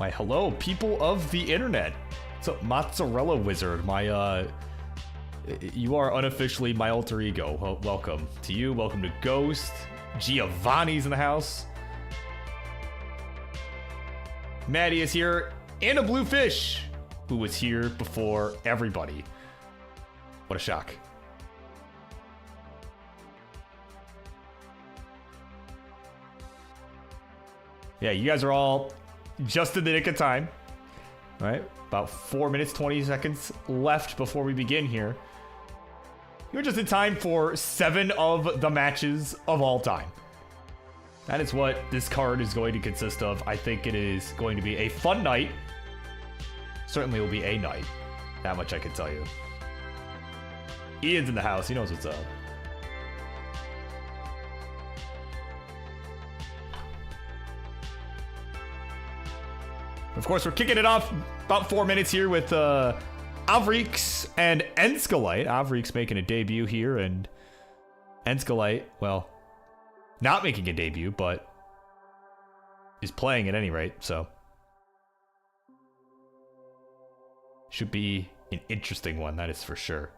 My hello, people of the internet. So Mozzarella Wizard, my you are unofficially my alter ego. Well, welcome to you. Welcome to Ghost. Giovanni's in the house. Maddie is here, and a blue fish, who was here before everybody. What a shock. Yeah, you guys are all just in the nick of time. All right, about 4 minutes, 20 seconds left before we begin here. You're just in time for 7 of the matches of all time. That is what this card is going to consist of. I think it is going to be a fun night. Certainly will be a night. That much I can tell you. Ian's in the house. He knows what's up. Of course, we're kicking it off about 4 minutes here with AVGeek and Enskalite. AVGeek's making a debut here, and Enskalite, well, not making a debut, but is playing at any rate, so. Should be an interesting one, that is for sure.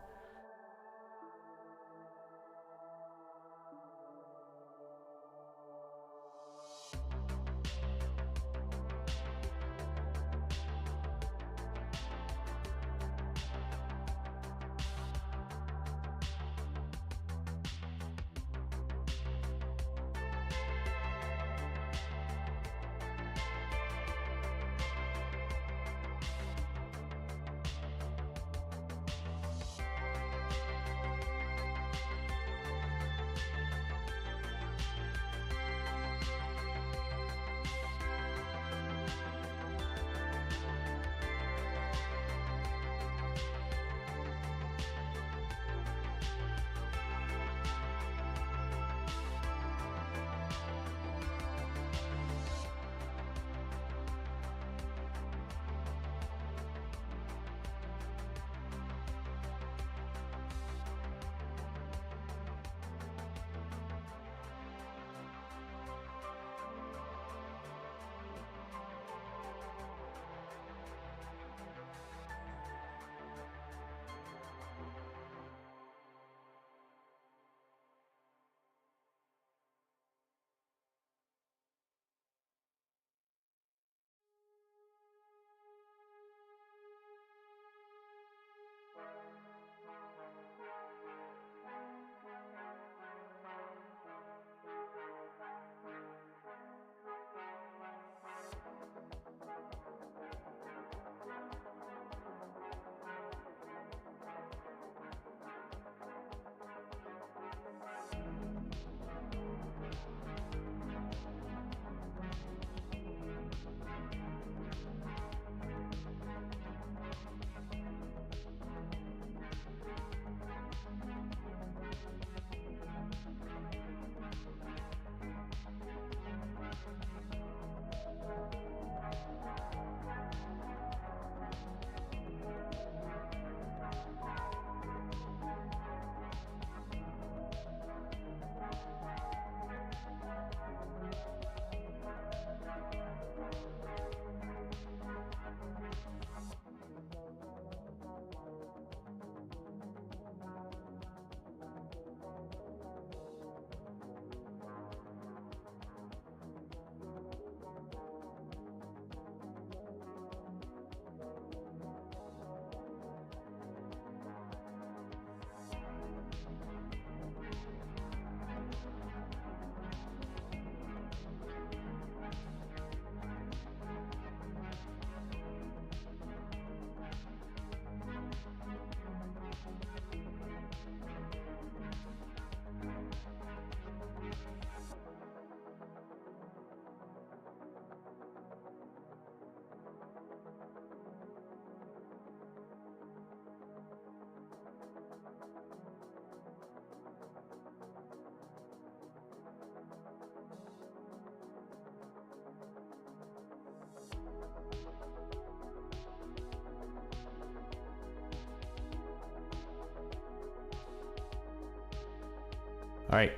All right.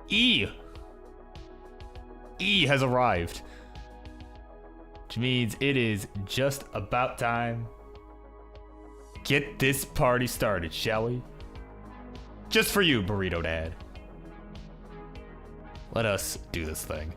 E has arrived. which means it is just about time. Get this party started, shall we? Just for you, Burrito Dad. Let us do this thing.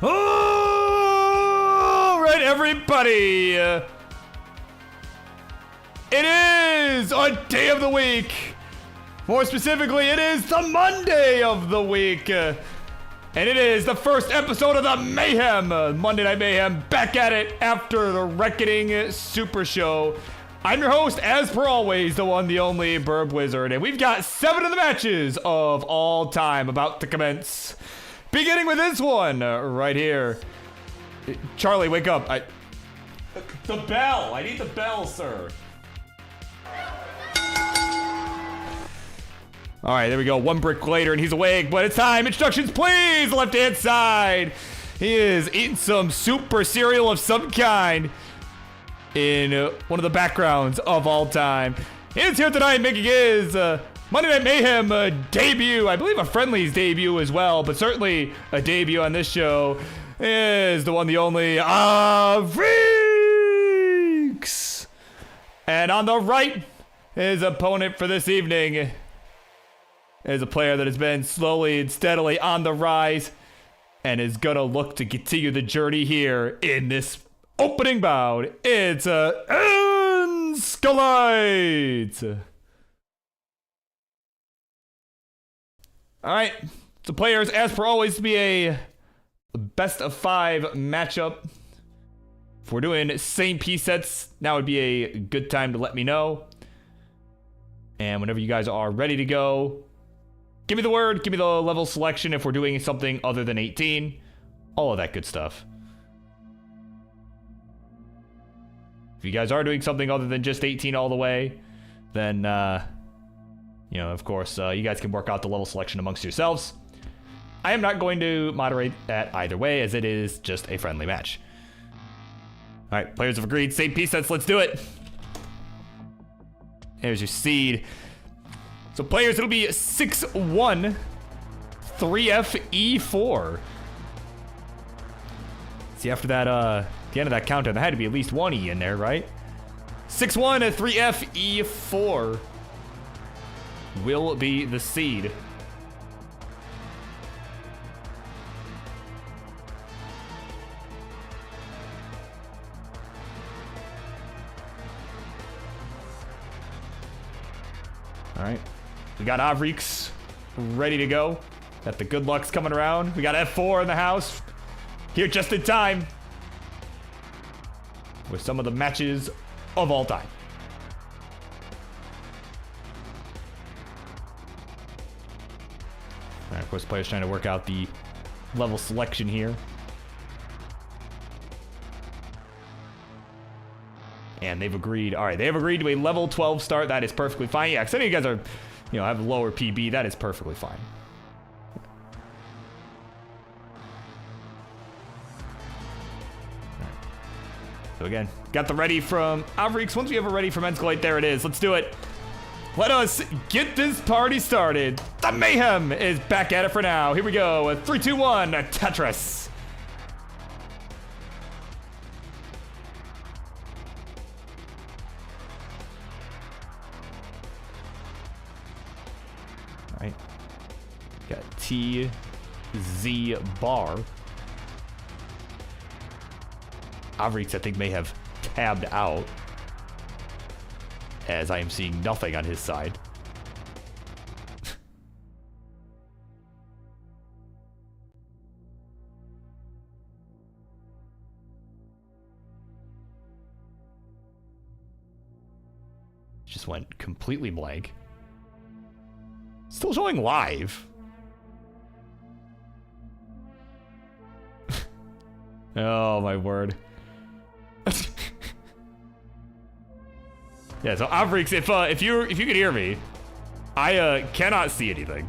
All right, everybody. It is a day of the week. More specifically, it is the Monday of the week. And it is the first episode of the Mayhem, Monday Night Mayhem, back at it after the Reckoning Super Show. I'm your host, as per always, the one, the only BirbWizard, and we've got 7 of the matches of all time about to commence. Beginning with this one right here. Charlie, wake up. The bell. I need the bell, sir. All right, there we go. 1 brick later, and he's awake, but it's time. Instructions, please. Left-hand side. He is eating some super cereal of some kind in one of the backgrounds of all time. He's here tonight making his Monday Night Mayhem debut. I believe a Friendlies debut as well, but certainly a debut on this show is the one, the only AVGeek. And on the right, his opponent for this evening is a player that has been slowly and steadily on the rise and is gonna look to continue the journey here in this opening bout. It's Skelite. All right, so players, as per always, to be a best of 5 matchup. If we're doing same piece sets, now would be a good time to let me know. And whenever you guys are ready to go, give me the word, give me the level selection if we're doing something other than 18. All of that good stuff. If you guys are doing something other than just 18 all the way, then, you know, of course, you guys can work out the level selection amongst yourselves. I am not going to moderate that either way, as it is just a friendly match. All right, players have agreed. Same piece sets, let's do it. There's your seed. So players, it'll be 6-1, 3F-E4. See, after that, the end of that countdown, there had to be at least one E in there, right? 6-1 at 3F E4 will be the seed. All right, we got AVGeeks ready to go. Got the good lucks coming around. We got F4 in the house. Here just in time. With some of the matches of all time. All right, of course, players trying to work out the level selection here. And they've agreed. All right, they have agreed to a level 12 start. That is perfectly fine. Yeah, because I know you guys are, you know, have lower PB. That is perfectly fine. So again, got the ready from AVGeeks. Once we have a ready from Escalate, there it is. Let's do it. Let us get this party started. The Mayhem is back at it for now. Here we go. 3, 2, 1. Tetris. All right. Got T, Z bar. AVGeeks, I think, may have tabbed out, as I am seeing nothing on his side. Just went completely blank. Still showing live. Oh my word. Yeah, so AVGeeks, if you could hear me, I cannot see anything.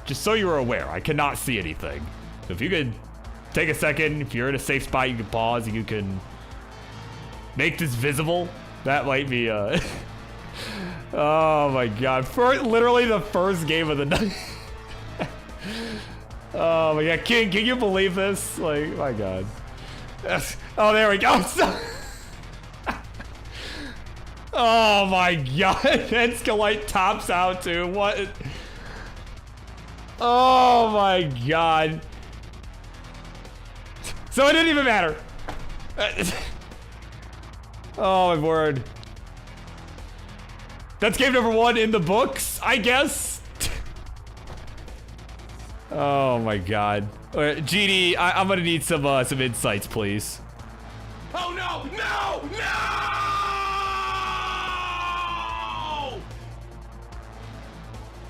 Just so you are aware, I cannot see anything. So if you could take a second, if you're in a safe spot, you can pause and you can make this visible. That might be oh my god. For literally the first game of the night. Oh my god, can you believe this? Like, my god. Oh, there we go. Oh my god. Escalate tops out too. What? Oh my god. So it didn't even matter. Oh my word. That's game number 1 in the books, I guess. Oh my god. GD, I'm gonna need some insights, please. Oh no! No! No!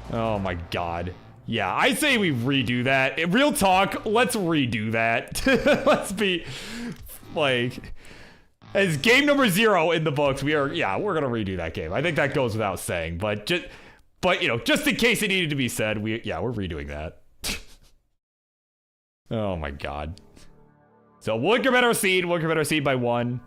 Oh my god. Yeah, I say we redo that. Real talk, let's redo that. Let's be like, as game number 0 in the books, we're gonna redo that game. I think that goes without saying, but you know, just in case it needed to be said, we're redoing that. Oh my god. So we'll increment our seed. We'll increment our seed by 1.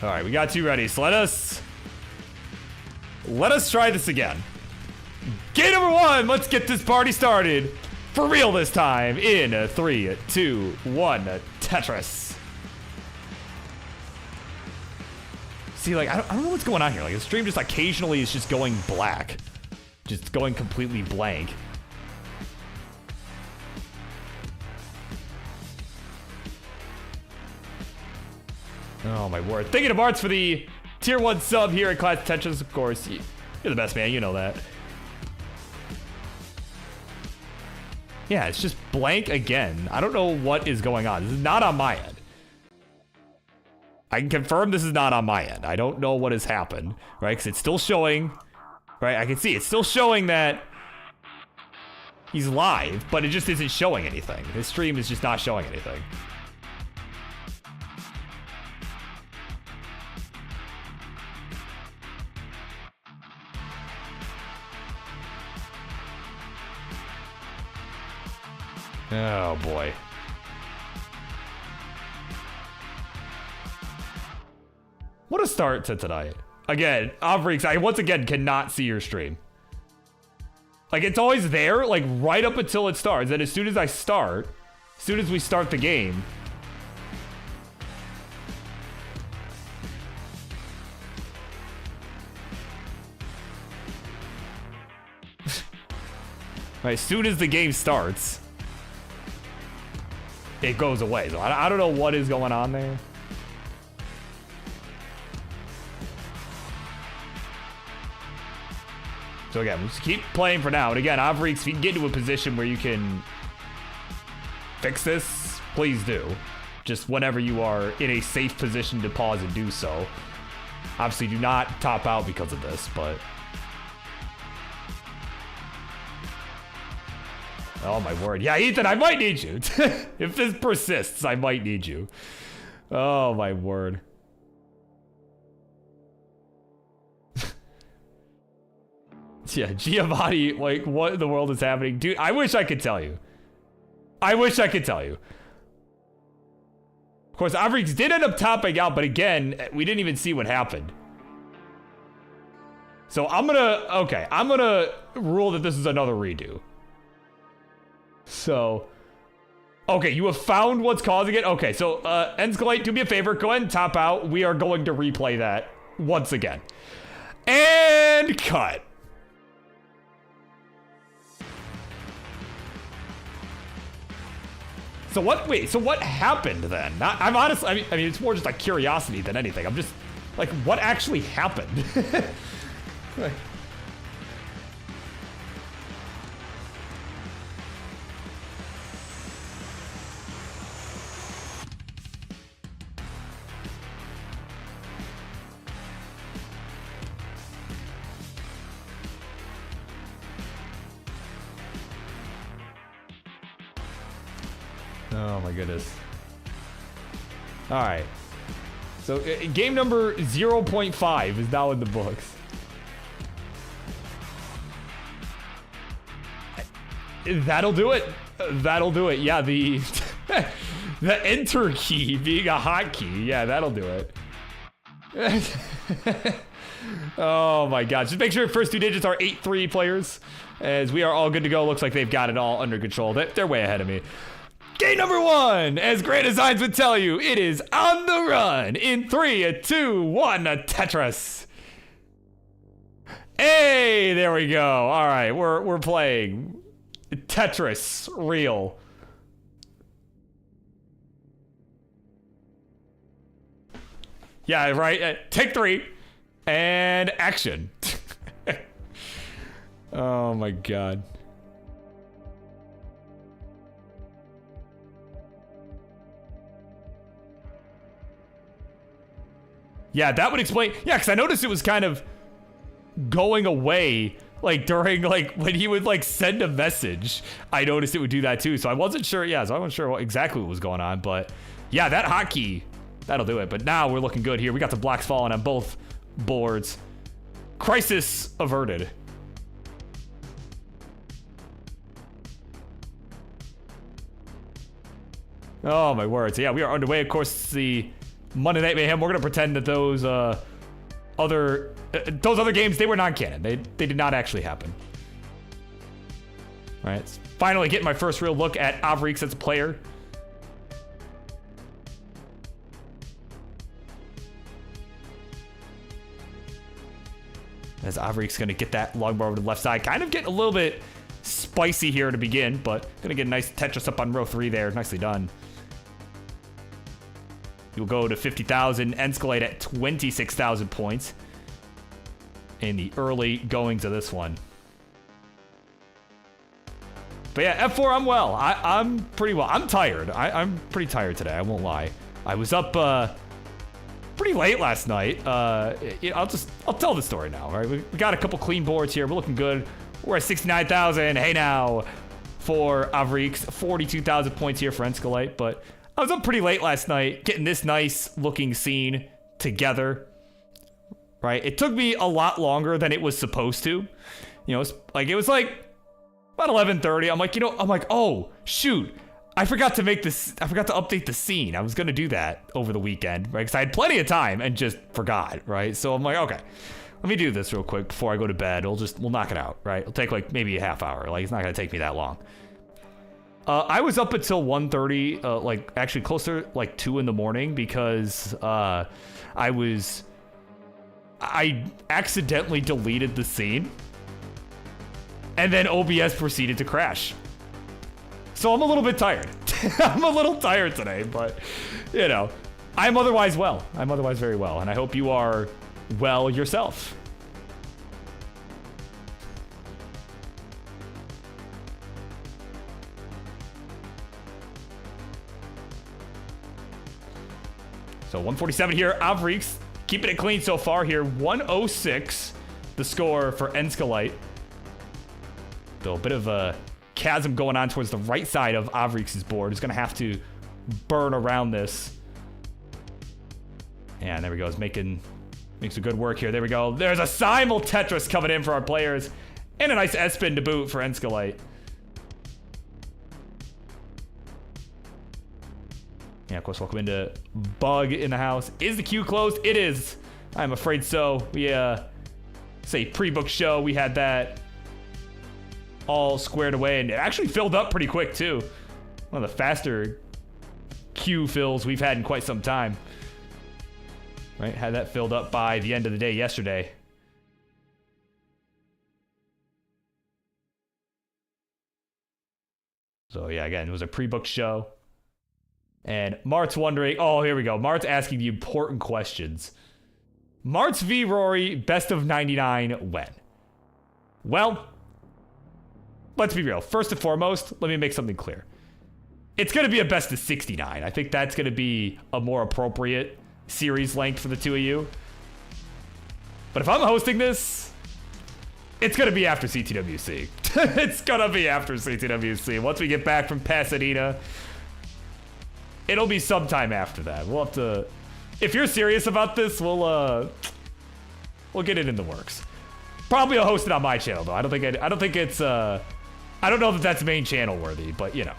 All right, we got 2 ready. So let us try this again. Game number 1. Let's get this party started. For real this time. In 3, 2, 1. Tetris. See, like, I don't know what's going on here. Like, the stream just occasionally is just going black. Just going completely blank. Oh my word. Thinking of Arts for the tier 1 sub here at Classic Tetris, of course. You're the best, man. You know that. Yeah, it's just blank again. I don't know what is going on. This is not on my end. I can confirm this is not on my end. I don't know what has happened, right? Because it's still showing, right? I can see it's still showing that he's live, but it just isn't showing anything. His stream is just not showing anything. Oh boy. What a start to tonight. Again, AVGeek, I once again cannot see your stream. Like, it's always there, like, right up until it starts. And as soon as I start, as soon as we start the game, right, as soon as the game starts, it goes away. So I don't know what is going on there. So again, we'll just keep playing for now. And again, AVGeek, if you can get into a position where you can fix this, please do. Just whenever you are in a safe position to pause and do so. Obviously, do not top out because of this, but... Oh my word. Yeah, Ethan, I might need you. If this persists, I might need you. Oh my word. Yeah, Giovanni, like, what in the world is happening? Dude, I wish I could tell you. I wish I could tell you. Of course, AVGeek did end up topping out, but again, we didn't even see what happened. So I'm gonna rule that this is another redo. So, okay, you have found what's causing it? Okay, so, Enscalate, do me a favor, go ahead and top out. We are going to replay that once again. And cut. So what happened then? I'm honestly, I mean, it's more just a curiosity than anything. I'm just, like, what actually happened? Like, oh my goodness. All right. So game number 0.5 is now in the books. That'll do it. That'll do it. Yeah, the the enter key being a hotkey. Yeah, that'll do it. Oh my god. Just make sure your first two digits are 8-3 players. As we are all good to go. Looks like they've got it all under control. They're way ahead of me. Game number 1, as Great Designs would tell you, it is on the run. In 3, 2, 1, a Tetris. Hey, there we go. All right, we're playing Tetris real. Yeah, right. Take 3 and action. Oh my god. Yeah, that would explain. Yeah, because I noticed it was kind of going away, like, during, like, when he would, like, send a message. I noticed it would do that, too. So I wasn't sure. Yeah, so I wasn't sure exactly what was going on. But, yeah, that hotkey, that'll do it. But now we're looking good here. We got the blocks falling on both boards. Crisis averted. Oh, my word. So, yeah, we are underway. Of course, the Monday Night Mayhem. We're gonna pretend that those other games, they were non-canon. They did not actually happen. All right, finally getting my first real look at AVGeek as a player. As AVGeek's gonna get that long bar over to the left side, kind of getting a little bit spicy here to begin, but gonna get a nice Tetris up on row 3 there. Nicely done. You'll go to 50,000, Enscalate at 26,000 points in the early goings of this one. But yeah, F4, I'm well. I'm pretty well. I'm tired. I'm pretty tired today, I won't lie. I was up pretty late last night. I'll tell the story now, right? We got a couple clean boards here. We're looking good. We're at 69,000. Hey now, for AVGeek's 42,000 points here for Enscalate, but I was up pretty late last night getting this nice looking scene together, right? It took me a lot longer than it was supposed to. You know, it was like about 11:30. I'm like, oh shoot, I forgot to update the scene. I was gonna do that over the weekend, right? Because I had plenty of time and just forgot, right? So I'm like, okay, let me do this real quick before I go to bed. We'll knock it out, right? It'll take like maybe a half hour. Like it's not gonna take me that long. I was up until 1:30, like actually closer like 2 in the morning because I accidentally deleted the scene and then OBS proceeded to crash. So I'm a little bit tired. I'm a little tired today, but you know, I'm otherwise well. I'm otherwise very well, and I hope you are well yourself. So 147 here, AVGeek, keeping it clean so far here. 106, the score for Enskalite. Though a bit of a chasm going on towards the right side of AVGeek's board. He's gonna have to burn around this. And there we go, he's making some good work here. There we go. There's a simul Tetris coming in for our players. And a nice S-spin to boot for Enskalite. Yeah, of course, welcome into Bug in the house. Is the queue closed? It is. I'm afraid so. We, say pre-booked show. We had that all squared away, and it actually filled up pretty quick, too. One of the faster queue fills we've had in quite some time. Right? Had that filled up by the end of the day yesterday. So, yeah, again, it was a pre-booked show. And Mart's wondering, oh, here we go. Mart's asking the important questions. Mart's v Rory, best of 99, when? Well, let's be real. First and foremost, let me make something clear. It's going to be a best of 69. I think that's going to be a more appropriate series length for the two of you. But if I'm hosting this, it's going to be after CTWC. It's going to be after CTWC. Once we get back from Pasadena, it'll be sometime after that. We'll have to... If you're serious about this, we'll get it in the works. Probably I'll host it on my channel, though. I don't think it's... I don't know that that's main channel worthy, but, you know.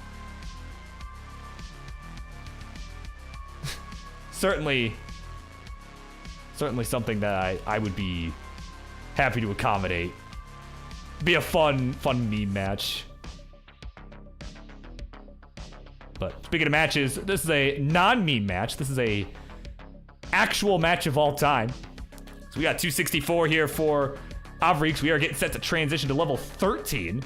Certainly something that I would be happy to accommodate. Be a fun meme match. But speaking of matches, this is a non-meme match. This is a actual match of all time. So we got 264 here for AVGeek. We are getting set to transition to level 13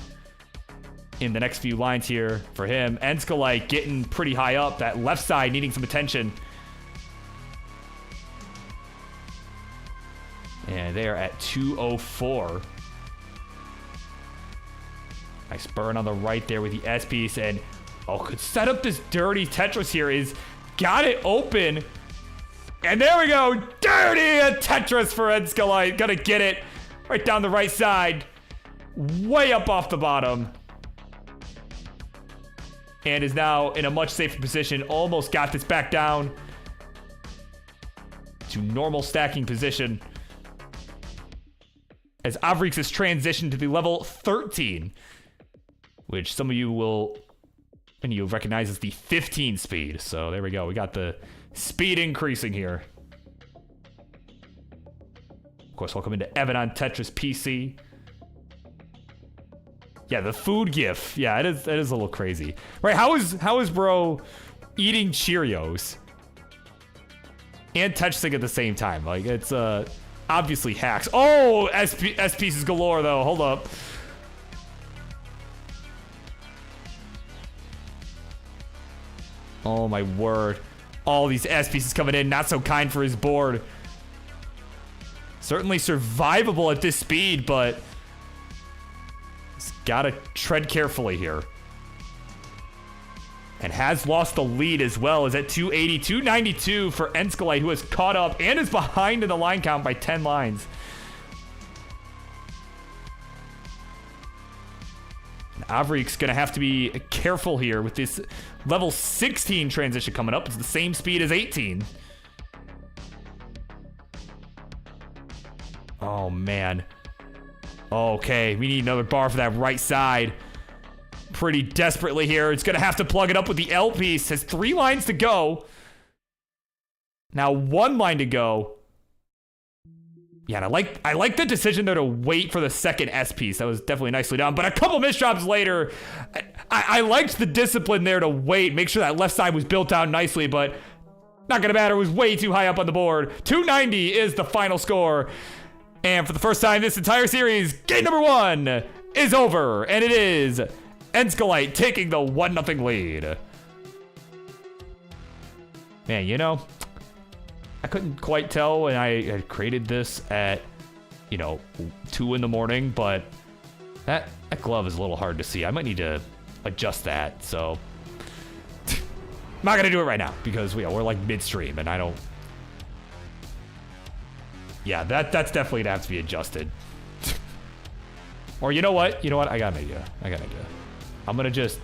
in the next few lines here for him. Enskalite getting pretty high up. That left side needing some attention. And they are at 204. Nice burn on the right there with the S piece. And oh, could set up this dirty Tetris here. Is got it open. And there we go. Dirty Tetris for Enskalite. Gonna get it right down the right side. Way up off the bottom. And is now in a much safer position. Almost got this back down to normal stacking position. As AVGeek has transitioned to the level 13. Which some of you will... and you recognize as the 15 speed. So there we go. We got the speed increasing here. Of course, welcome into Evan on Tetris PC. Yeah, the food gif. Yeah, it is a little crazy. Right, how is bro eating Cheerios and Tetrising at the same time? Like, it's obviously hacks. Oh, S pieces galore though. Hold up. Oh my word. All these S pieces coming in. Not so kind for his board. Certainly survivable at this speed, but he's gotta tread carefully here. And has lost the lead as well. Is at 280, 292 for Enskalite, who has caught up and is behind in the line count by 10 lines. AVGeek's gonna have to be careful here with this level 16 transition coming up. It's the same speed as 18. Oh man. Okay, we need another bar for that right side. pretty desperately here. It's going to have to plug it up with the L piece. Has 3 lines to go. Now 1 line to go. Yeah, and I like the decision there to wait for the second S piece. That was definitely nicely done. But a couple misdrops later, I liked the discipline there to wait, make sure that left side was built out nicely, but not gonna matter. It was way too high up on the board. 290 is the final score. And for the first time this entire series, game number 1 is over. And it is Enskalite taking the 1-0 lead. Man, you know, I couldn't quite tell when I had created this at, 2 in the morning, but that glove is a little hard to see. I might need to adjust that, so I'm not gonna do it right now because we're like midstream and I don't. Yeah, that's definitely gonna have to be adjusted. Or you know what? I got an idea. I'm gonna just.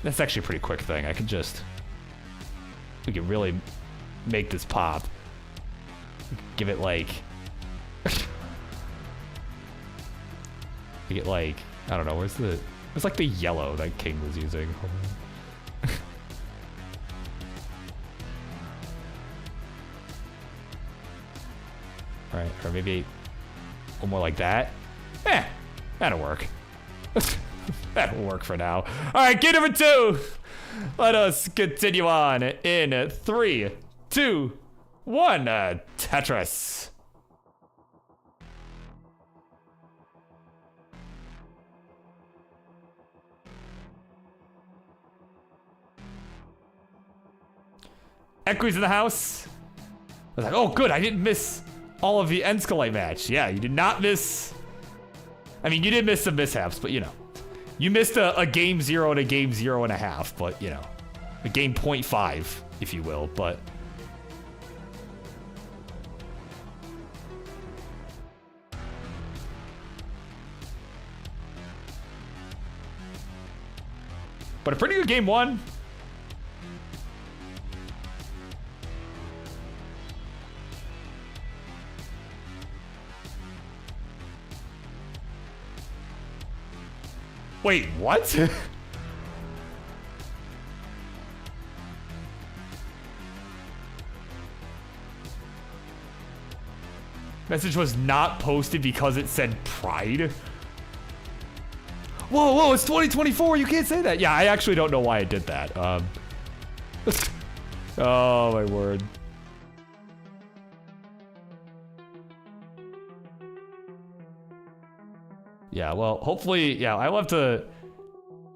That's actually a pretty quick thing. We can really make this pop. Give it like. Get like, I don't know, where's like the yellow that King was using. Alright, or maybe a little more like that. That'll work. That'll work for now. Alright, game number 2. Let us continue on in 3, 2, 1. Tetris. Equi's in the house. I was like, oh, good. I didn't miss all of the Enskalite match. Yeah, you did not miss. I mean, you did miss some mishaps, but you missed a game 0 and a game 0.5, but a game 0.5, if you will, but. But a pretty good game 1. Wait, what? Message was not posted because it said Pride. Whoa, it's 2024. You can't say that. Yeah, I actually don't know why I did that. Oh, my word. Yeah, well, hopefully, I'll have to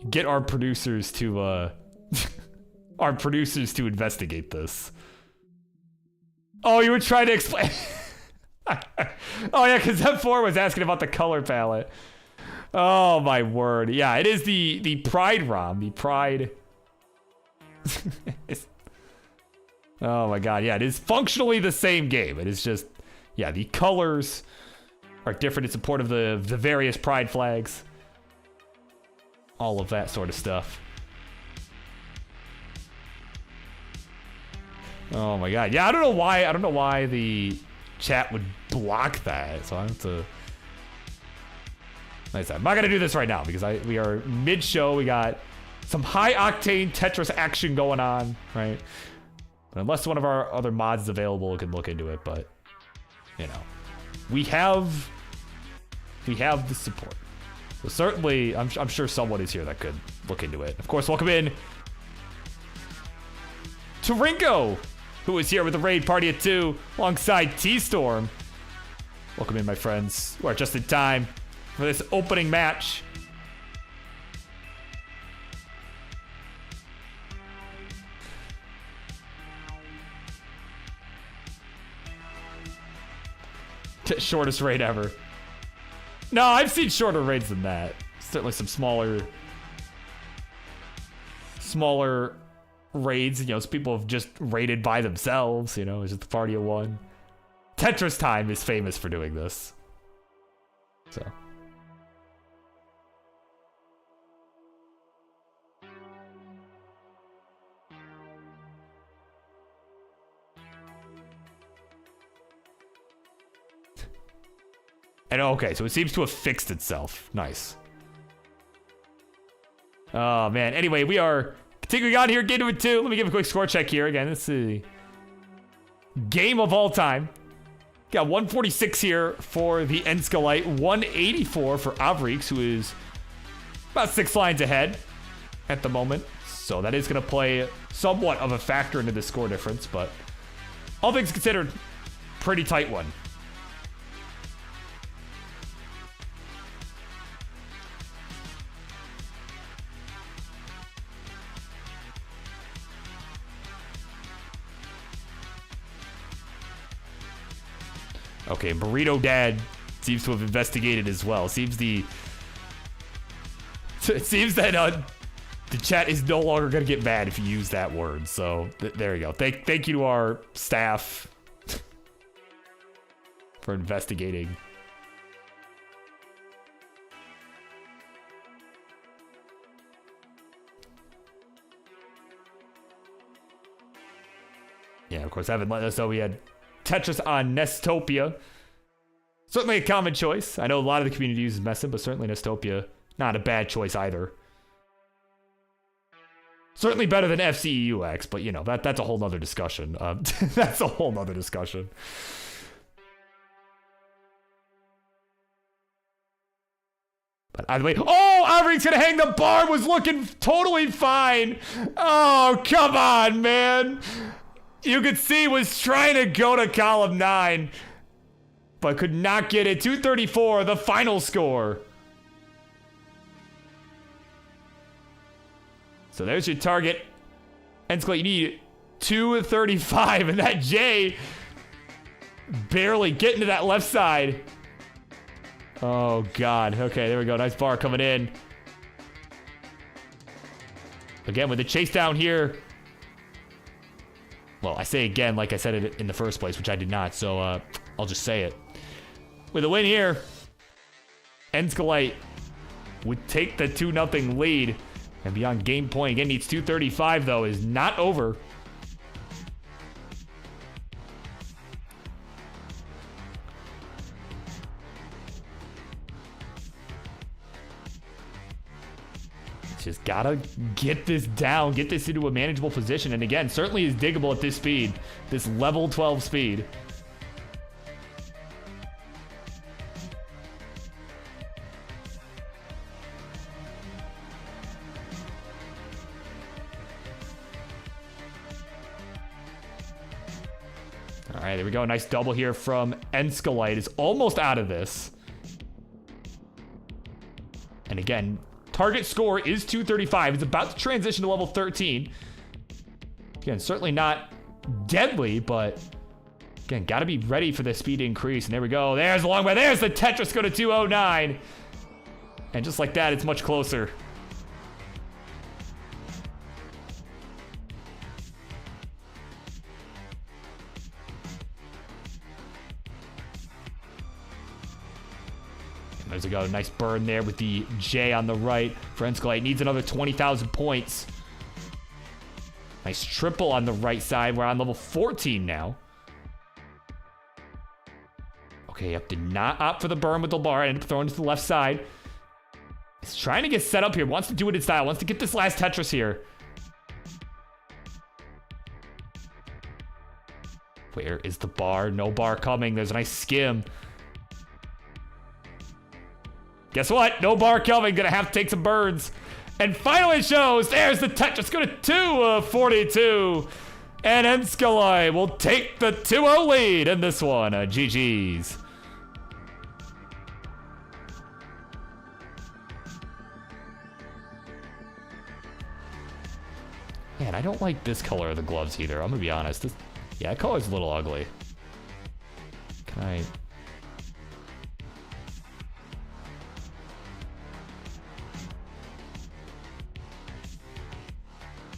get our producers to, investigate this. Oh, you were trying to explain. Oh, yeah, because F4 was asking about the color palette. Oh, my word. Yeah, it is the Pride ROM. The Pride. Oh, my God. Yeah, it is functionally the same game. It is just, the colors are different in support of the various Pride flags. All of that sort of stuff. Oh my God. Yeah, I don't know why the chat would block that. So I have to. Nice. I'm not gonna do this right now because we are mid-show. We got some high octane Tetris action going on, right? But unless one of our other mods is available, we can look into it. But we have the support. So certainly, I'm sure someone is here that could look into it. Of course, welcome in to Ringo, who is here with the raid party at 2 alongside T-Storm. Welcome in, my friends, who are just in time for this opening match. Shortest raid ever. No, I've seen shorter raids than that. Certainly some smaller raids, so people have just raided by themselves, it's just the party of 1. Tetris Time is famous for doing this. So. And okay, so it seems to have fixed itself. Nice. Oh, man. Anyway, we are continuing on here. Game number 2. Let me give a quick score check here. Again, this is the game of all time. Got 146 here for the Enskalite. 184 for AVGeek, who is about 6 lines ahead at the moment. So that is going to play somewhat of a factor into the score difference, but all things considered, pretty tight one. Okay, Burrito Dad seems to have investigated as well. It seems that the chat is no longer going to get mad if you use that word. So there you go. Thank you to our staff for investigating. Yeah, of course, Evan let us know we had Tetris on Nestopia. Certainly a common choice. I know a lot of the community uses Messin, but certainly Nestopia, not a bad choice either. Certainly better than FCEUX, but you know, that's a whole nother discussion. That's a whole nother discussion. But either way, oh, AVGeek's gonna hang the bar, was looking totally fine. Oh, come on, man. You could see was trying to go to column 9, but could not get it. 234, the final score. So there's your target. Enskalite, you need 235, and that J barely getting to that left side. Oh, God. Okay, there we go. Nice bar coming in. Again, with the chase down here. Well, I say again, like I said it in the first place, which I did not, so I'll just say it. With a win here, Enskalite would take the 2-0 lead and be on game point. Again, needs 235, though, is not over. Just gotta get this down, get this into a manageable position. And again, certainly is diggable at this speed, this level 12 speed. All right, there we go. Nice double here from Enskalite. Is almost out of this. And again, target score is 235. It's about to transition to level 13. Again, certainly not deadly, but again, got to be ready for the speed increase. And there we go. There's the long way. There's the Tetris go to 209. And just like that, it's much closer. There's a go. Nice burn there with the J on the right. For Enskalite needs another 20,000 points. Nice triple on the right side. We're on level 14 now. Okay, yep, did not opt for the burn with the bar. Ended up throwing it to the left side. He's trying to get set up here. Wants to do it in style. Wants to get this last Tetris here. Where is the bar? No bar coming. There's a nice skim. Guess what? No bar coming. Gonna have to take some burns. And finally it shows. There's the Tetris. Go to 242. And Enskalite will take the 2-0 lead in this one. GG's. Man, I don't like this color of the gloves either. I'm gonna be honest. Yeah, that color's a little ugly. Can I...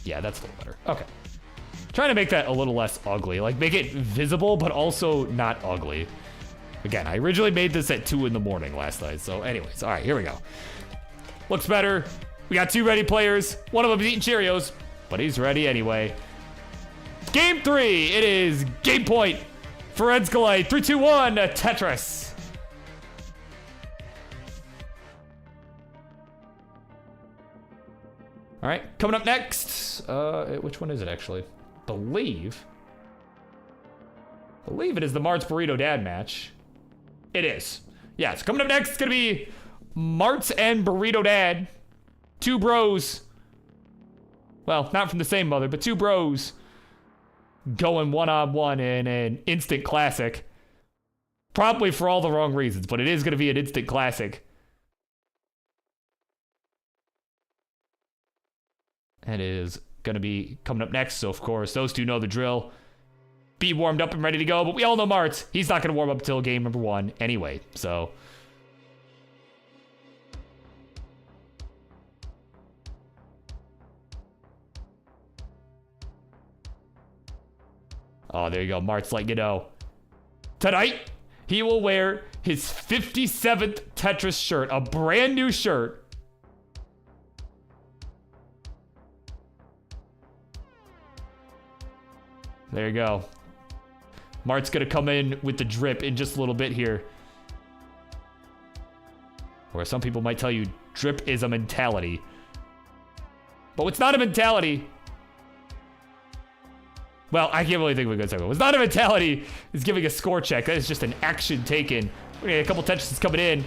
Yeah, that's a little better. Okay. Trying to make that a little less ugly. Like, make it visible, but also not ugly. Again, I originally made this at 2 in the morning last night. So anyways, all right, here we go. Looks better. We got 2 ready players. One of them is eating Cheerios, but he's ready anyway. Game 3. It is game point for Enskalite. 3, 2, 1, Tetris. All right, coming up next. Which one is it actually? Believe it is the Mart's Burrito Dad match. It is. Yeah, so coming up next, it's gonna be Mart's and Burrito Dad. Two bros. Well, not from the same mother, but two bros going one-on-one in an instant classic. Probably for all the wrong reasons, but it is gonna be an instant classic. That is gonna be coming up next, so of course, those two know the drill. Be warmed up and ready to go, but we all know Mart's. He's not gonna warm up until game number 1 anyway, so. Oh, there you go. Mart's letting you know. Tonight, he will wear his 57th Tetris shirt, a brand new shirt. There you go. Mart's gonna come in with the drip in just a little bit here. Or some people might tell you, drip is a mentality. But it's not a mentality. Well, I can't really think of a good segue. It's not a mentality. It's giving a score check. That is just an action taken. We got a couple Tetrises coming in.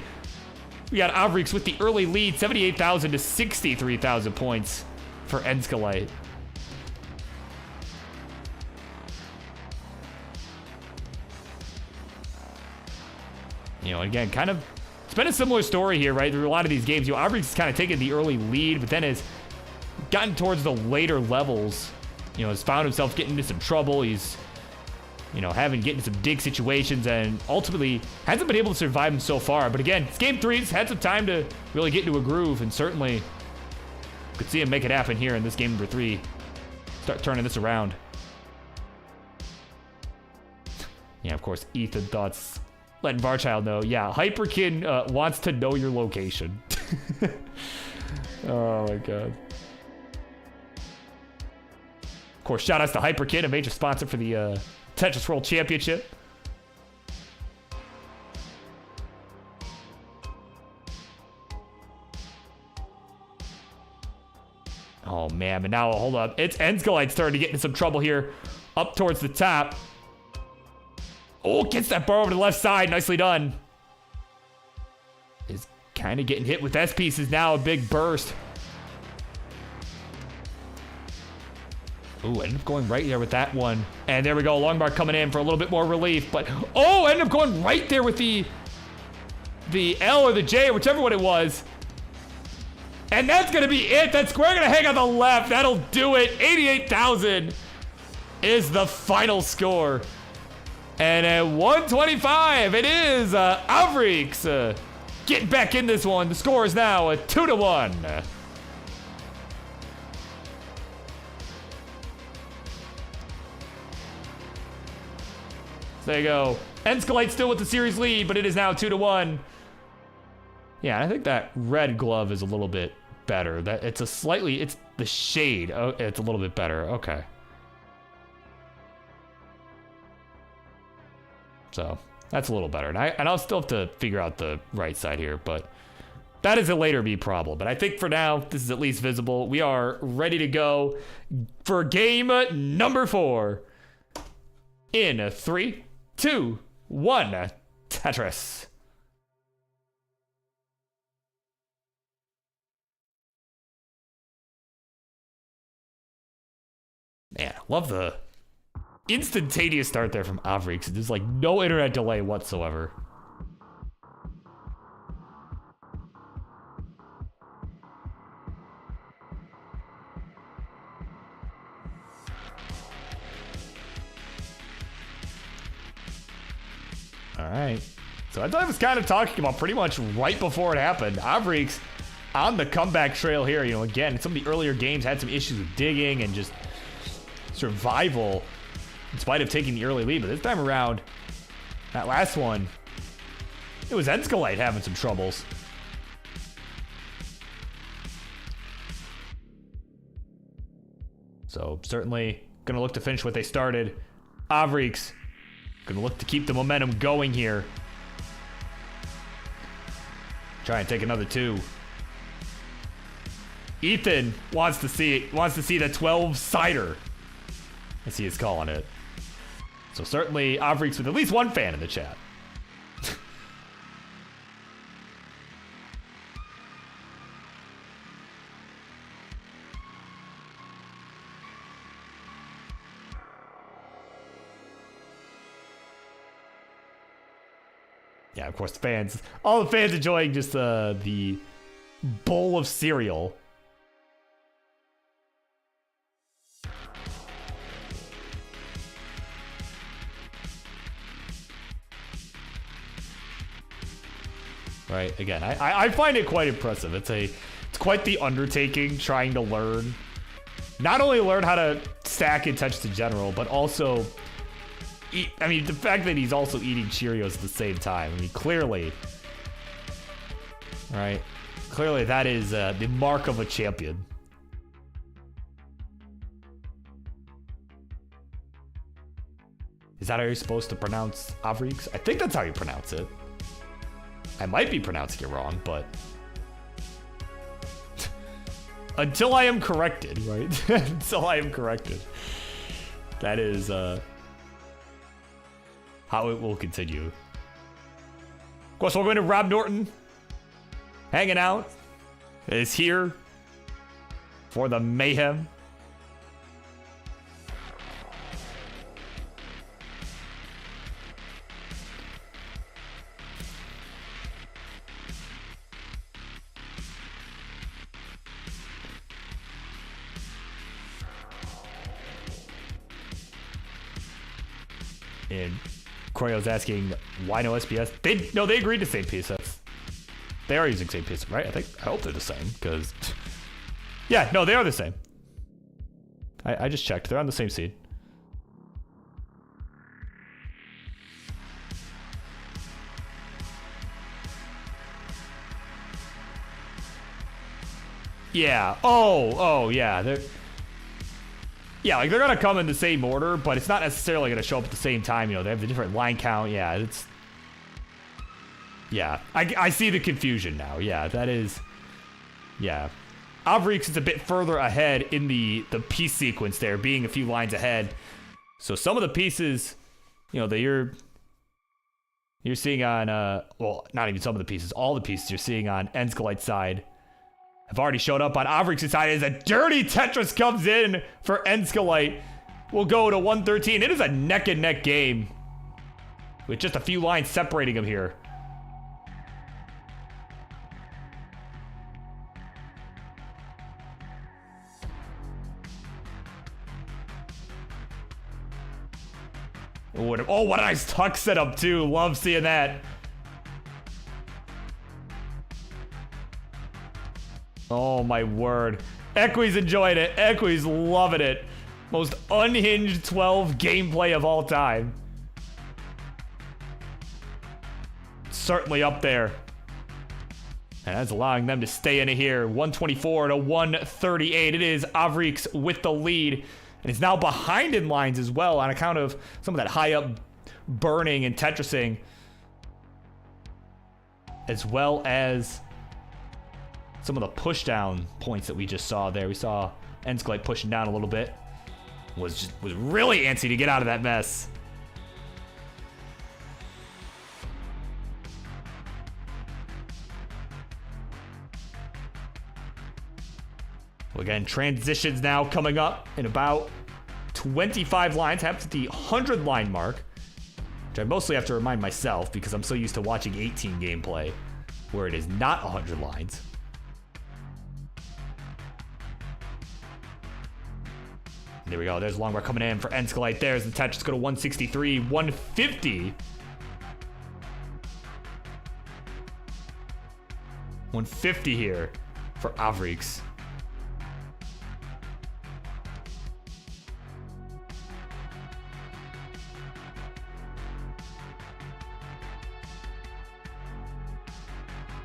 We got AVGeek with the early lead, 78,000 to 63,000 points for Enskalite. You know, again, kind of, it's been a similar story here, right? Through a lot of these games, you know, AVGeek's kind of taken the early lead, but then has gotten towards the later levels. You know, has found himself getting into some trouble. He's, you know, getting into some dig situations, and ultimately hasn't been able to survive them so far. But again, it's game 3. He's had some time to really get into a groove, and certainly could see him make it happen here in this game number 3. Start turning this around. Yeah, of course, Ethan thoughts. Letting Varchild know, yeah, Hyperkin wants to know your location. Oh my god. Of course, shout outs to Hyperkin, a major sponsor for the Tetris World Championship. Oh man, but now hold up. It's Enskalite starting to get into some trouble here. Up towards the top. Oh, gets that bar over to the left side. Nicely done. Is kind of getting hit with S pieces now. A big burst. Ooh, ended up going right there with that one. And there we go. Long bar coming in for a little bit more relief. But, oh, ended up going right there with the L or the J or whichever one it was. And that's going to be it. That square going to hang on the left. That'll do it. 88,000 is the final score. And at 125, it is AVGeek getting back in this one. The score is now a 2-1. There you go. Enskalite still with the series lead, but it is now 2-1. Yeah, I think that red glove is a little bit better. That it's the shade. Oh, it's a little bit better. Okay. So that's a little better. And I'll still have to figure out the right side here, but that is a later B problem. But I think for now, this is at least visible. We are ready to go for game number 4. In 3, 2, 1, Tetris. Man, I love the instantaneous start there from AVGeek. There's like no internet delay whatsoever. All right. So I thought I was kind of talking about pretty much right before it happened. AVGeek's on the comeback trail here. You know, again, some of the earlier games had some issues with digging and just survival in spite of taking the early lead. But this time around, that last one, it was Enskalite having some troubles. So certainly going to look to finish what they started. AVGeek's going to look to keep the momentum going here. Try and take another 2. Ethan wants to see the 12-sider, as he is calling it. So certainly AVGeeks with at least one fan in the chat. Yeah, of course, the fans, all the fans enjoying just the bowl of cereal. Right, again, I find it quite impressive. It's quite the undertaking trying to learn, not only learn how to stack and Tetris in general, but also eat. I mean, the fact that he's also eating Cheerios at the same time. I mean, clearly, right? Clearly, that is the mark of a champion. Is that how you're supposed to pronounce AVGeeks? I think that's how you pronounce it. I might be pronouncing it wrong, but until I am corrected, right? Until I am corrected, that is how it will continue. Of course, we're going to Rob Norton hanging out. Is here for the mayhem. And Corio's asking why no SPS. They agreed to same piece. They are using same piece, right? I hope they're the same, because yeah, no, they are the same. I just checked. They're on the same seed. Yeah. Oh yeah. Like they're gonna come in the same order, but it's not necessarily gonna show up at the same time. You know, they have the different line count. Yeah, I see the confusion now. Yeah, that is. Yeah, AVGeeks is a bit further ahead in the piece sequence there, being a few lines ahead. So some of the pieces, you know, that you're seeing on well, not even some of the pieces, all the pieces you're seeing on Enskelite's side have already showed up on AVGeeks' side as a dirty Tetris comes in for Enskelite. We'll go to 113. It is a neck and neck game with just a few lines separating them here. Oh, what a nice tuck setup too. Love seeing that. Oh my word. Equi's enjoying it. Equi's loving it. Most unhinged 12 gameplay of all time. Certainly up there. And that's allowing them to stay in it here. 124 to 138. It is AVGeeks with the lead. And it's now behind in lines as well on account of some of that high up burning and Tetrising. As well as some of the push down points that we just saw there. We saw Enskelite pushing down a little bit. Was really antsy to get out of that mess. Well, again, transitions now coming up in about 25 lines. Happens at the 100 line mark, which I mostly have to remind myself because I'm so used to watching 18 gameplay where it is not 100 lines. There we go. There's a long bar coming in for Enskelite. There's the Tetris. Go to 163, 150. 150 here for AVGeeks.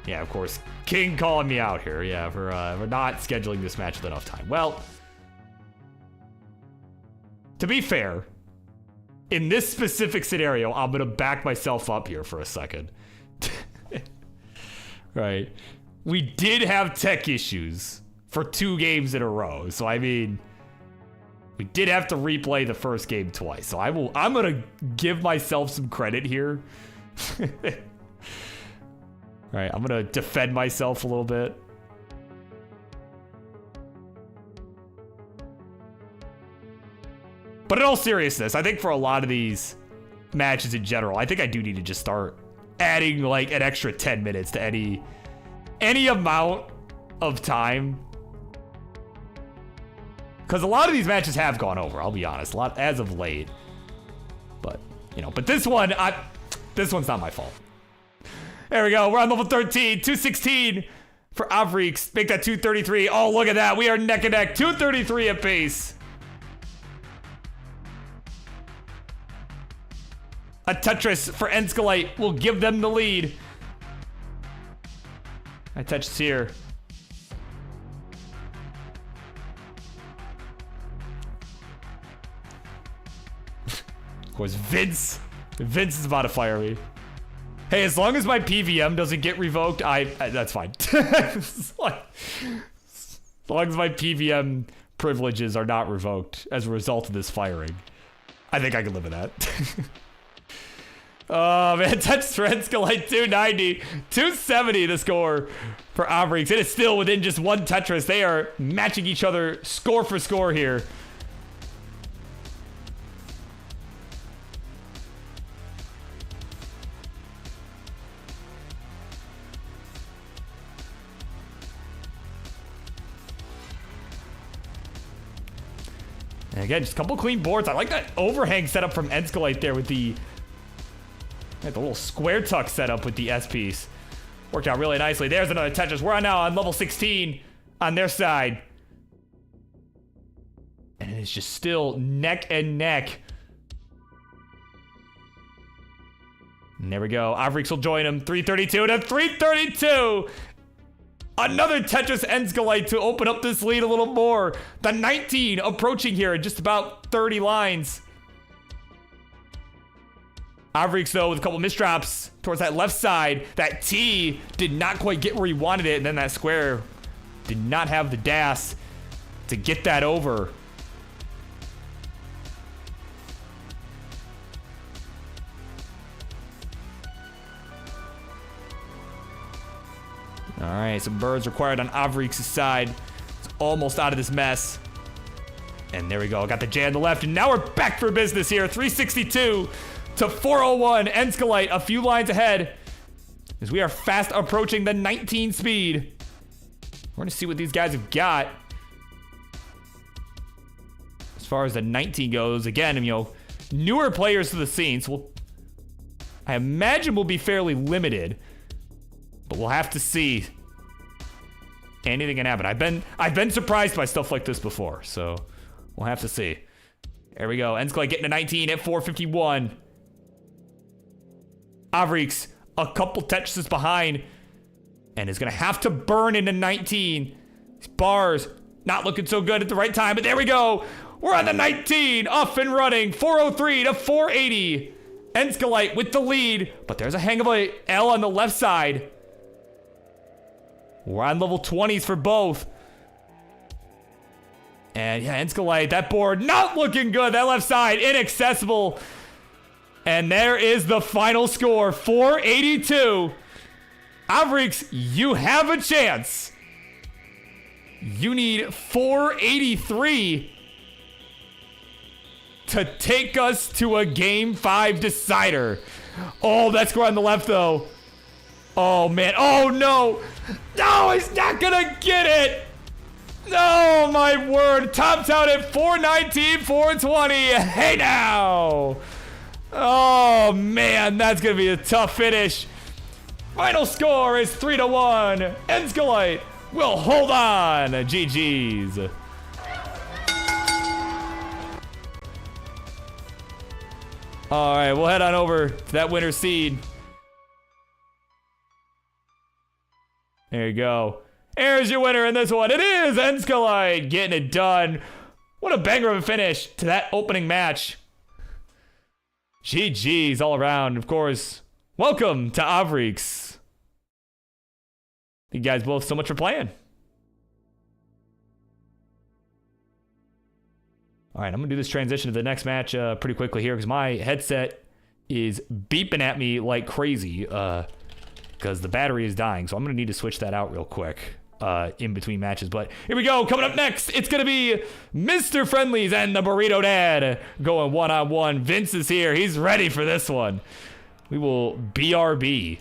Yeah, of course, King calling me out here. Yeah, for not scheduling this match with enough time. Well, to be fair, in this specific scenario, I'm gonna back myself up here for a second. Right. We did have tech issues for 2 games in a row. So, I mean, we did have to replay the first game twice. So, I'm going to give myself some credit here. All right, I'm going to defend myself a little bit. But in all seriousness, I think for a lot of these matches in general, I think I do need to just start adding like an extra 10 minutes to any amount of time. Because a lot of these matches have gone over, I'll be honest, a lot as of late. But, you know, but this one's not my fault. There we go, we're on level 13, 216 for AVGeek. Make that 233. Oh, look at that, we are neck and neck, 233 apiece. A Tetris for Enskalite will give them the lead. I touched here. Of course, Vince is about to fire me. Hey, as long as my PVM doesn't get revoked, that's fine. As long as my PVM privileges are not revoked as a result of this firing, I think I can live with that. Oh, man, touch for Enskalite, 290. 270 the score for AVGeek. It is still within just 1 Tetris. They are matching each other score for score here. And again, just a couple clean boards. I like that overhang setup from Enskalite there with the little square tuck setup with the S-piece. Worked out really nicely. There's another Tetris. We're now on level 16 on their side. And it's just still neck and neck. And there we go. AVGeek will join him. 332 to 332. Another Tetris Enskalite to open up this lead a little more. The 19 approaching here in just about 30 lines. AVGeek, though, with a couple misdrops towards that left side. That T did not quite get where he wanted it, and then that square did not have the DAS to get that over. All right, some birds required on AVGeek's side. It's almost out of this mess. And there we go. Got the J on the left, and now we're back for business here. 362 to 401. Enskalite a few lines ahead as we are fast approaching the 19 speed. We're gonna see what these guys have got. As far as the 19 goes, again, you know, newer players to the scene, so I imagine we'll be fairly limited, but we'll have to see. Anything can happen. I've been surprised by stuff like this before, so we'll have to see. There we go. Enskalite getting a 19 at 451. AVGeek a couple Tetrises behind and is gonna have to burn into 19. These bars not looking so good at the right time, but there we go. We're on the 19, off and running. 403 to 480. Enskalite with the lead, but there's a hang of a L on the left side. We're on level 20s for both. And yeah, Enskalite, that board not looking good. That left side inaccessible. And there is the final score, 482. AVGeek, you have a chance. You need 483 to take us to a Game 5 decider. Oh, that score on the left, though. Oh, man. Oh, no. No, he's not going to get it. No, my word. Tops out at 419, 420. Hey, now. Oh, man. That's going to be a tough finish. Final score is 3-1. Enskalite will hold on. GG's. All right, we'll head on over to that winner's seed. There you go. Here's your winner in this one. It is Enskalite getting it done. What a banger of a finish to that opening match. GG's all around. Of course, welcome to AVGeek. Thank you guys both so much for playing. All right, I'm gonna do this transition to the next match pretty quickly here because my headset is beeping at me like crazy because the battery is dying. So I'm gonna need to switch that out real quick in between matches. But here we go. Coming up next, it's gonna be Mr. Friendlies and the Burrito Dad going one-on-one. Vince is here. He's ready for this one. We will BRB.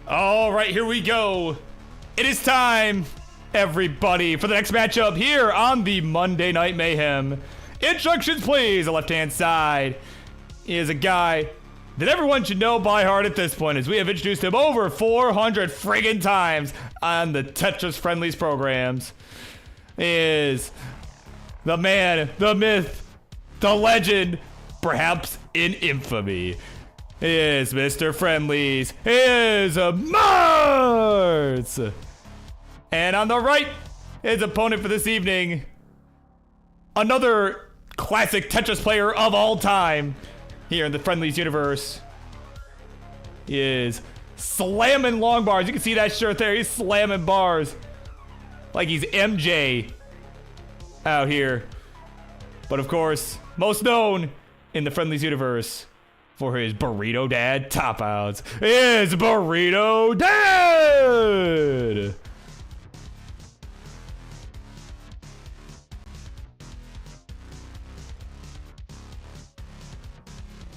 All right, here we go. It is time, everybody, for the next matchup here on the Monday Night Mayhem. Instructions, please. The left-hand side is a guy that everyone should know by heart at this point, as we have introduced him over 400 friggin' times on the Tetris Friendlies programs. Is the man, the myth, the legend, perhaps in infamy. Is Mr. Friendlies, is Mars! And on the right, his opponent for this evening, another classic Tetris player of all time here in the Friendlies universe, is slamming long bars. You can see that shirt there. He's slamming bars like he's MJ out here. But of course, most known in the Friendlies universe for his Burrito Dad top outs is Burrito Dad!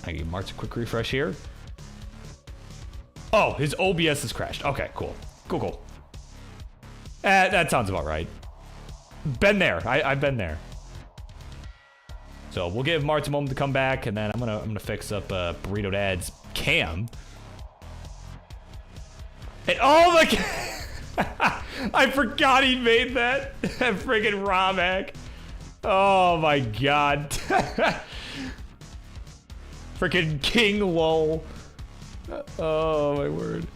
I give Mark's a quick refresh here. Oh, his OBS has crashed. Okay, cool. Cool. That sounds about right. Been there. I've been there. So we'll give Martz a moment to come back, and then I'm gonna fix up Burrito Dad's cam. And oh my! I forgot he made that. That friggin' ROM hack. Oh my god. Freaking King lol. Oh my word.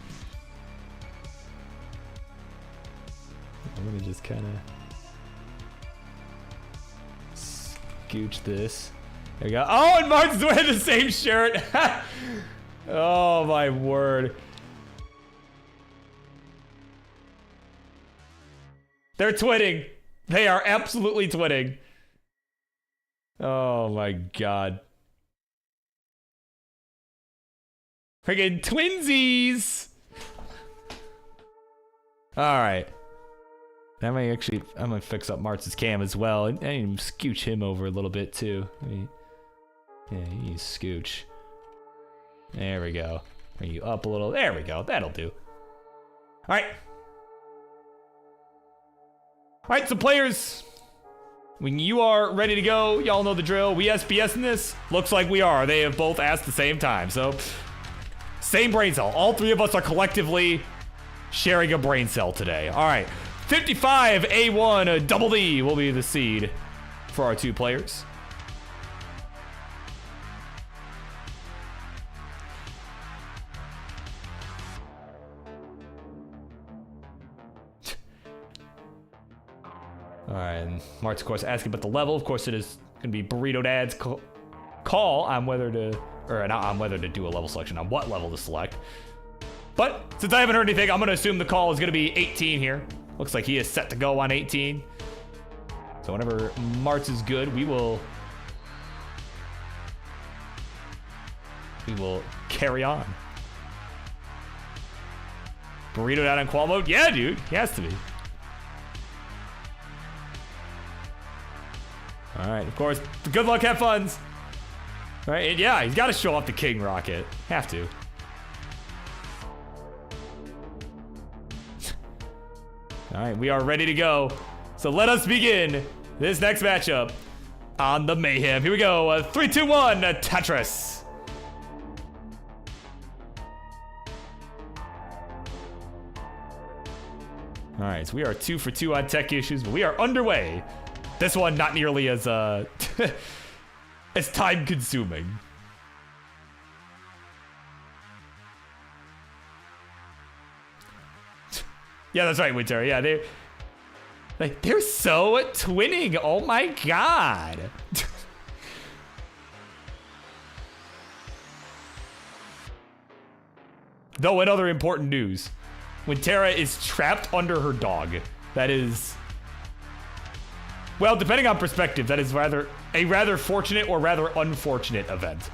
I'm gonna just kind of scooch this. There we go. Oh, and Martin's wearing the same shirt. Oh my word. They're twinning. They are absolutely twinning. Oh my god. Friggin' twinsies! Alright. I'm gonna fix up Martz's cam as well. And even scooch him over a little bit too. Yeah, you scooch. There we go. Bring you up a little. There we go. That'll do. Alright. Alright, so players, when you are ready to go, y'all know the drill. We SBS in this? Looks like we are. They have both asked the same time. So, same brain cell. All three of us are collectively sharing a brain cell today. Alright. 55 A1 Double D will be the seed for our two players. Alright, and Mart's of course asking about the level. Of course it is going to be Burrito Dad's call on whether to, or not on whether to do a level selection, on what level to select. But since I haven't heard anything, I'm going to assume the call is going to be 18 here. Looks like he is set to go on 18. So whenever Martz is good, we will carry on. Burrito Dad on qual mode? Yeah, dude. He has to be. Alright, of course. Good luck, have funs. Alright, and yeah, he's got to show off the King Rocket. Have to. Alright, we are ready to go. So let us begin this next matchup on the Mayhem. Here we go. 3, 2, 1, Tetris. Alright, so we are 2 for 2 on tech issues, but we are underway. This one not nearly as as time consuming. Yeah, that's right, Winter. Yeah, they're so twinning. Oh my god. Though in other important news, Wintera is trapped under her dog. That is, well, depending on perspective, that is a rather fortunate or rather unfortunate event.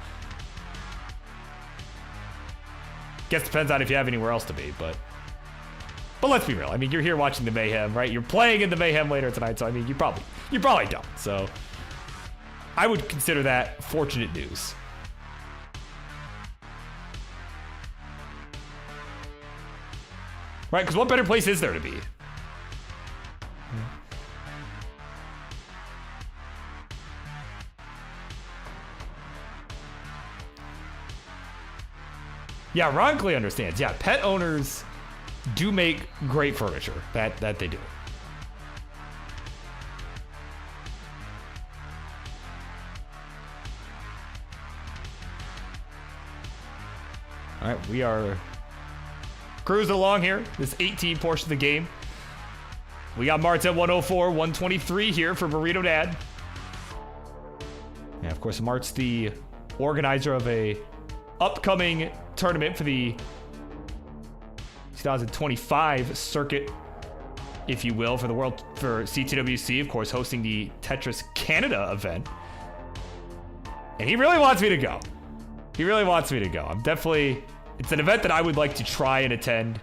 Guess depends on if you have anywhere else to be, but let's be real. I mean, you're here watching the Mayhem, right? You're playing in the Mayhem later tonight, so I mean, you probably don't. So I would consider that fortunate news. Right? Because what better place is there to be? Yeah, Ron Clay understands. Yeah, pet owners do make great furniture. That they do. All right, we are cruising along here. This 18 portion of the game. We got Martz at 104, 123 here for Burrito Dad. And of course, Martz, the organizer of a upcoming tournament for the 2025 circuit, if you will, for CTWC, of course, hosting the Tetris Canada event. And he really wants me to go. He really wants me to go. It's an event that I would like to try and attend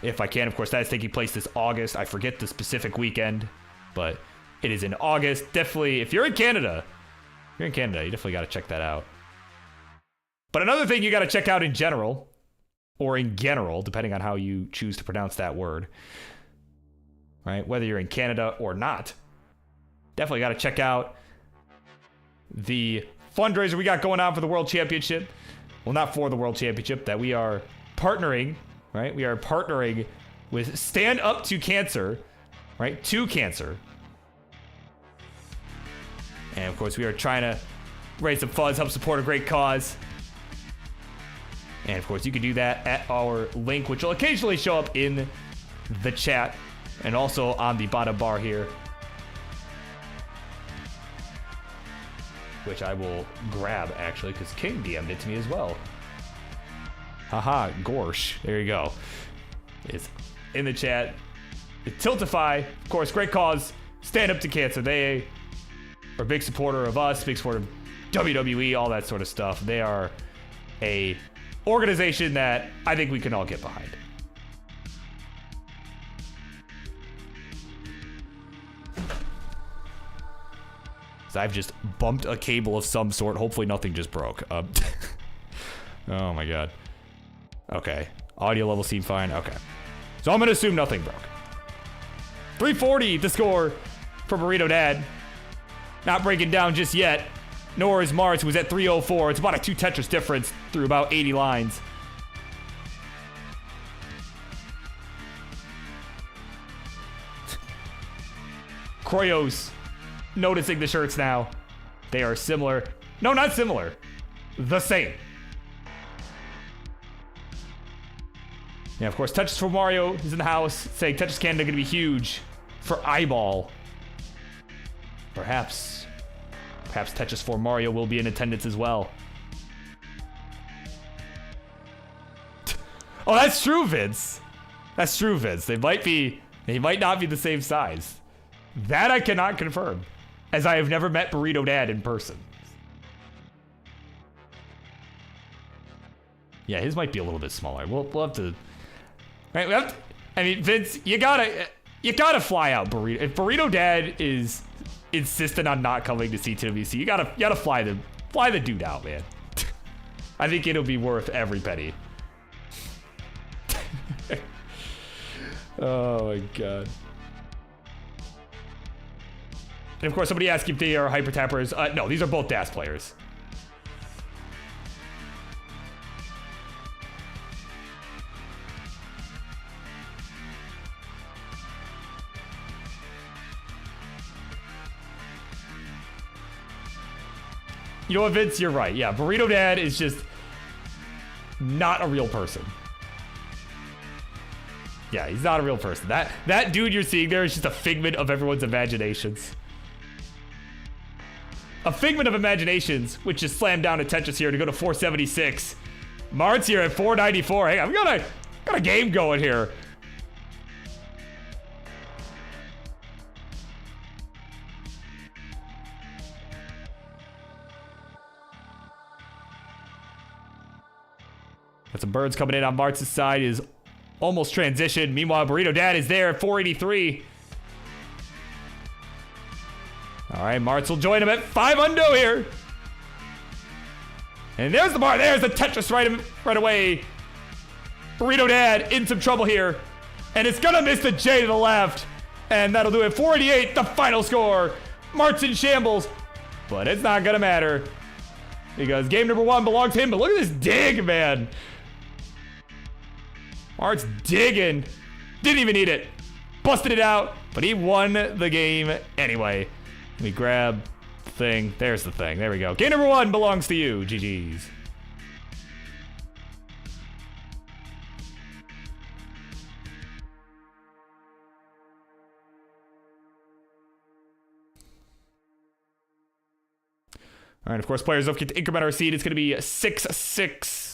if I can. Of course, that is taking place this August. I forget the specific weekend, but it is in August. Definitely, if you're in Canada, you definitely got to check that out. But another thing you got to check out in general, or in general, depending on how you choose to pronounce that word, right? Whether you're in Canada or not, definitely got to check out the fundraiser we got going on for the World Championship. Well, not for the World Championship, that we are partnering, right? We are partnering with Stand Up to Cancer, right? To Cancer. And of course, we are trying to raise some funds, help support a great cause. And of course, you can do that at our link, which will occasionally show up in the chat and also on the bottom bar here, which I will grab actually because King DM'd it to me as well. Haha, Gorsh. There you go. It's in the chat. Tiltify, of course, great cause. Stand Up to Cancer. They are a big supporter of us, big supporter of WWE, all that sort of stuff. They are a organization that I think we can all get behind. So I've just bumped a cable of some sort. Hopefully nothing just broke. Oh my god. Okay. Audio level seemed fine. Okay. So I'm going to assume nothing broke. 340 the score for Burrito Dad. Not breaking down just yet. Nor is Mars, who was at 304. It's about a 2 Tetris difference through about 80 lines. Kroyos noticing the shirts now. They are similar. No, not similar. The same. Yeah, of course, Tetris for Mario is in the house, saying Tetris Canada gonna be huge for eyeball. Perhaps Tetris for Mario will be in attendance as well. Oh, that's true, Vince. That's true, Vince. They might not be the same size. That I cannot confirm, as I have never met Burrito Dad in person. Yeah, his might be a little bit smaller. We'll have to. Right, I mean, Vince, you gotta fly out Burrito. If Burrito Dad is insistent on not coming to CTWC, you gotta fly the dude out, man. I think it'll be worth every penny. Oh my god. And of course, somebody asked if they are hyper tappers. No, these are both DAS players. You know what, Vince? You're right. Yeah, Burrito Dad is just not a real person. Yeah, he's not a real person. That dude you're seeing there is just a figment of everyone's imaginations. A figment of imaginations, which just slammed down to Tetris here to go to 476. Mart's here at 494. Hey, we got a game going here. Got some birds coming in on Mart's side. Is almost transitioned. Meanwhile, Burrito Dad is there at 483. All right, Martz will join him at 5-0 here. And there's the bar. There's the Tetris right away. Burrito Dad in some trouble here. And it's going to miss the J to the left. And that'll do it. 488, the final score. Martz in shambles. But it's not going to matter, because game number 1 belongs to him. But look at this dig, man. Martz digging. Didn't even need it. Busted it out. But he won the game anyway. Let me grab the thing. There's the thing. There we go. Game number 1 belongs to you. GG's. All right, of course, players don't get to increment our seed. It's going to be 6-6.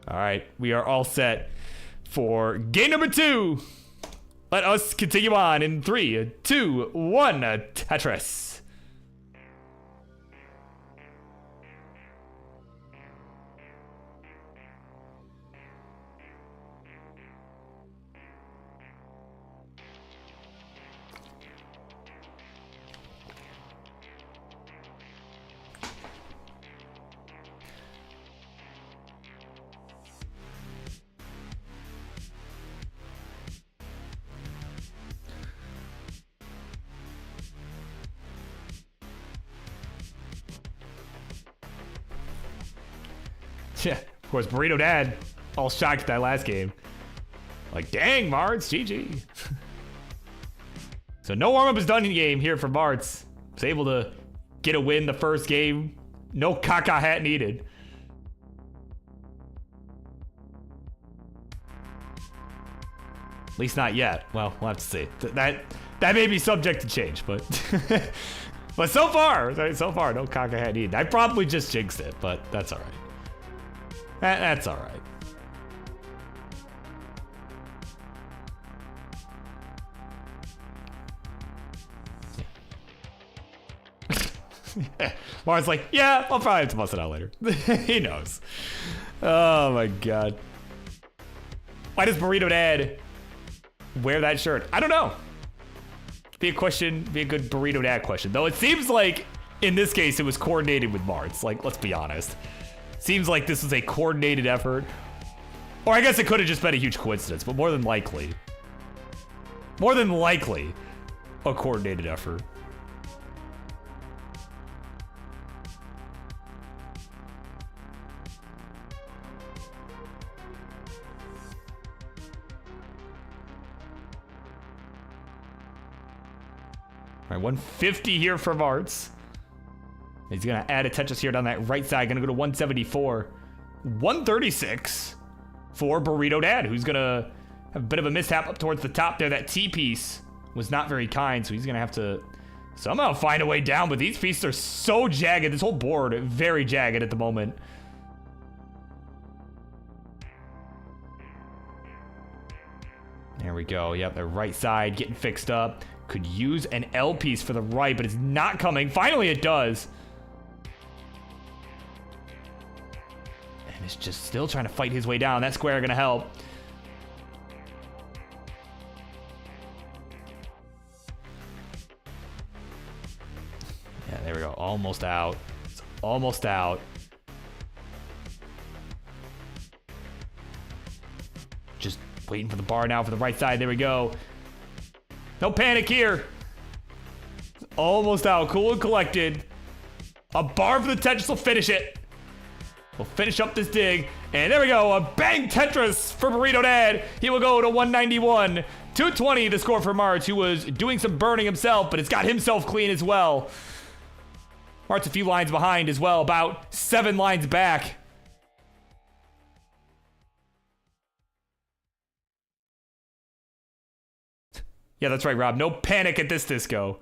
All right, we are all set for game number 2. Let us continue on in 3, 2, 1, Tetris. Yeah, of course, Burrito Dad, all shocked at that last game. Like, dang, Marts, GG. So no warm-up is done in the game here for Marts. Was able to get a win the first game. No caca hat needed. At least not yet. Well, we'll have to see. That may be subject to change, but but so far, no caca hat needed. I probably just jinxed it, but that's all right. That's all right. Mar's like, yeah, I'll probably have to bust it out later. He knows. Oh my god. Why does Burrito Dad wear that shirt? I don't know. Be a good Burrito Dad question. Though it seems like, in this case, it was coordinated with Marts. Like, let's be honest. Seems like this was a coordinated effort. Or I guess it could have just been a huge coincidence, but more than likely, a coordinated effort. All right, 150 here for Marts. He's gonna add a Tetris here down that right side. Gonna go to 174. 136 for Burrito Dad, who's gonna have a bit of a mishap up towards the top there. That T-piece was not very kind, so he's gonna have to somehow find a way down, but these pieces are so jagged. This whole board, very jagged at the moment. There we go. Yep, the right side getting fixed up. Could use an L piece for the right, but it's not coming. Finally, it does. And it's just still trying to fight his way down. That square gonna help. Yeah, there we go. Almost out. It's almost out. Just waiting for the bar now for the right side. There we go. No panic here. Almost out. Cool and collected. A bar for the Tetris will finish it. We'll finish up this dig. And there we go. A bang Tetris for Burrito Dad. He will go to 191. 220 the score for Marts, who was doing some burning himself, but it's got himself clean as well. Marts a few lines behind as well. About 7 lines back. Yeah, that's right, Rob. No panic at this disco.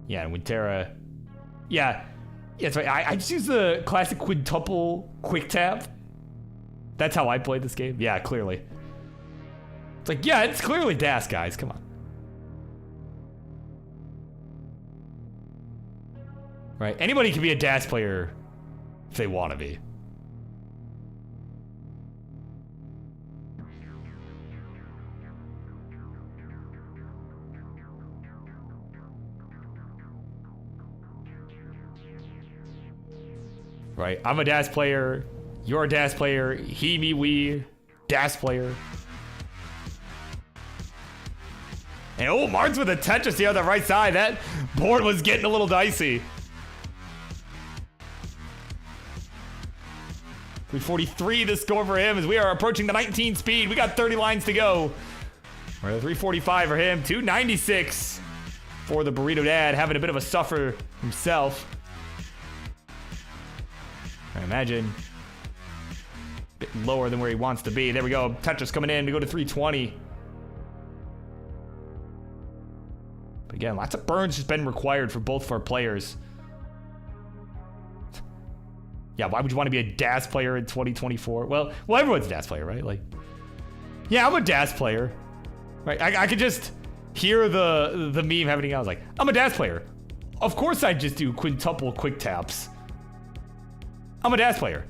Yeah, and Wintera. Yeah, that's right. I just use the classic quintuple quick tap. That's how I played this game. Yeah, clearly. It's like, yeah, it's clearly DAS, guys. Come on. Right? Anybody can be a DAS player if they want to be. Right? I'm a DAS player. You're a DAS player. He, me, we. DAS player. And oh, Marts with a Tetris here on the right side. That board was getting a little dicey. 343 the score for him as we are approaching the 19 speed. We got 30 lines to go. We're at 345 for him. 296 for the Burrito Dad, having a bit of a suffer himself. I imagine a bit lower than where he wants to be. There we go. Tetris coming in to go to 320. But again, lots of burns has been required for both of our players. Yeah, why would you want to be a DAS player in 2024? Well, everyone's a DAS player, right? Like, yeah, I'm a DAS player, right? I could just hear the meme happening. I was like, I'm a DAS player. Of course, I just do quintuple quick taps. I'm a DAS player.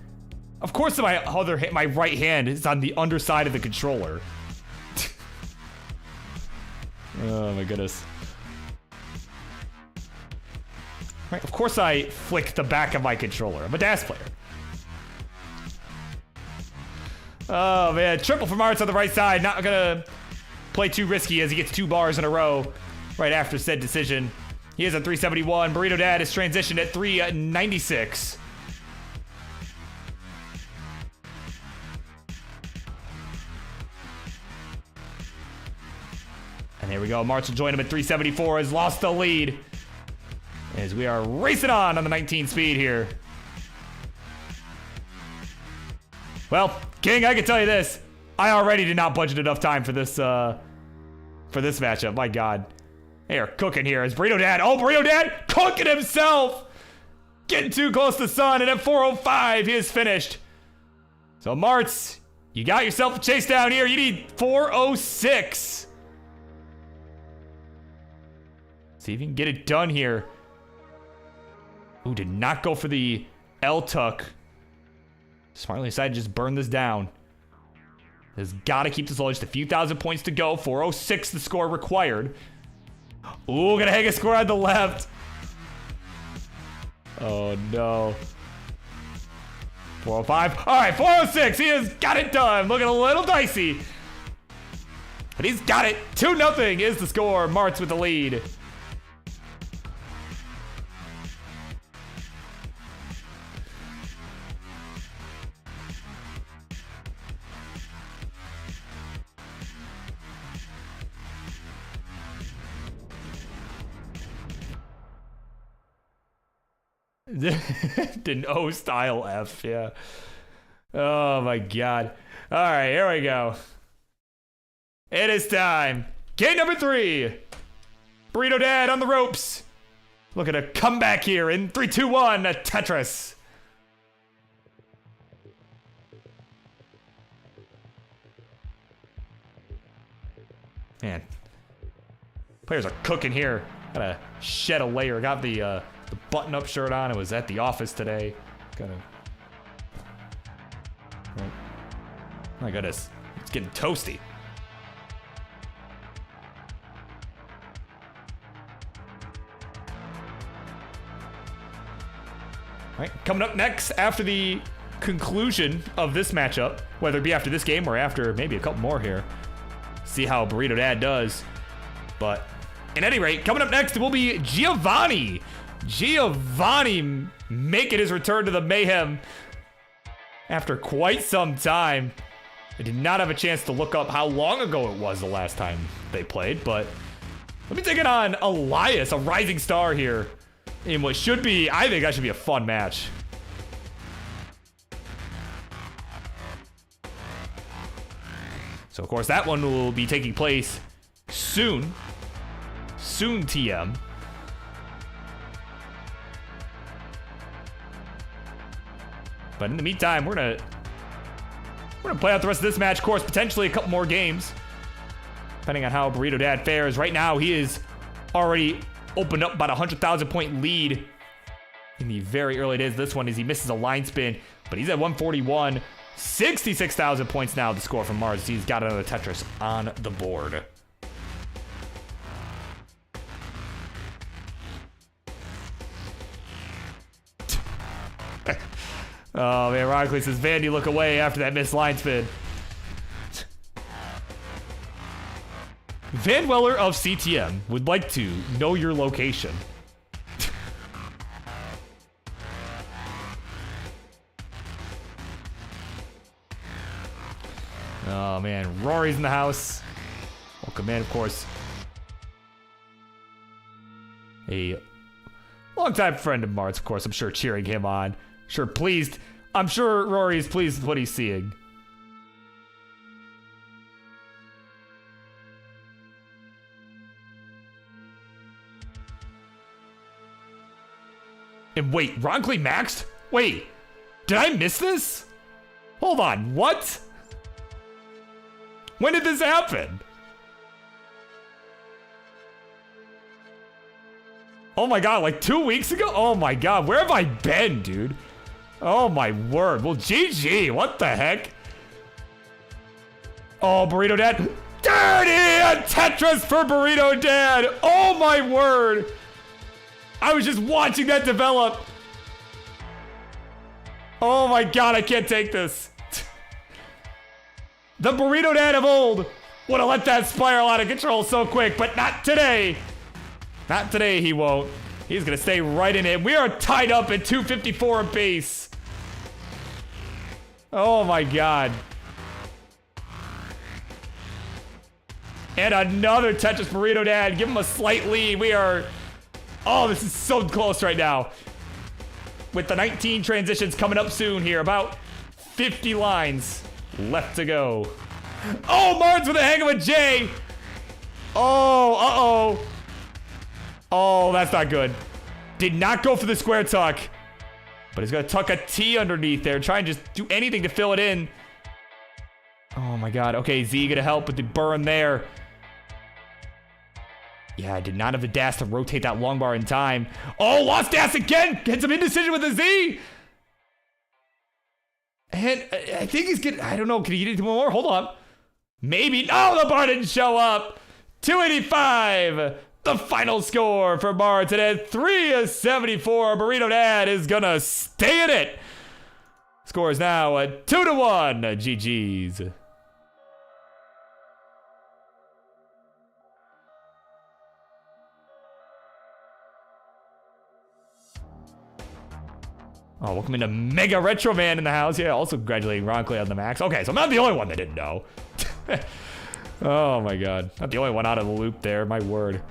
Of course, my right hand is on the underside of the controller. Oh my goodness. Right, of course I flick the back of my controller. I'm a DAS player. Oh, man. Triple from Arts on the right side. Not going to play too risky as he gets 2 bars in a row right after said decision. He is at 371. Burrito Dad is transitioned at 396. And here we go. March will join him at 374. Has lost the lead as we are racing on the 19 speed here. Well, King, I can tell you this. I already did not budget enough time for this matchup. My God. They are cooking here. Is Burrito Dad? Oh, Burrito Dad cooking himself. Getting too close to the sun. And at 405, he is finished. So, Martz, you got yourself a chase down here. You need 406. See if you can get it done here. Ooh, did not go for the L-tuck. Smartly decided to just burn this down. Has got to keep this low. Just a few thousand points to go. 406 the score required. Ooh, gonna hang a score on the left. Oh, no. 405. All right, 406. He has got it done. Looking a little dicey. But he's got it. 2-0 is the score. Martz with the lead. An O style F, yeah. Oh my God. All right, here we go. It is time. Game number 3. Burrito Dad on the ropes. Look at a comeback here in 3, 2, 1. A Tetris. Man, players are cooking here. Gotta shed a layer. Got the button-up shirt on. It was at the office today. Gotta. Oh. My goodness, it's getting toasty. All right, coming up next after the conclusion of this matchup, whether it be after this game or after maybe a couple more here, see how Burrito Dad does. But at any rate, coming up next will be Giovanni. Giovanni making his return to the Mayhem after quite some time. I did not have a chance to look up how long ago it was the last time they played, but let me take it on Elias, a rising star here, in what should be, I think that should be a fun match. So, of course, that one will be taking place soon. Soon, TM. But in the meantime, we're gonna play out the rest of this match. Of course, potentially a couple more games, depending on how Burrito Dad fares. Right now, he is already opened up about a 100,000 point lead in the very early days of this one as he misses a line spin, but he's at 141. 66,000 points now, the score from Mars. He's got another Tetris on the board. Oh man, Rockley says, Vandy, look away after that missed line spin. Van Weller of CTM would like to know your location. Oh man, Rory's in the house. Welcome in, of course. A longtime friend of Mart's, of course. I'm sure cheering him on. Sure, pleased. I'm sure Rory is pleased with what he's seeing. And wait, Ronkley maxed? Wait, did I miss this? Hold on, what? When did this happen? Oh my god, like 2 weeks ago? Oh my god, where have I been, dude? Oh my word. Well, GG, what the heck? Oh, Burrito Dad. Dirty! A Tetris for Burrito Dad! Oh my word! I was just watching that develop. Oh my god, I can't take this. The Burrito Dad of old would have let that spiral out of control so quick, but not today. Not today, he won't. He's gonna stay right in it. We are tied up at 254 apiece. Oh my God. And another Tetris Burrito Dad. Give him a slight lead. We are... Oh, this is so close right now. With the 19 transitions coming up soon here. About 50 lines left to go. Oh, Mart's with a hang of a J. Oh, uh-oh. Oh, that's not good. Did not go for the square tuck. But he's going to tuck a T underneath there. Try and just do anything to fill it in. Oh, my God. Okay, Z going to help with the burn there. Yeah, I did not have the dash to rotate that long bar in time. Oh, lost dash again. Get some indecision with the Z. And I think he's getting... I don't know. Can he get into one more? Hold on. Maybe. No, the bar didn't show up. 285. The final score for Bar today. 374. Burrito Dad is going to stay in it. Score is now 2-1. GG's. Oh, welcome into Mega Retro Man in the house. Yeah, also congratulating Ron Clay on the max. Okay, so I'm not the only one that didn't know. Oh my God. Not the only one out of the loop there, my word.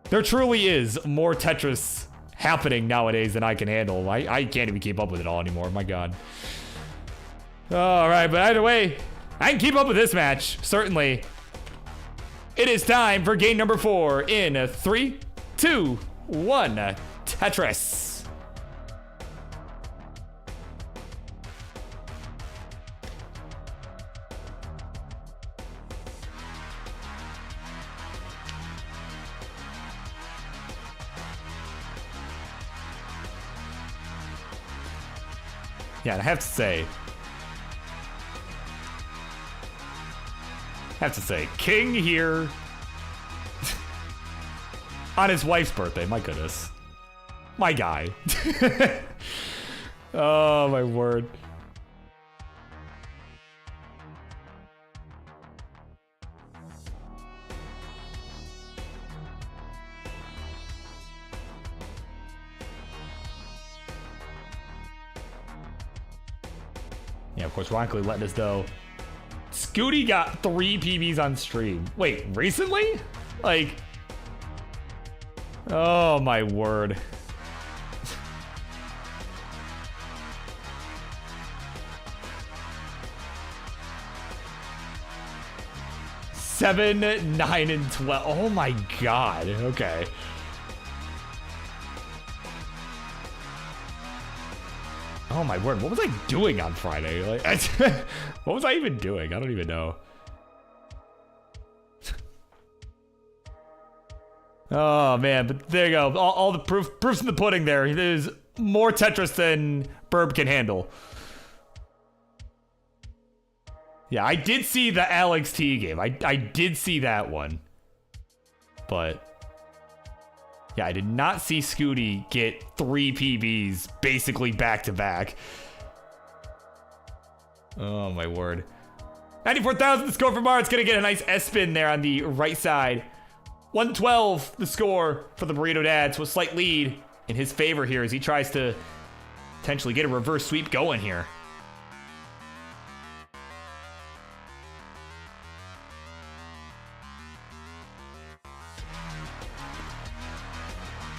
There truly is more Tetris happening nowadays than I can handle. I can't even keep up with it all anymore, my God. All right, but either way, I can keep up with this match, certainly. It is time for game number 4 in 3, 2, 1. Tetris. Yeah, and I have to say, King here on his wife's birthday. My goodness. My guy. Oh, my word. Yeah, of course, Ronkley letting us know. Scooty got 3 PBs on stream. Wait, recently? Like... Oh, my word. Seven, 9, and 12. Oh my God. Okay. Oh my word. What was I doing on Friday? Like, what was I even doing? I don't even know. Oh man, but there you go. All the proofs in the pudding there. There's more Tetris than Burb can handle. Yeah, I did see the Alex T game. I did see that one. But yeah, I did not see Scooty get 3 PBs basically back to back. Oh my word. 94,000 the score for Bar. It's gonna get a nice S-spin there on the right side. 112 the score for the Burrito Dad, so a slight lead in his favor here as he tries to potentially get a reverse sweep going here.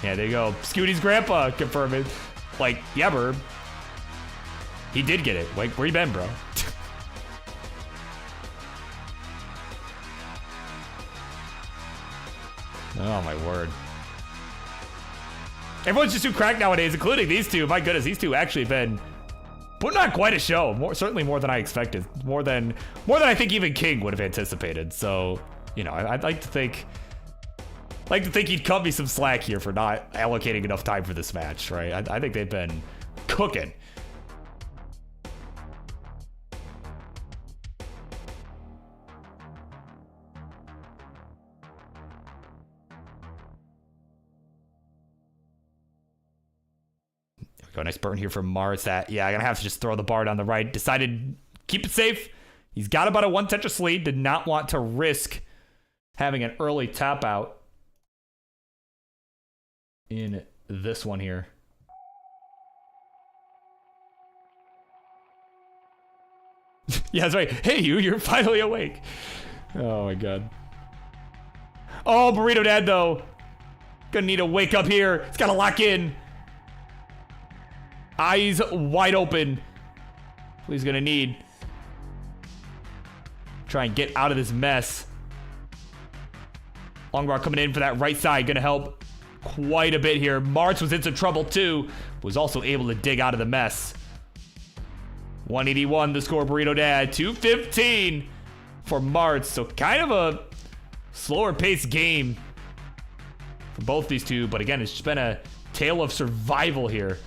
Yeah, there you go. Scooty's grandpa confirming. Like, yeah, Burb. He did get it. Like, where you been, bro? Oh, my word. Everyone's just too cracked nowadays, including these two. My goodness, these two actually have been putting on quite a show. Certainly more than I expected. More than I think even King would have anticipated. So, you know, I'd like to think he'd cut me some slack here for not allocating enough time for this match, right? I think they've been cooking. Go, nice burn here from Mars. That, yeah, I'm going to have to just throw the bar down the right. Decided keep it safe. He's got about a 1 Tetris lead. Did not want to risk having an early tap out in this one here. Yeah, that's right. Hey, you're finally awake. Oh, my God. Oh, Burrito Dad, though. Gonna need to wake up here. It's got to lock in. Eyes wide open. He's gonna need. Try and get out of this mess. Long bar coming in for that right side. Gonna help quite a bit here. March was in some trouble too. Was also able to dig out of the mess. 181 the score, Burrito Dad. 215 for March. So kind of a slower paced game for both these two. But again, it's just been a tale of survival here.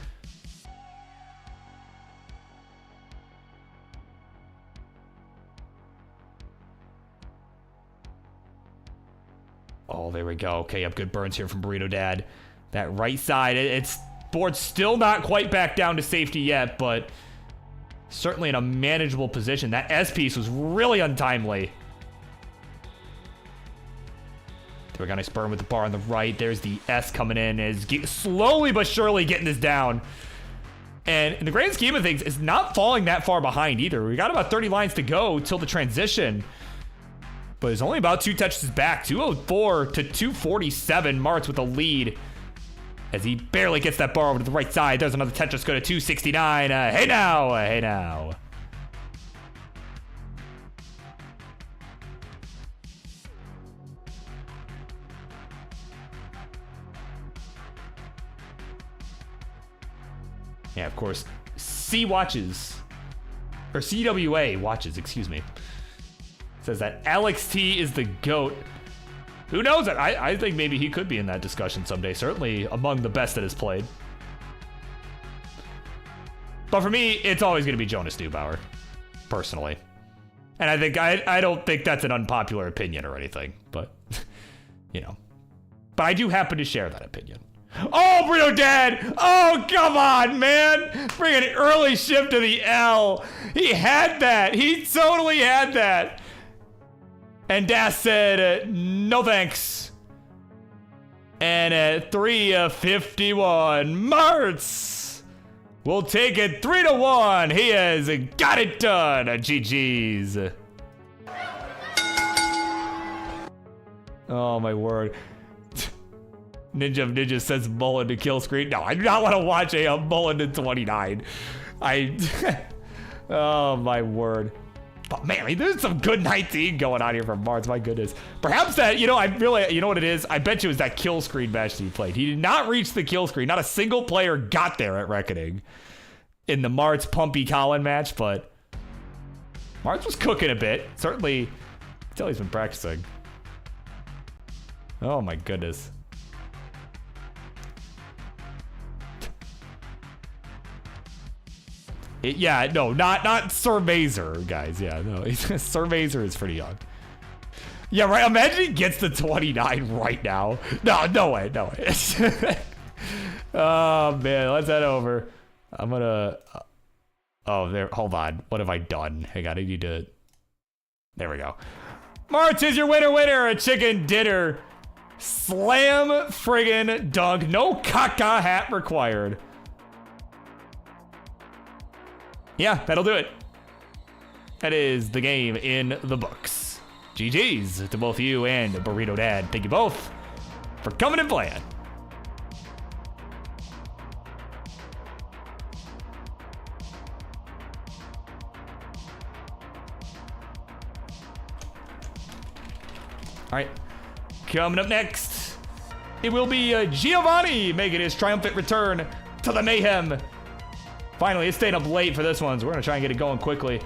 Oh, there we go. Okay, up good burns here from Burrito Dad. That right side, it's board's still not quite back down to safety yet, but certainly in a manageable position. That S piece was really untimely. There we go, nice burn with the bar on the right. There's the S coming in. Is slowly but surely getting this down. And in the grand scheme of things, it's not falling that far behind either. We got about 30 lines to go till the transition. But it's only about 2 touches back. 204 to 247. Martz with a lead as he barely gets that bar over to the right side. There's another Tetris go to 269. Hey now, hey now. Yeah, of course, C watches, or CWA watches, excuse me. Says that Alex T is the GOAT. Who knows? I think maybe he could be in that discussion someday. Certainly among the best that has played. But for me, it's always going to be Jonas Neubauer, personally. And I think I don't think that's an unpopular opinion or anything, but you know. But I do happen to share that opinion. Oh, Burrito Dad! Oh, come on, man! Bring an early shift to the L. He had that. He totally had that. And Das said, no thanks. And at 3:51, Martz will take it 3-1. He has got it done. GG's. Oh, my word. Ninja says Mullen to kill screen. No, I do not want to watch a Mullen to 29. Oh, my word. But man, there's some good 19 going on here from Martz. My goodness. Perhaps that, you know what it is? I bet you it was that kill screen match that he played. He did not reach the kill screen. Not a single player got there at Reckoning in the Martz Pumpy Colin match, but Martz was cooking a bit. Certainly, I can tell he's been practicing. Oh my goodness. Yeah, no, not Sir Mazer, guys. Yeah, no, Sir Mazer is pretty young. Yeah, right. Imagine he gets to 29 right now. No way. Oh man, let's head over. I'm gonna. Oh, there. Hold on. What have I done? Hang on. I need to. There we go. Martz is your winner. A chicken dinner. Slam friggin' dunk. No caca hat required. Yeah, that'll do it. That is the game in the books. GG's to both you and Burrito Dad. Thank you both for coming and playing. All right, coming up next, it will be Giovanni making his triumphant return to the Mayhem. Finally, it's staying up late for this one, so we're going to try and get it going quickly.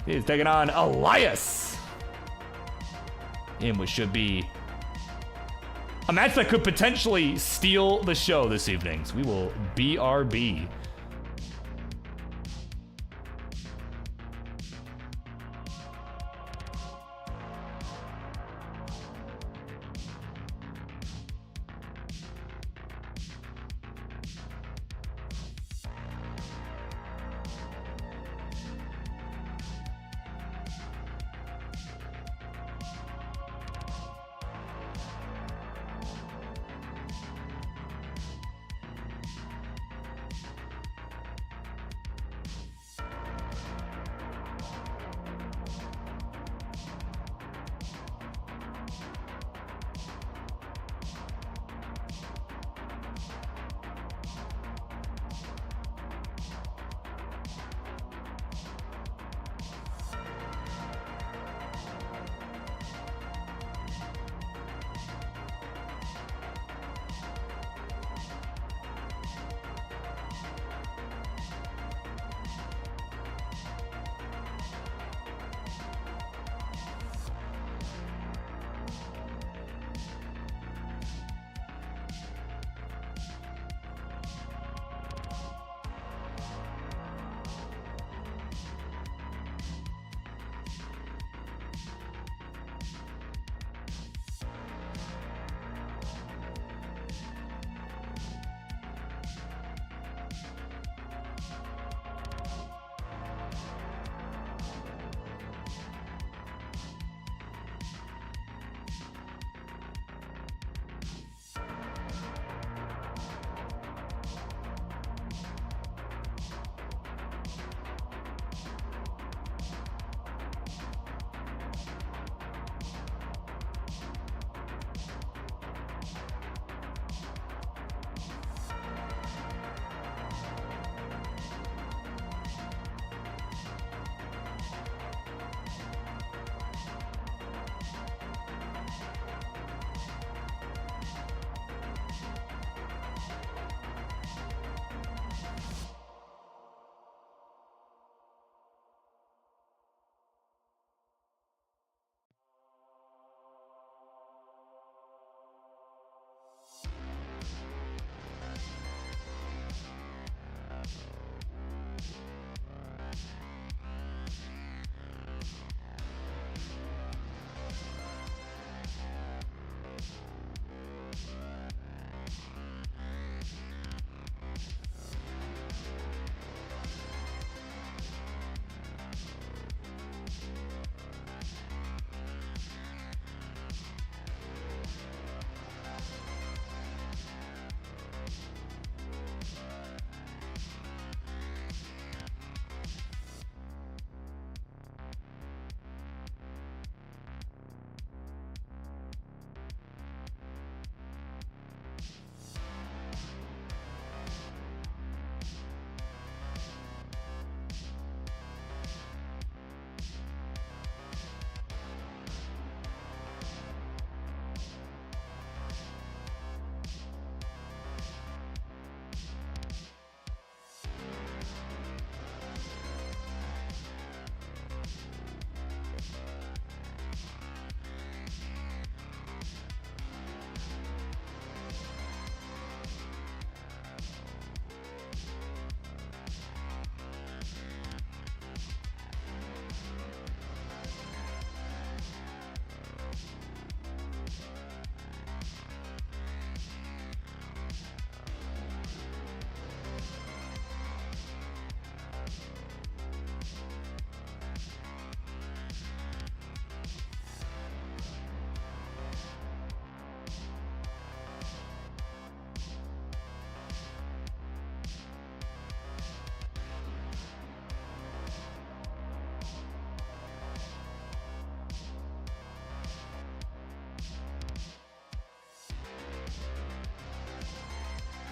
He's taking on Elias in what should be a match that could potentially steal the show this evening. So we will BRB.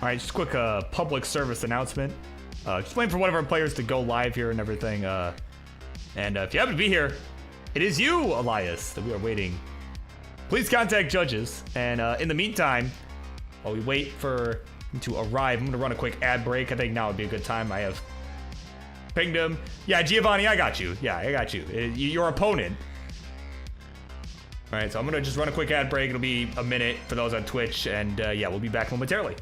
All right, just a quick public service announcement. Just waiting for one of our players to go live here and everything. And if you happen to be here, it is you, Elias, that we are waiting. Please contact judges. And in the meantime, while we wait for him to arrive, I'm going to run a quick ad break. I think now would be a good time. I have pinged him. Yeah, Giovanni, I got you. Yeah, I got you. Your opponent. All right, so I'm going to just run a quick ad break. It'll be a minute for those on Twitch. And yeah, we'll be back momentarily.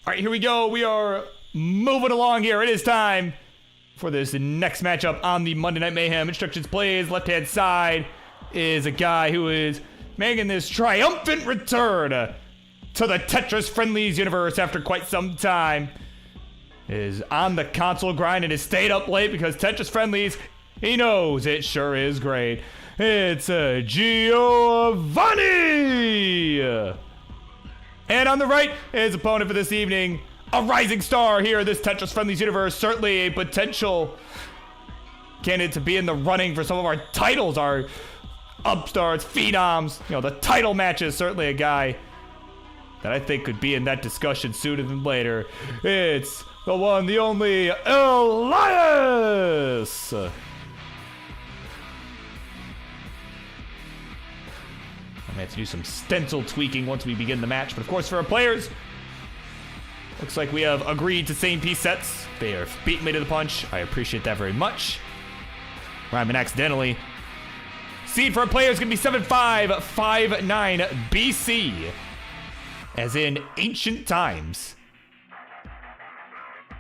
All right, here we go. We are moving along here. It is time for this next matchup on the Monday Night Mayhem. Instructions plays. Left-hand side is a guy who is making this triumphant return to the Tetris Friendlies universe after quite some time. Is on the console grind and has stayed up late because Tetris Friendlies, he knows it sure is great. It's Giovanni! And on the right, his opponent for this evening, a rising star here in this Tetris Friendlies universe, certainly a potential candidate to be in the running for some of our titles, our upstarts, phenoms, you know, the title matches, certainly a guy that I think could be in that discussion sooner than later. It's the one, the only, Elias! I have to do some stencil tweaking once we begin the match. But of course, for our players, looks like we have agreed to same piece sets. They are beating me to the punch. I appreciate that very much. Rhyme accidentally. Seed for our players is going to be 7559 BC. As in ancient times.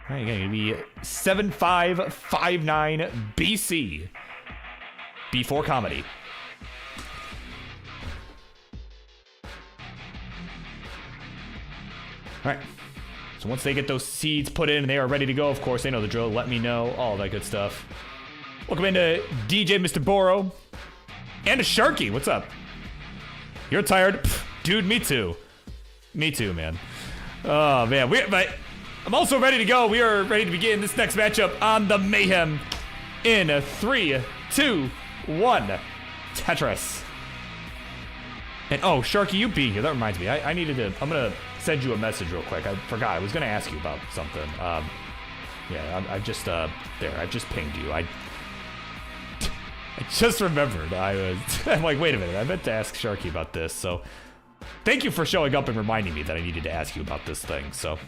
All right, going to be 7559 BC. Before comedy. All right, so once they get those seeds put in and they are ready to go, of course, they know the drill. Let me know, all that good stuff. Welcome into DJ Mr. Boro. And a Sharky, what's up? You're tired? Pff, dude, me too. Me too, man. Oh, man, but I'm also ready to go. We are ready to begin this next matchup on the Mayhem in 3, 2, 1. Tetris. And oh, Sharky, you being here, that reminds me. I needed to, I'm gonna send you a message real quick. I forgot, I was gonna ask you about something. Yeah, I've just, there, I've just pinged you. I just remembered. I'm like, wait a minute, I meant to ask Sharky about this, so thank you for showing up and reminding me that I needed to ask you about this thing, so.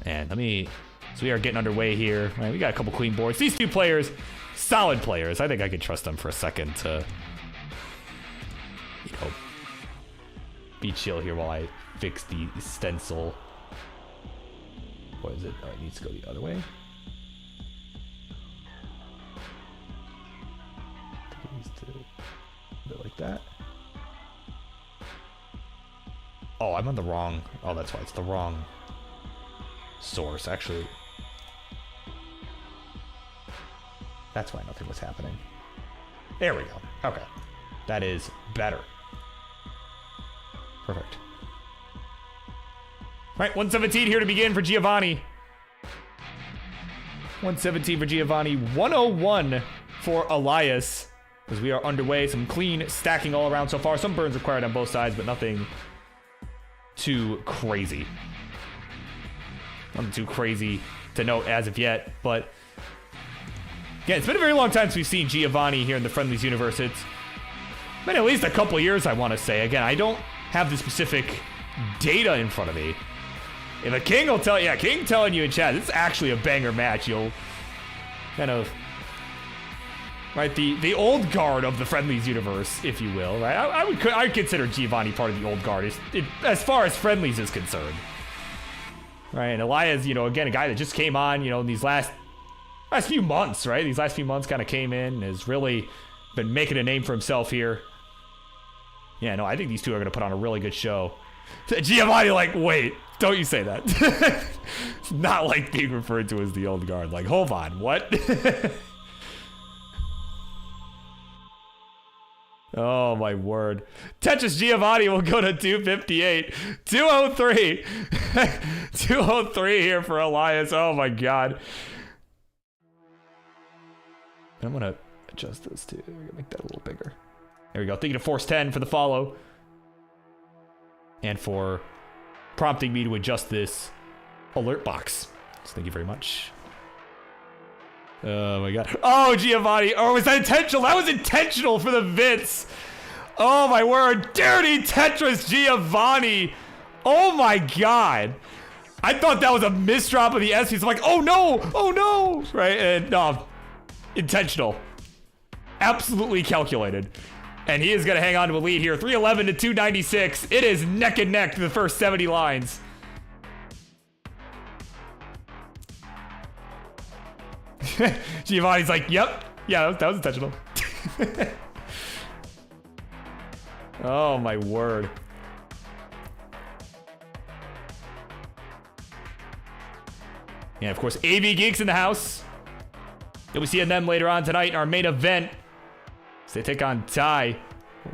And so we are getting underway here. Right, we got a couple queen boards. These two players, solid players. I think I could trust them for a second to, you know, be chill here while I fix the stencil. What is it? Oh, it needs to go the other way. It needs to a bit like that. Oh, I'm on the wrong. Oh, that's why it's the wrong source. Actually, that's why nothing was happening. There we go. Okay, that is better. Perfect. All right, 117 here to begin for Giovanni. 117 for Giovanni, 101 for Elias. As we are underway, some clean stacking all around so far. Some burns required on both sides, but nothing too crazy. Nothing too crazy to note as of yet, but again, it's been a very long time since we've seen Giovanni here in the Friendlies universe. It's been at least a couple years, I want to say. Again, I don't have the specific data in front of me. If a King will tell you, yeah, King telling you in chat, this is actually a banger match. You'll kind of, right, the old guard of the Friendlies universe, if you will, right? I would consider Giovanni part of the old guard as far as Friendlies is concerned, right? And Elias, you know, again, a guy that just came on, you know, in these last few months, right? These last few months kind of came in and has really been making a name for himself here. Yeah, no, I think these two are going to put on a really good show. Giovanni, like, wait, don't you say that. It's not like being referred to as the old guard. Like, hold on, what? Oh, my word. Tetris Giovanni will go to 258. 203. 203 here for Elias. Oh, my God. I'm going to adjust this, too. We're going to make that a little bigger. There we go. Thinking of Force 10 for the follow. And for prompting me to adjust this alert box. So thank you very much. Oh my God. Oh, Giovanni. Oh, was that intentional? That was intentional for the Vince. Oh my word. Dirty Tetris Giovanni. Oh my God. I thought that was a misdrop of the SPs. I'm like, oh no. Oh no. Right. And no, intentional. Absolutely calculated. And he is going to hang on to a lead here. 311 to 296. It is neck and neck to the first 70 lines. Giovanni's like, yep. Yeah, that was intentional. Oh, my word. Yeah, of course, AVGeeks in the house. You'll be seeing them later on tonight in our main event. So they take on Ty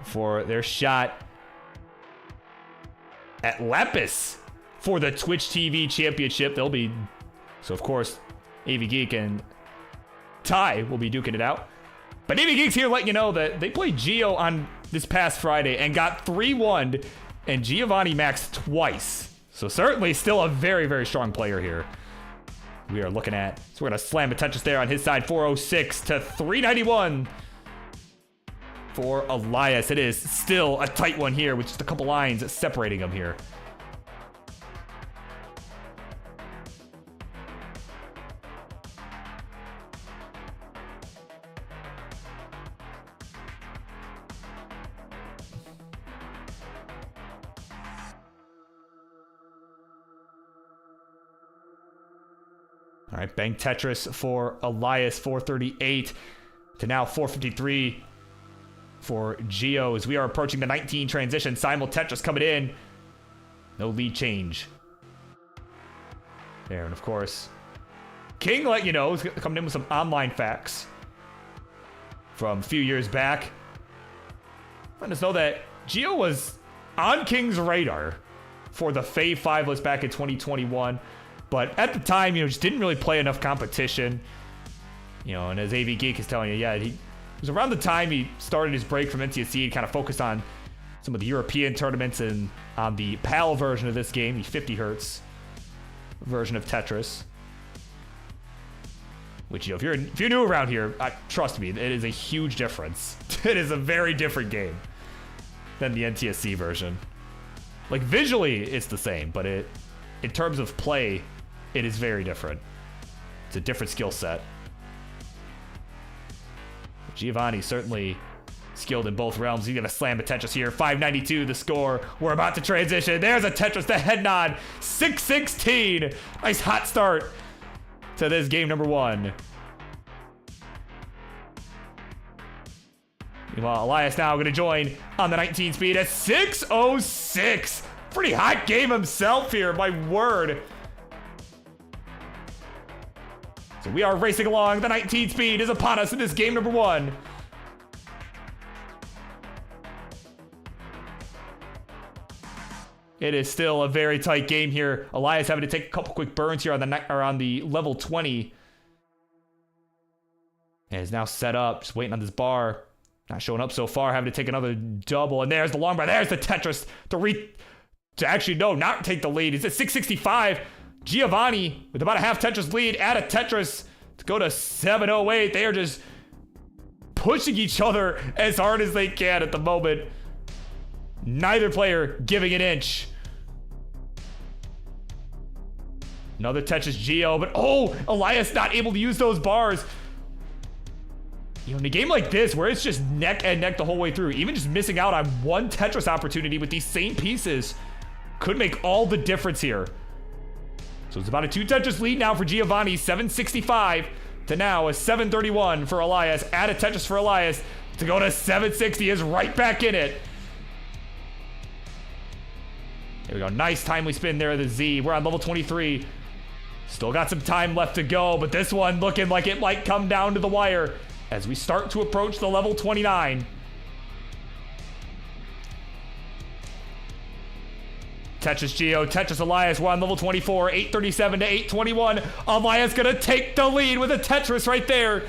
for their shot at Lapis for the Twitch TV Championship. They'll be, so of course, AVGeek and Ty will be duking it out. But AVGeek's here letting you know that they played Geo on this past Friday and got 3-1, and Giovanni maxed twice. So certainly still a very, very strong player here. We are looking at, so we're going to slam a Tetris there on his side, 406 to 391. For Elias. It is still a tight one here with just a couple lines separating them here. All right, bang Tetris for Elias, 438 to now 453. For Geo as we are approaching the 19 transition. Simul Tetris coming in. No lead change. There, and of course, King let you know is coming in with some online facts from a few years back. Let us know that Geo was on King's radar for the Fave 5 list back in 2021. But at the time, you know, just didn't really play enough competition. You know, and as AVGeek is telling you, yeah, it was around the time he started his break from NTSC and kind of focused on some of the European tournaments and on the PAL version of this game, the 50 hertz version of Tetris. Which, you know, if you're new around here, trust me, it is a huge difference. It is a very different game than the NTSC version. Like, visually, it's the same, but in terms of play, it is very different. It's a different skill set. Giovanni certainly skilled in both realms. He's gonna slam a Tetris here. 592 the score. We're about to transition. There's a Tetris, the head nod. 616. Nice hot start to this game number 1. Meanwhile, Elias now gonna join on the 19 speed at 606. Pretty hot game himself here, my word. So we are racing along. The 19 speed is upon us in this game number 1. It is still a very tight game here. Elias having to take a couple quick burns here on the level 20. And is now set up, just waiting on this bar. Not showing up so far, having to take another double. And there's the long bar. There's the Tetris to actually, no, not take the lead. It's at 665. Giovanni with about a half Tetris lead. Add a Tetris to go to 708. They are just pushing each other as hard as they can at the moment. Neither player giving an inch. Another Tetris Geo, but Elias not able to use those bars. You know, in a game like this, where it's just neck and neck the whole way through, even just missing out on one Tetris opportunity with these same pieces could make all the difference here. So it's about a 2 Tetris lead now for Giovanni, 765 to now a 731 for Elias. Add a Tetris for Elias to go to 760, is right back in it. There we go, nice timely spin there, the Z. We're on level 23. Still got some time left to go, but this one looking like it might come down to the wire as we start to approach the level 29. Tetris Geo, Tetris Elias, we're on level 24, 837 to 821. Elias gonna take the lead with a Tetris right there.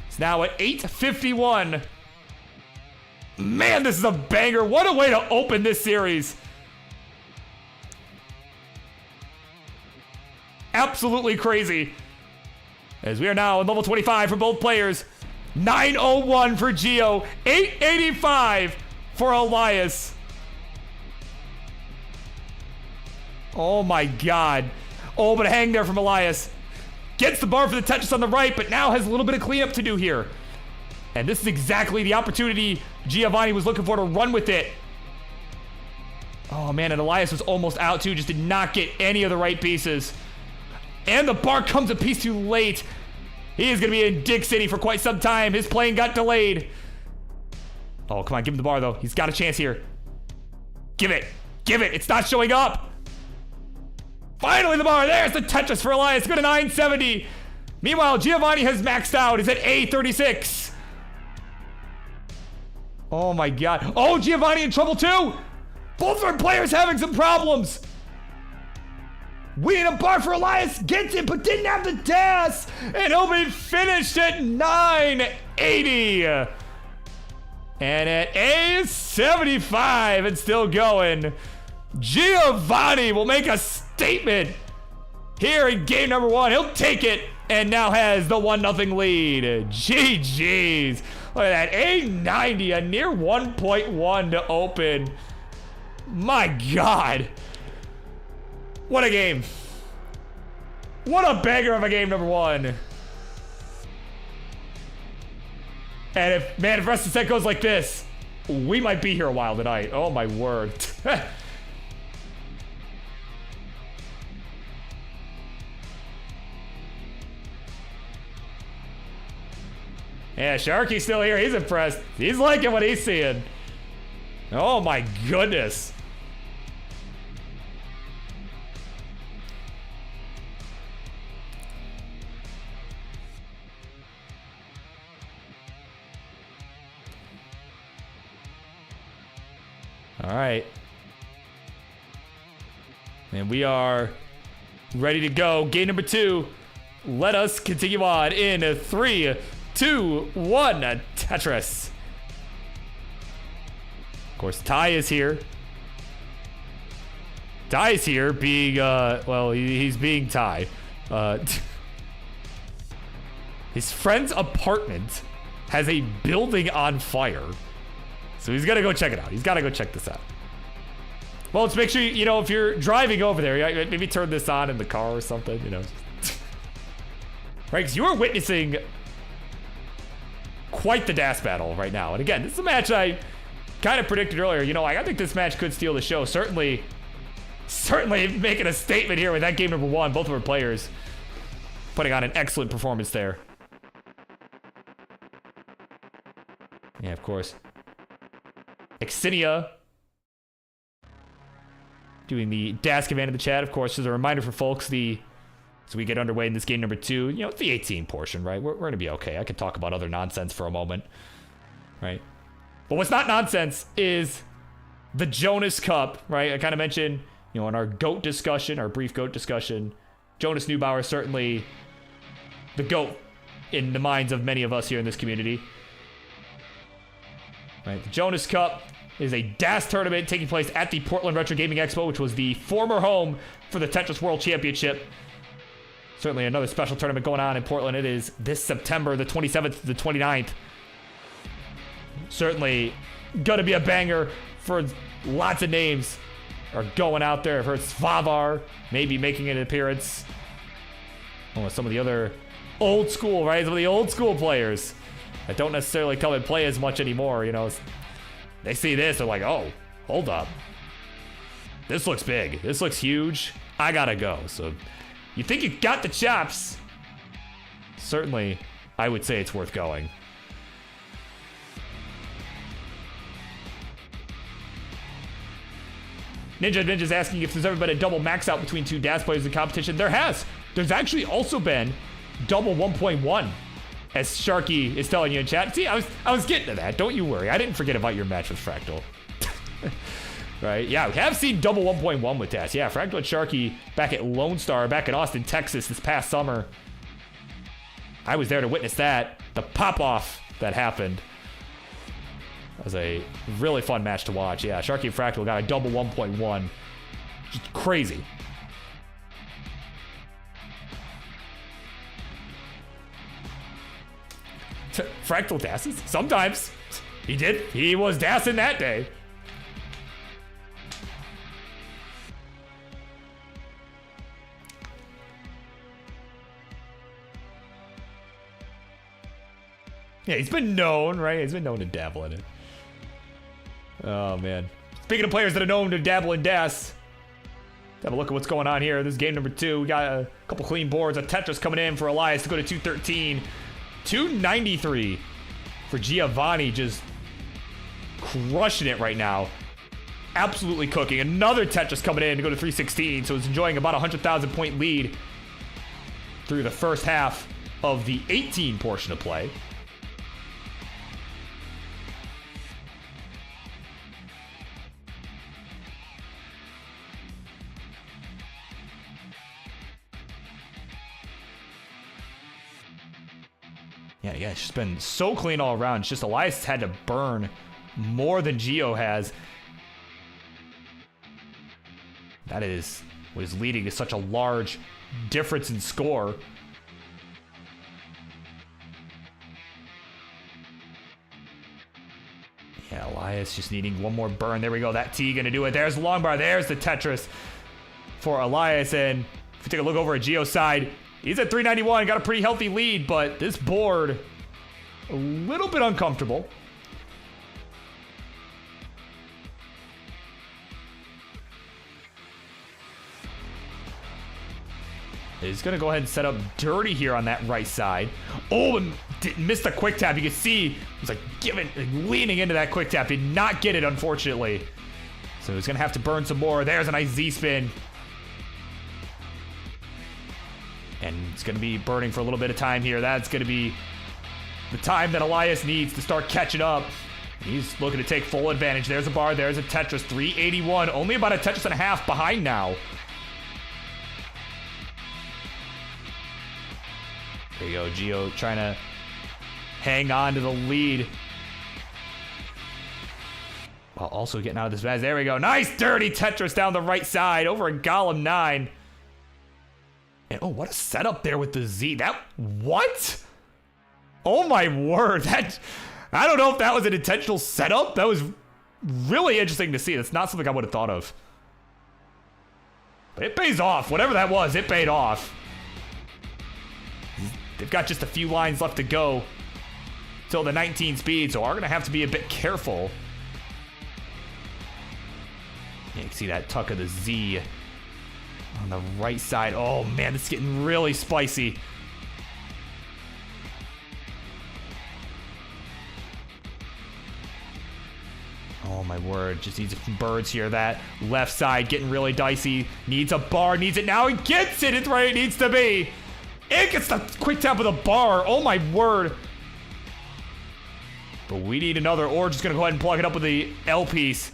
It's now at 851. Man, this is a banger. What a way to open this series. Absolutely crazy. As we are now in level 25 for both players. 901 for Geo, 885 for Elias. Oh my God. Oh, but a hang there from Elias. Gets the bar for the Tetris on the right, but now has a little bit of cleanup to do here. And this is exactly the opportunity Giovanni was looking for to run with it. Oh man, and Elias was almost out too, just did not get any of the right pieces. And the bar comes a piece too late. He is going to be in Dig City for quite some time. His plane got delayed. Oh, come on, give him the bar though. He's got a chance here. Give it. Give it. It's not showing up. Finally the bar. There's the Tetris for Elias. Go to 970. Meanwhile, Giovanni has maxed out. He's at A36. Oh my God. Oh, Giovanni in trouble too. Both of our players having some problems. We need a bar for Elias. Gets it, but didn't have the dash. And he'll be finished at 980. And at A75, it's still going. Giovanni will make a statement here in game number 1. He'll take it and now has the 1-0 lead. GG's. Look at that. A90, a near 1.1 to open. My God. What a game. What a banger of a game number 1. And if the rest of the set goes like this, we might be here a while tonight. Oh my word. Yeah, Sharky's still here. He's impressed. He's liking what he's seeing. Oh my goodness. All right. And we are ready to go. Game number 2. Let us continue on in 3, 2, 1. Tetris. Of course, Ty is here. Ty is here being, well, he's being Ty. His friend's apartment has a building on fire. So he's got to go check it out. He's got to go check this out. Well, let's make sure, you know, if you're driving over there, maybe turn this on in the car or something, you know. Right, because you are witnessing quite the DAS battle right now. And again, this is a match I kind of predicted earlier. You know, I think this match could steal the show. Certainly making a statement here with that game number 1. Both of our players putting on an excellent performance there. Yeah, of course. Exynia doing the DAS command in the chat, of course. As a reminder for folks, as we get underway in this game number 2, you know, it's the 18 portion, right? We're going to be okay. I can talk about other nonsense for a moment, right? But what's not nonsense is the Jonas Cup, right? I kind of mentioned, you know, in our GOAT discussion, our brief GOAT discussion, Jonas Neubauer is certainly the GOAT in the minds of many of us here in this community. Right, the Jonas Cup is a DAS tournament taking place at the Portland Retro Gaming Expo, which was the former home for the Tetris World Championship. Certainly another special tournament going on in Portland. It is this September, the 27th to the 29th. Certainly gonna be a banger for lots of names are going out there. I've heard Svavar maybe making an appearance. Oh, some of the other old school, right? Some of the old school players that don't necessarily come and play as much anymore, you know. They see this, they're like, oh, hold up. This looks big. This looks huge. I gotta go. So you think you got the chops? Certainly, I would say it's worth going. Ninja's asking if there's ever been a double max out between 2 DAS players in competition. There has. There's actually also been double 1.1. As Sharky is telling you in chat. See, I was getting to that. Don't you worry. I didn't forget about your match with Fractal. Right? Yeah, we have seen double 1.1 with DAS. Yeah, Fractal and Sharky back at Lone Star, back in Austin, Texas this past summer. I was there to witness that. The pop-off that happened. That was a really fun match to watch. Yeah, Sharky and Fractal got a double 1.1. Just crazy. Fractal dasses? Sometimes. He did. He was dassing that day. Yeah, he's been known, right? He's been known to dabble in it. Oh, man. Speaking of players that are known to dabble in DAS, have a look at what's going on here. This is game number 2. We got a couple clean boards. A Tetris coming in for Elias to go to 213. 293 for Giovanni, just crushing it right now. Absolutely cooking. Another Tetris coming in to go to 316, so he's enjoying about a 100,000 point lead through the first half of the 18 portion of play. Yeah, it's just been so clean all around. It's just Elias had to burn more than Gio has. That is what is leading to such a large difference in score. Yeah, Elias just needing one more burn. There we go. That T gonna do it. There's the long bar. There's the Tetris for Elias. And if we take a look over at Gio's side, he's at 391, got a pretty healthy lead, but this board, a little bit uncomfortable. He's going to go ahead and set up dirty here on that right side. Oh, and missed a quick tap. You can see he's like leaning into that quick tap. Did not get it, unfortunately. So he's going to have to burn some more. There's a nice Z-spin. And it's going to be burning for a little bit of time here. That's going to be the time that Elias needs to start catching up. He's looking to take full advantage. There's a bar. There's a Tetris. 381. Only about a Tetris and a half behind now. There you go. Gio trying to hang on to the lead, while also getting out of this mess. There we go. Nice dirty Tetris down the right side over a Golem 9. And oh, what a setup there with the Z. What? Oh my word. I don't know if that was an intentional setup. That was really interesting to see. That's not something I would have thought of. But it pays off. Whatever that was, it paid off. They've got just a few lines left to go till the 19 speed, so are going to have to be a bit careful. You can see that tuck of the Z on the right side. Oh man, this is getting really spicy. Oh my word, just needs some birds here. That left side getting really dicey. Needs a bar, needs it now. He gets it, it's right it needs to be. It gets the quick tap of the bar. Oh my word. But we need another, or just gonna go ahead and plug it up with the L piece.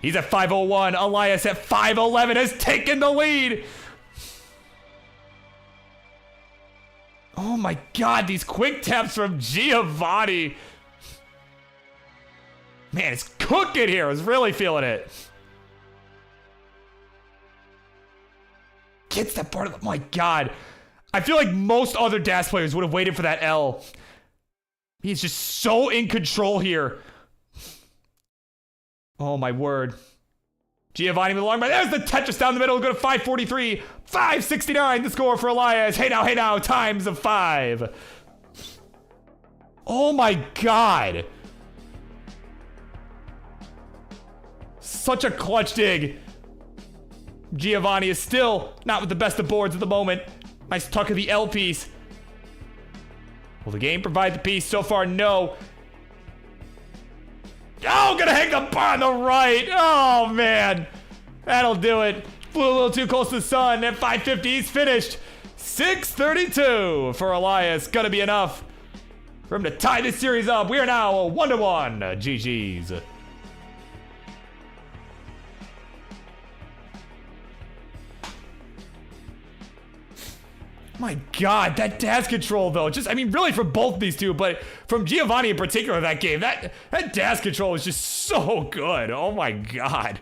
He's at 501. Elias at 511 has taken the lead. Oh my god, these quick taps from Giovanni. Man, it's cooking here. I was really feeling it. Gets that part of the, my god. I feel like most other DAS players would have waited for that L. He's just so in control here. Oh my word. Giovanni with the long run. There's the Tetris down the middle. Go to 543. 569 the score for Elias. Hey now, times of 5. Oh my god. Such a clutch dig. Giovanni is still not with the best of boards at the moment. Nice tuck of the L piece. Will the game provide the piece? So far, no. Oh, gonna hang the bar on the right. Oh, man. That'll do it. Flew a little too close to the sun. At 550, he's finished. 632 for Elias. Gonna be enough for him to tie this series up. We are now 1-1. GG's. My god, that DAS control though, just, I mean, really for both of these two, but from Giovanni in particular that game, that DAS control is just so good. Oh my god.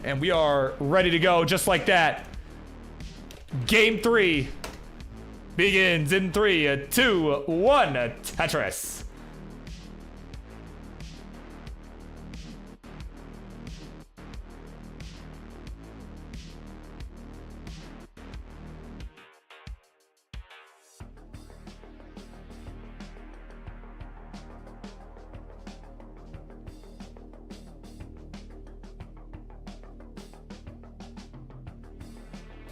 And we are ready to go just like that. Game 3 begins in 3, 2, 1, Tetris.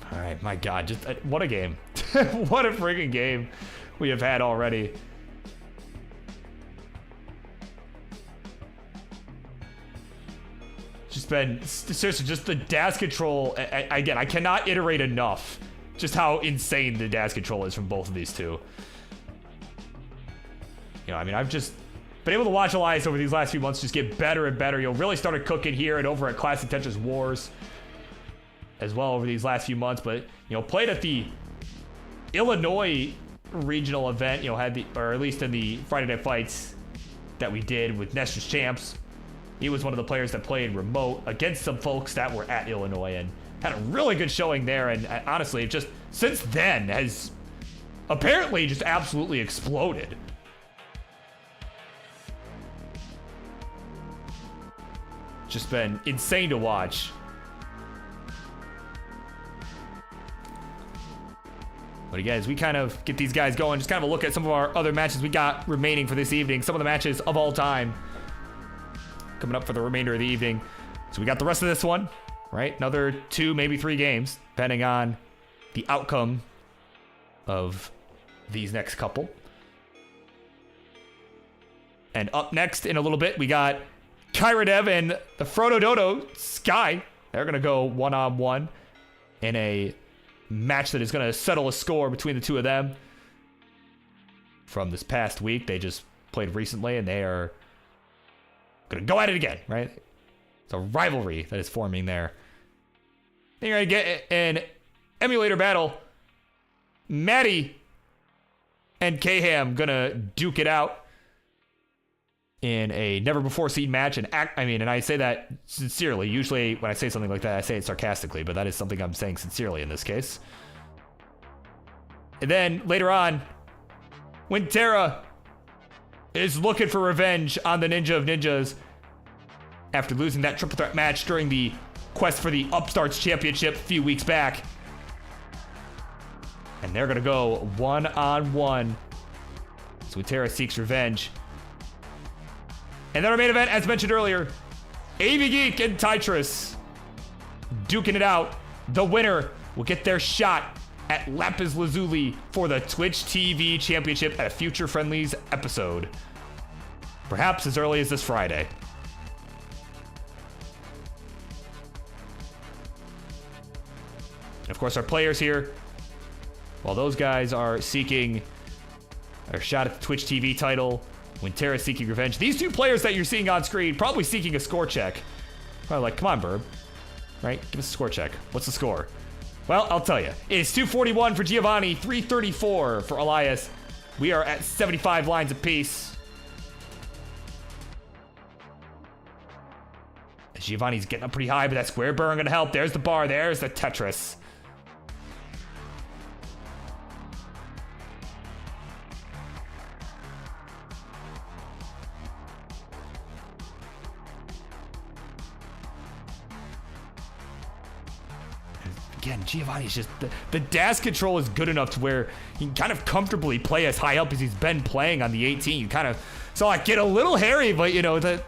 All right, my god, just what a game. What a freaking game we have had already. Just been, seriously, just the DAS control. Again, I cannot iterate enough just how insane the DAS control is from both of these two. You know, I mean, I've just been able to watch Elias over these last few months just get better and better. You'll really started cooking here and over at Classic Tetris Wars as well over these last few months, but you know, played at the Illinois regional event, you know, had the, or at least in the Friday Night Fights that we did with Nestor's Champs. He was one of the players that played remote against some folks that were at Illinois and had a really good showing there, and honestly, just since then has apparently just absolutely exploded. Just been insane to watch. But again, as we kind of get these guys going, just kind of a look at some of our other matches we got remaining for this evening. Some of the matches of all time coming up for the remainder of the evening. So we got the rest of this one, right? Another 2, maybe 3 games, depending on the outcome of these next couple. And up next in a little bit, we got Kyradev and the Frodo Dodo Sky. They're going to go one-on-one in a match that is going to settle a score between the two of them from this past week. They just played recently, and they are going to go at it again, right? It's a rivalry that is forming there. Then you're going to get an emulator battle. Maddie and Kaham going to duke it out in a never-before-seen match. And and I say that sincerely. Usually when I say something like that, I say it sarcastically, but that is something I'm saying sincerely in this case. And then later on, when Terra is looking for revenge on the Ninja of Ninjas after losing that triple threat match during the quest for the Upstarts Championship a few weeks back. And they're going to go one-on-one. So Terra seeks revenge. And then our main event, as mentioned earlier, AVGeek and Tytris duking it out. The winner will get their shot at Lapis Lazuli for the Twitch TV Championship at a future Friendlies episode. Perhaps as early as this Friday. And of course, our players here, while those guys are seeking a shot at the Twitch TV title, Winterra seeking revenge. These two players that you're seeing on screen probably seeking a score check. Probably like, come on, Burb. Right? Give us a score check. What's the score? Well, I'll tell you. It's 241 for Giovanni, 334 for Elias. We are at 75 lines apiece. Giovanni's getting up pretty high, but that square burn gonna help. There's the bar. There's the Tetris. Again, Giovanni's just the dash control is good enough to where he can kind of comfortably play as high up as he's been playing on the 18. You kind of saw it get a little hairy, but you know that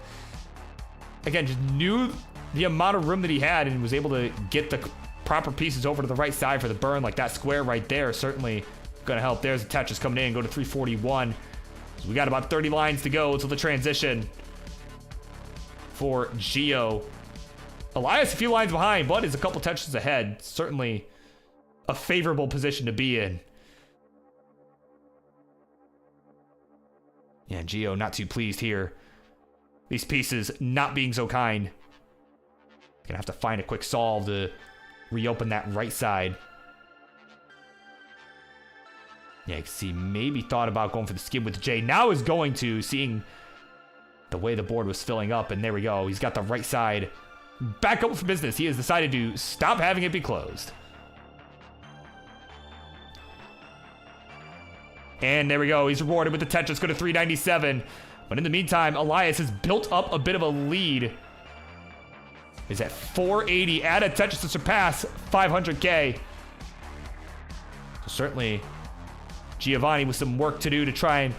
again just knew the amount of room that he had and was able to get the proper pieces over to the right side for the burn. Like that square right there certainly gonna help. There's the Tetris coming in, go to 341. So we got about 30 lines to go till the transition for Gio. Elias a few lines behind, but is a couple touches ahead. Certainly a favorable position to be in. Yeah, Gio not too pleased here. These pieces not being so kind. Gonna have to find a quick solve to reopen that right side. Yeah, you can see maybe thought about going for the skid with J. Now is going to, seeing the way the board was filling up, and there we go. He's got the right side back up for business. He has decided to stop having it be closed. And there we go. He's rewarded with the Tetris. Go to 397. But in the meantime, Elias has built up a bit of a lead. Is at 480. Add a Tetris to surpass 500K. So certainly, Giovanni with some work to do to try and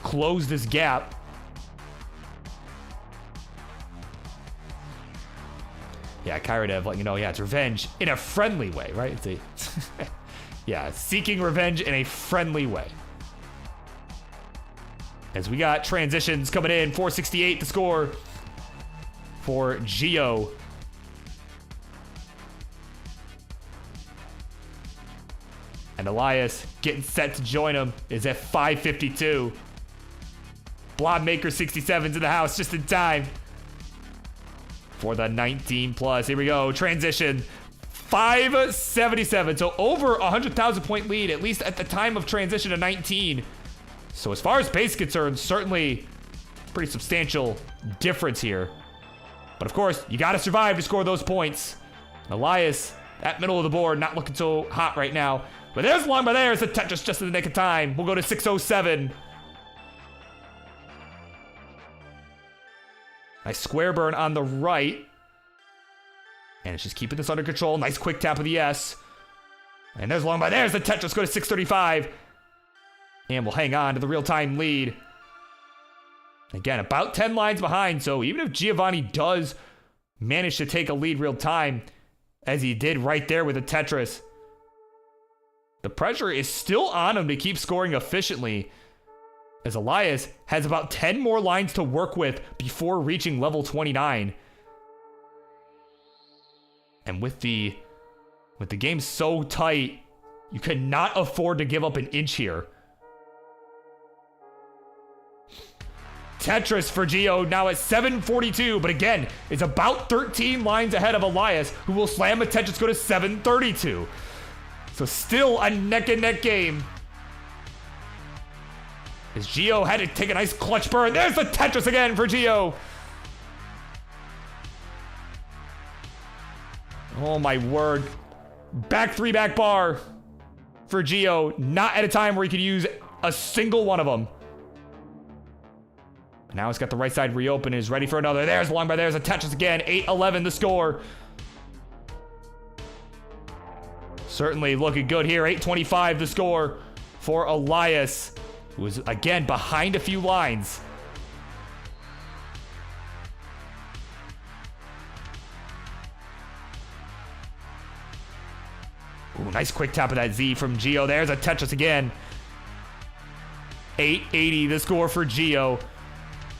close this gap. Yeah, Kyradev letting you know, yeah, it's revenge in a friendly way, right? It's a yeah, seeking revenge in a friendly way. As we got transitions coming in, 468 the score for Gio. And Elias getting set to join him is at 552. Blobmaker 67's in the house just in time for the 19 plus. Here we go. Transition. 577. So over a 100,000 point lead, at least at the time of transition to 19. So as far as pace is concerned, certainly pretty substantial difference here. But of course, you got to survive to score those points. Elias at middle of the board, not looking so hot right now. But there's one, but there's a Tetris just in the nick of time. We'll go to 607. Nice square burn on the right. And it's just keeping this under control. Nice quick tap of the S. And there's long by there's the Tetris. Go to 635. And we'll hang on to the real-time lead. Again, about 10 lines behind. So even if Giovanni does manage to take a lead real time, as he did right there with the Tetris, the pressure is still on him to keep scoring efficiently, as Elias has about 10 more lines to work with before reaching level 29. And with the game so tight, you cannot afford to give up an inch here. Tetris for Gio now at 742, but again, is about 13 lines ahead of Elias, who will slam a Tetris, go to 732. So still a neck-and-neck game. As Gio had to take a nice clutch burn. There's the Tetris again for Gio. Oh my word. Back three back bar for Gio. Not at a time where he could use a single one of them. Now he's got the right side reopen, is ready for another. There's one, but there's a Tetris again. 8-11 the score. Certainly looking good here. 8:25 the score for Elias, who is again behind a few lines. Ooh, nice quick tap of that Z from Gio. There's a Tetris again. 880 the score for Gio.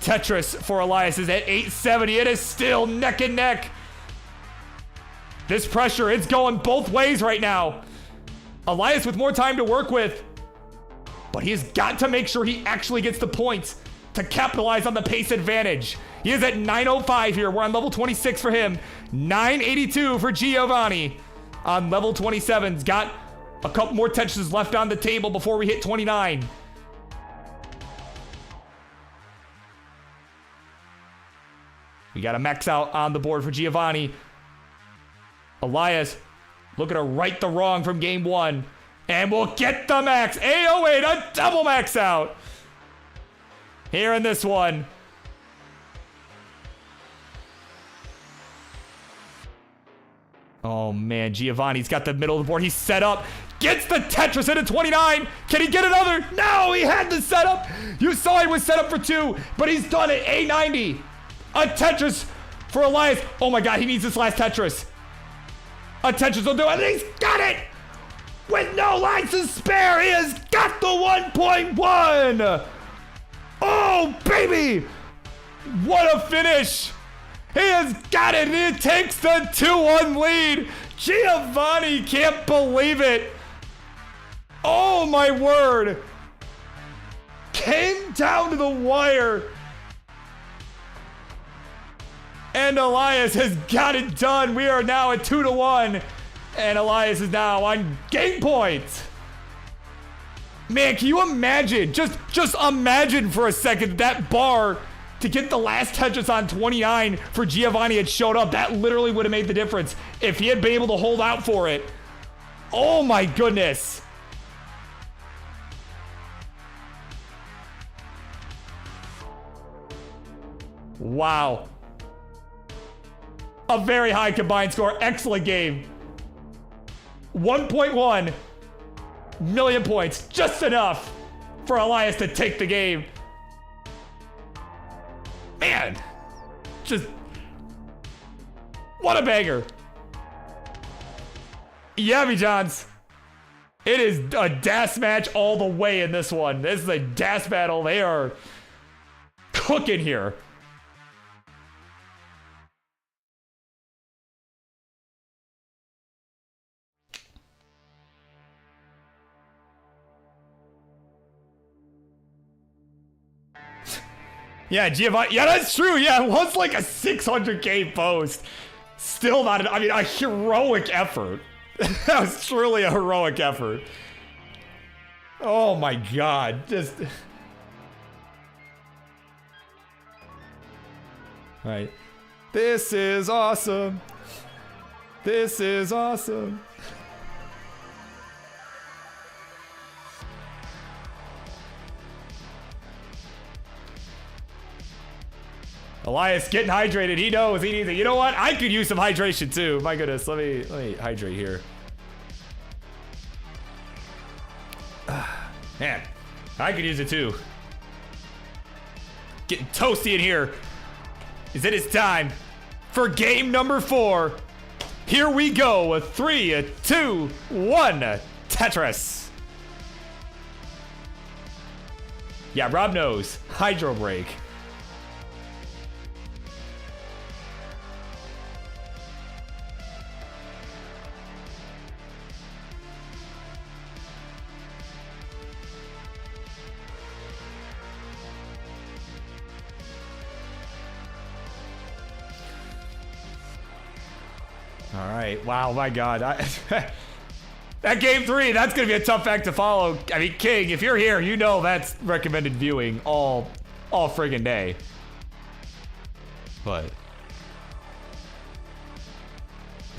Tetris for Elias is at 870. It is still neck and neck. This pressure, it's going both ways right now. Elias with more time to work with, but he's got to make sure he actually gets the points to capitalize on the pace advantage. He is at 905 here. We're on level 26 for him. 982 for Giovanni on level 27's got a couple more Tetris left on the table before we hit 29. We got a max out on the board for Giovanni. Elias looking to right the wrong from game one. And we'll get the max. 808, a double max out. Here in this one. Oh man, Giovanni's got the middle of the board. He's set up. Gets the Tetris into 29. Can he get another? No, he had the setup. You saw he was set up for 2, but he's done it. 890. A Tetris for Elias. Oh my god, he needs this last Tetris. A Tetris will do it. And he's got it! With no lines to spare, he has got the 1.1! Oh, baby! What a finish! He has got it, and he takes the 2-1 lead! Giovanni can't believe it! Oh, my word! Came down to the wire! And Elias has got it done. We are now at 2-1. And Elias is now on game point. Man, can you imagine? Just imagine for a second that bar to get the last Tetris on 29 for Giovanni had showed up. That literally would have made the difference if he had been able to hold out for it. Oh my goodness. Wow. A very high combined score. Excellent game. 1.1 million points. Just enough for Elias to take the game. Man. Just. What a banger. Yabby Johns. It is a DAS match all the way in this one. This is a DAS battle. They are cooking here. Yeah, Giovanni. Yeah, that's true. Yeah, it was like a 600k post. Still not, I mean, a heroic effort. That was truly a heroic effort. Oh my god. Just. Alright. This is awesome. This is awesome. Elias getting hydrated. He knows he needs it. You know what? I could use some hydration too. My goodness. Let me hydrate here. Man, I could use it too. Getting toasty in here. Is it his time for game number 4? Here we go. A 3, a 2, 1. Tetris. Yeah, Rob knows. Hydro break. All right. Wow. My God. That game 3, that's going to be a tough act to follow. I mean, King, if you're here, you know that's recommended viewing all friggin' day. But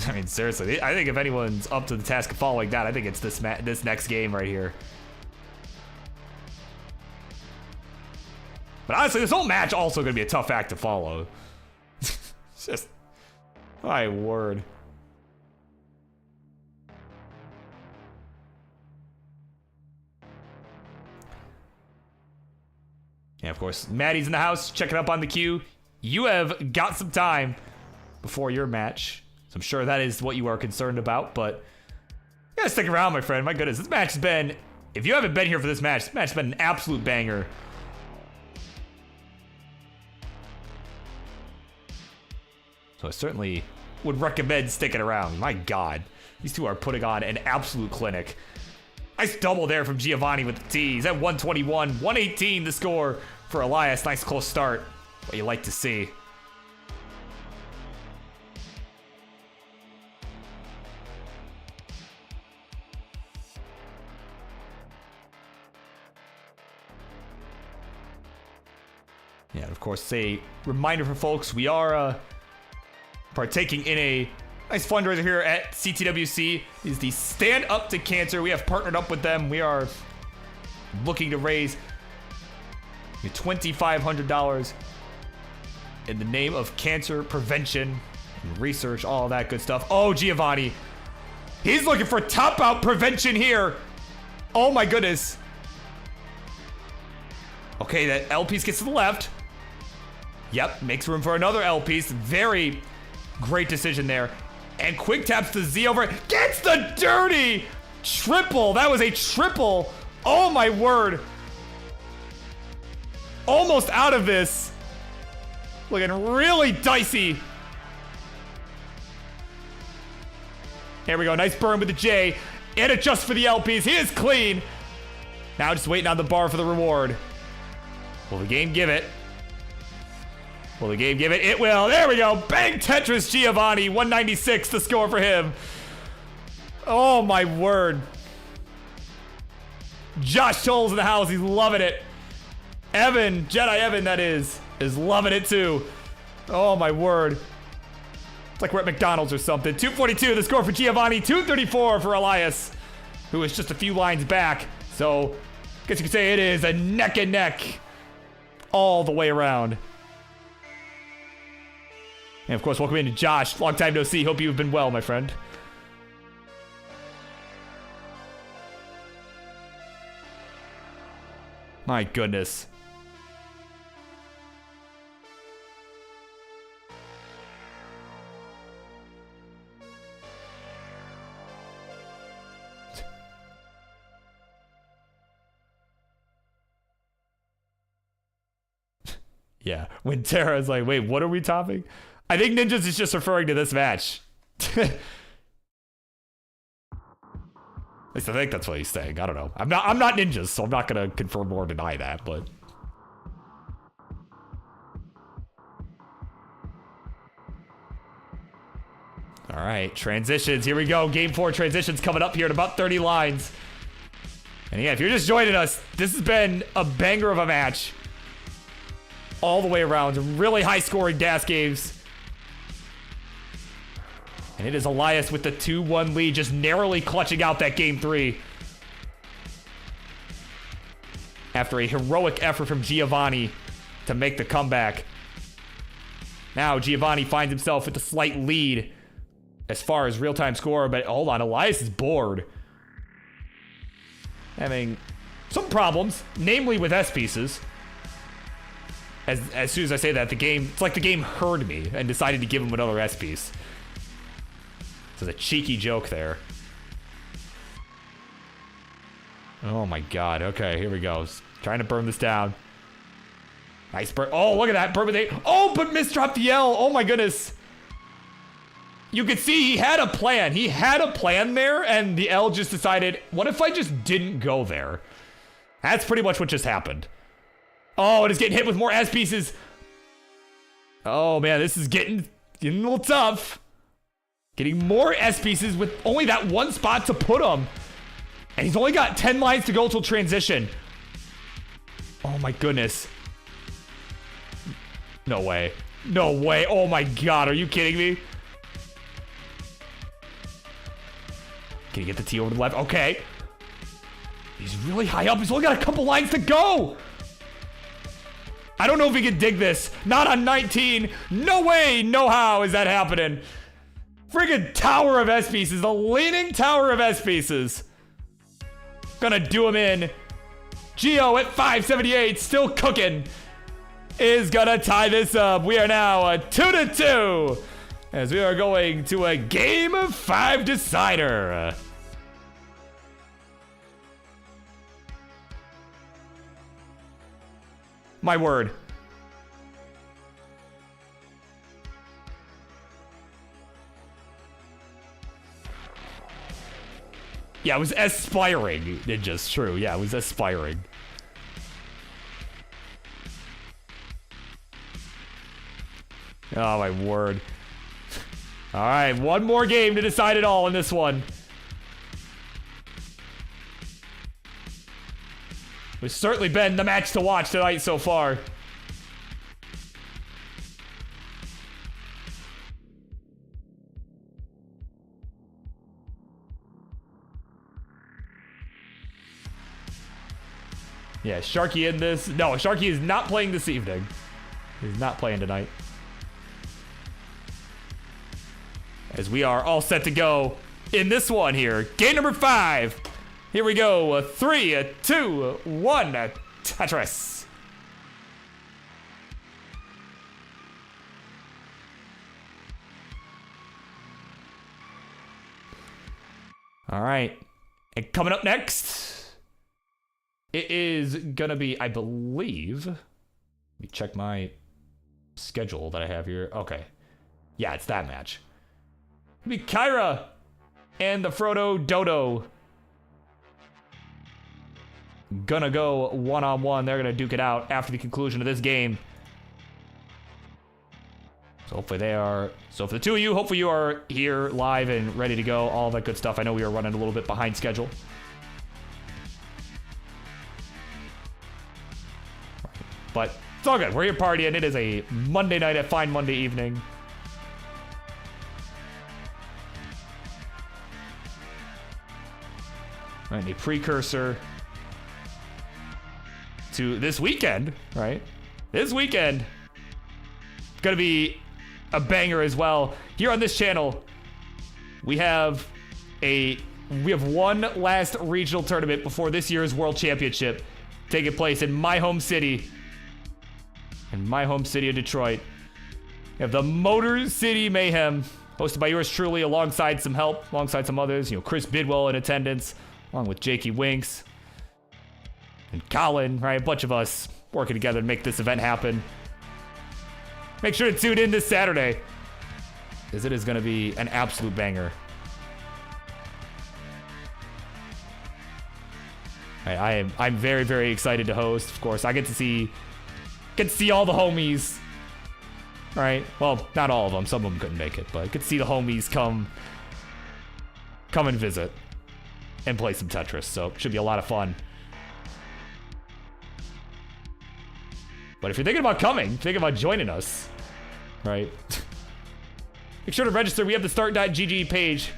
I mean, seriously, I think if anyone's up to the task of following that, I think it's this next game right here. But honestly, this whole match also going to be a tough act to follow. It's just, my word. And of course, Maddie's in the house, checking up on the queue. You have got some time before your match. So I'm sure that is what you are concerned about, but you gotta stick around, my friend. My goodness, this match has been, if you haven't been here for this match has been an absolute banger. So I certainly would recommend sticking around. My God, these two are putting on an absolute clinic. Nice double there from Giovanni with the T. He's at 121, 118 the score for Elias. Nice close start. What you like to see. Yeah, of course, a reminder for folks, we are partaking in a nice fundraiser here at CTWC. Is the Stand Up to Cancer. We have partnered up with them. We are looking to raise $2,500 in the name of cancer prevention and research, all that good stuff. Oh, Giovanni. He's looking for top out prevention here. Oh my goodness. Okay, that L piece gets to the left. Yep, makes room for another L piece. Very great decision there. And quick taps the Z over. Gets the dirty triple. That was a triple. Oh my word. Almost out of this. Looking really dicey. Here we go. Nice burn with the J. And adjust for the LPs. He is clean. Now just waiting on the bar for the reward. Will the game give it? Will the game give it? It will. There we go. Bang Tetris Giovanni. 196 the score for him. Oh my word. Josh Tolles in the house. He's loving it. Evan, Jedi Evan that is loving it too. Oh my word. It's like we're at McDonald's or something. 242 the score for Giovanni. 234 for Elias, who is just a few lines back. So I guess you could say it is a neck and neck all the way around. And of course, welcome in to Josh. Long time no see. Hope you've been well, my friend. My goodness. Yeah, when Tara's like, wait, what are we topping? I think Ninjas is just referring to this match. At least I think that's what he's saying. I don't know. I'm not Ninjas, so I'm not gonna confirm or deny that, but all right, transitions. Here we go. Game 4 transitions coming up here in about 30 lines. And yeah, if you're just joining us, this has been a banger of a match. All the way around. Really high scoring DAS games. And it is Elias with the 2-1 lead, just narrowly clutching out that game 3. After a heroic effort from Giovanni to make the comeback. Now Giovanni finds himself with a slight lead as far as real-time score, but hold on, Elias is bored. Having some problems, namely with S pieces. As soon as I say that, the game, it's like the game heard me and decided to give him another S piece. This is a cheeky joke there. Oh my god. Okay, here we go. Trying to burn this down. Nice burn. Oh, look at that. Burn with 8. Oh, but misdropped the L. Oh my goodness. You could see he had a plan. He had a plan there, and the L just decided, what if I just didn't go there? That's pretty much what just happened. Oh, it is getting hit with more S pieces. Oh man, this is getting a little tough. Getting more S pieces with only that one spot to put them. And he's only got 10 lines to go till transition. Oh my goodness. No way. No way. Oh my god, are you kidding me? Can he get the T over to the left? Okay. He's really high up. He's only got a couple lines to go. I don't know if he can dig this. Not on 19. No way, no how is that happening. Friggin' tower of S pieces. The leaning tower of S pieces. Gonna do him in. Geo at 578, still cooking, is gonna tie this up. We are now a 2-2 as we are going to a game of 5 decider. My word. Yeah, it was aspiring, Ninja's true. Yeah, it was aspiring. Oh, my word. All right, one more game to decide it all in this one. It's certainly been the match to watch tonight so far. Yeah, Sharky in this. No, Sharky is not playing this evening. He's not playing tonight. As we are all set to go in this one here. Game number 5. Here we go. 3, 2, 1. Tetris. All right. And coming up next, it is gonna be, I believe, let me check my schedule that I have here. Okay. Yeah, it's that match. It'll be Kyra and the Frodo Dodo. Gonna go one-on-one. They're gonna duke it out after the conclusion of this game. So hopefully they are. So for the two of you, hopefully you are here live and ready to go. All that good stuff. I know we are running a little bit behind schedule. But it's all good. We're here partying. It is a Monday night, a fine Monday evening. Right, a precursor to this weekend, right? This weekend, gonna be a banger as well. Here on this channel, we have one last regional tournament before this year's World Championship taking place in my home city. In my home city of Detroit. We have the Motor City Mayhem, hosted by yours truly, alongside some help, alongside some others. You know, Chris Bidwell in attendance, along with Jakey Winks and Colin, right? A bunch of us working together to make this event happen. Make sure to tune in this Saturday, as it is going to be an absolute banger. Right, I'm very, very excited to host. Of course, I get to see all the homies. Right? Well, not all of them. Some of them couldn't make it, but I get to see the homies come and visit and play some Tetris. So it should be a lot of fun. But if you're thinking about coming, thinking about joining us, right? Make sure to register. We have the start.gg page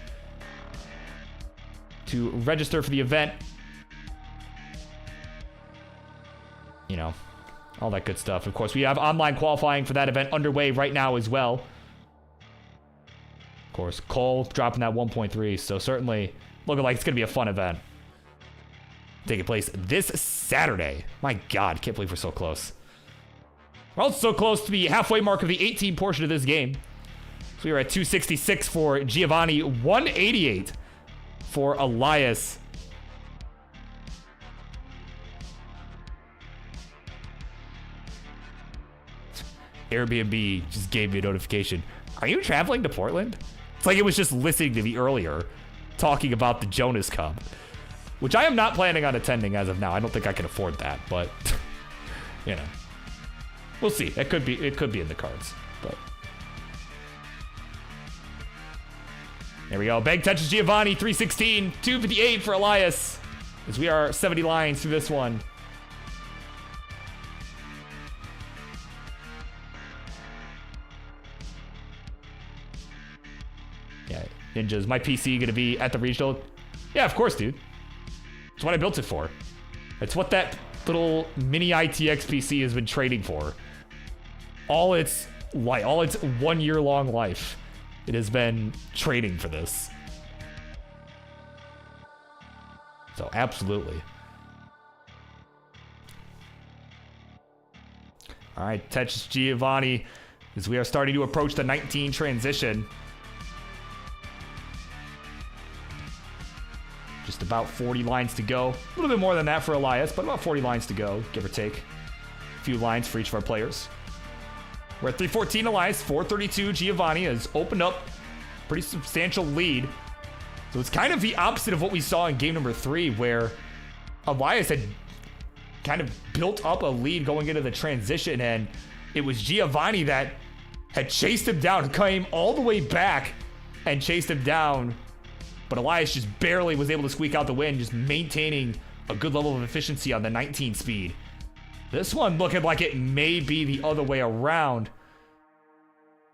to register for the event. You know, all that good stuff. Of course, we have online qualifying for that event underway right now as well. Of course, Cole dropping that 1.3, so certainly looking like it's going to be a fun event. Taking place this Saturday. My God, can't believe we're so close. We're also so close to the halfway mark of the 18 portion of this game. So we are at 266 for Giovanni, 188 for Elias. Airbnb just gave me a notification. Are you traveling to Portland? It's like it was just listening to me earlier, talking about the Jonas Cup, which I am not planning on attending as of now. I don't think I can afford that, but you know, we'll see. It could be in the cards. But there we go. Bang touches Giovanni, 316, 258 for Elias, as we are 70 lines through this one. Yeah, Ninjas, my PC gonna be at the regional? Yeah, of course, dude. That's what I built it for. It's what that little mini ITX PC has been trading for. All its 1 year long life, it has been trading for this. So absolutely. All right, Tetris Giovanni, as we are starting to approach the 19 transition. Just about 40 lines to go. A little bit more than that for Elias, but about 40 lines to go, give or take. A few lines for each of our players. We're at 314 Elias, 432 Giovanni has opened up a pretty substantial lead. So it's kind of the opposite of what we saw in game number 3, where Elias had kind of built up a lead going into the transition, and it was Giovanni that had chased him down, came all the way back and chased him down. But Elias just barely was able to squeak out the win, just maintaining a good level of efficiency on the 19 speed. This one looking like it may be the other way around.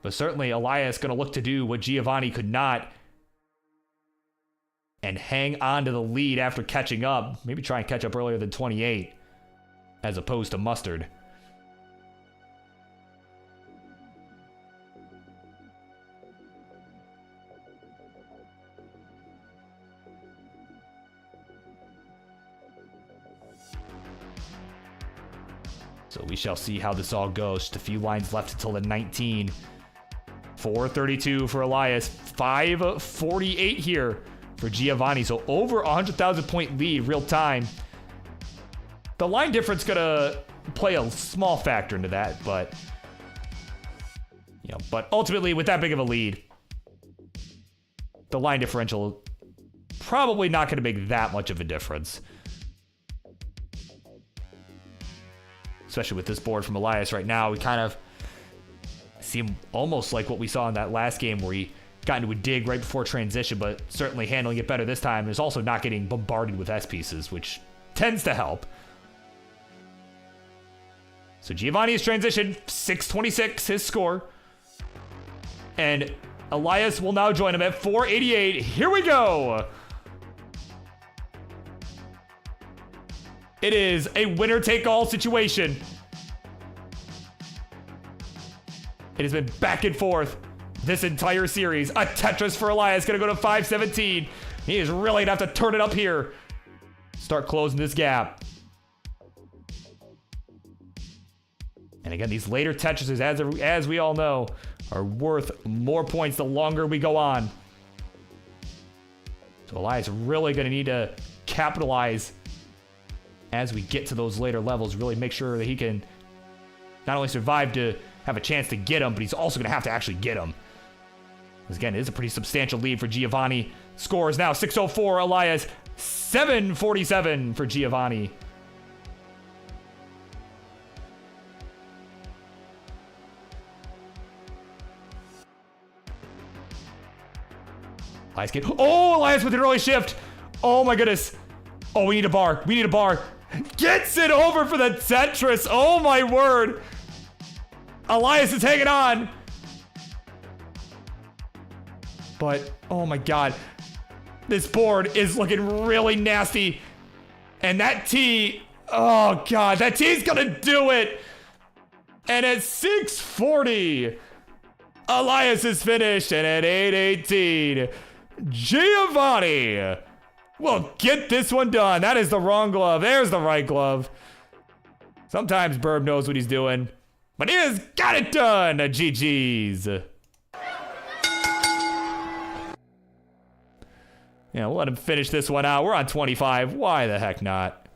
But certainly Elias going to look to do what Giovanni could not and hang on to the lead after catching up. Maybe try and catch up earlier than 28 as opposed to Mustard. So we shall see how this all goes. Just a few lines left until the 19. 432 for Elias. 548 here for Giovanni. So over 100,000 point lead real time. The line difference gonna play a small factor into that, but but ultimately with that big of a lead, the line differential probably not gonna make that much of a difference. Especially with this board from Elias right now, we kind of seem almost like what we saw in that last game where he got into a dig right before transition, but certainly handling it better this time. There's also not getting bombarded with S pieces, which tends to help. So Giovanni's transition, 626, his score. And Elias will now join him at 488. Here we go. It is a winner-take-all situation. It has been back and forth this entire series. A Tetris for Elias, gonna go to 517. He is really gonna have to turn it up here. Start closing this gap. And again, these later Tetrises, as we all know, are worth more points the longer we go on. So Elias really gonna need to capitalize as we get to those later levels, really make sure that he can not only survive to have a chance to get him, but he's also going to have to actually get him. Because again, it is a pretty substantial lead for Giovanni. Score is now 604, Elias 747 for Giovanni. Elias with an early shift. Oh my goodness. Oh, we need a bar. We need a bar. Gets it over for the Tetris. Oh my word. Elias is hanging on. But, oh my god. This board is looking really nasty. And that T, oh god, that T's gonna do it. And at 640, Elias is finished. And at 818, Giovanni will get this one done. That is the wrong glove. There's the right glove. Sometimes Birb knows what he's doing, but he has got it done. GG's. Yeah, we'll let him finish this one out. We're on 25. Why the heck not?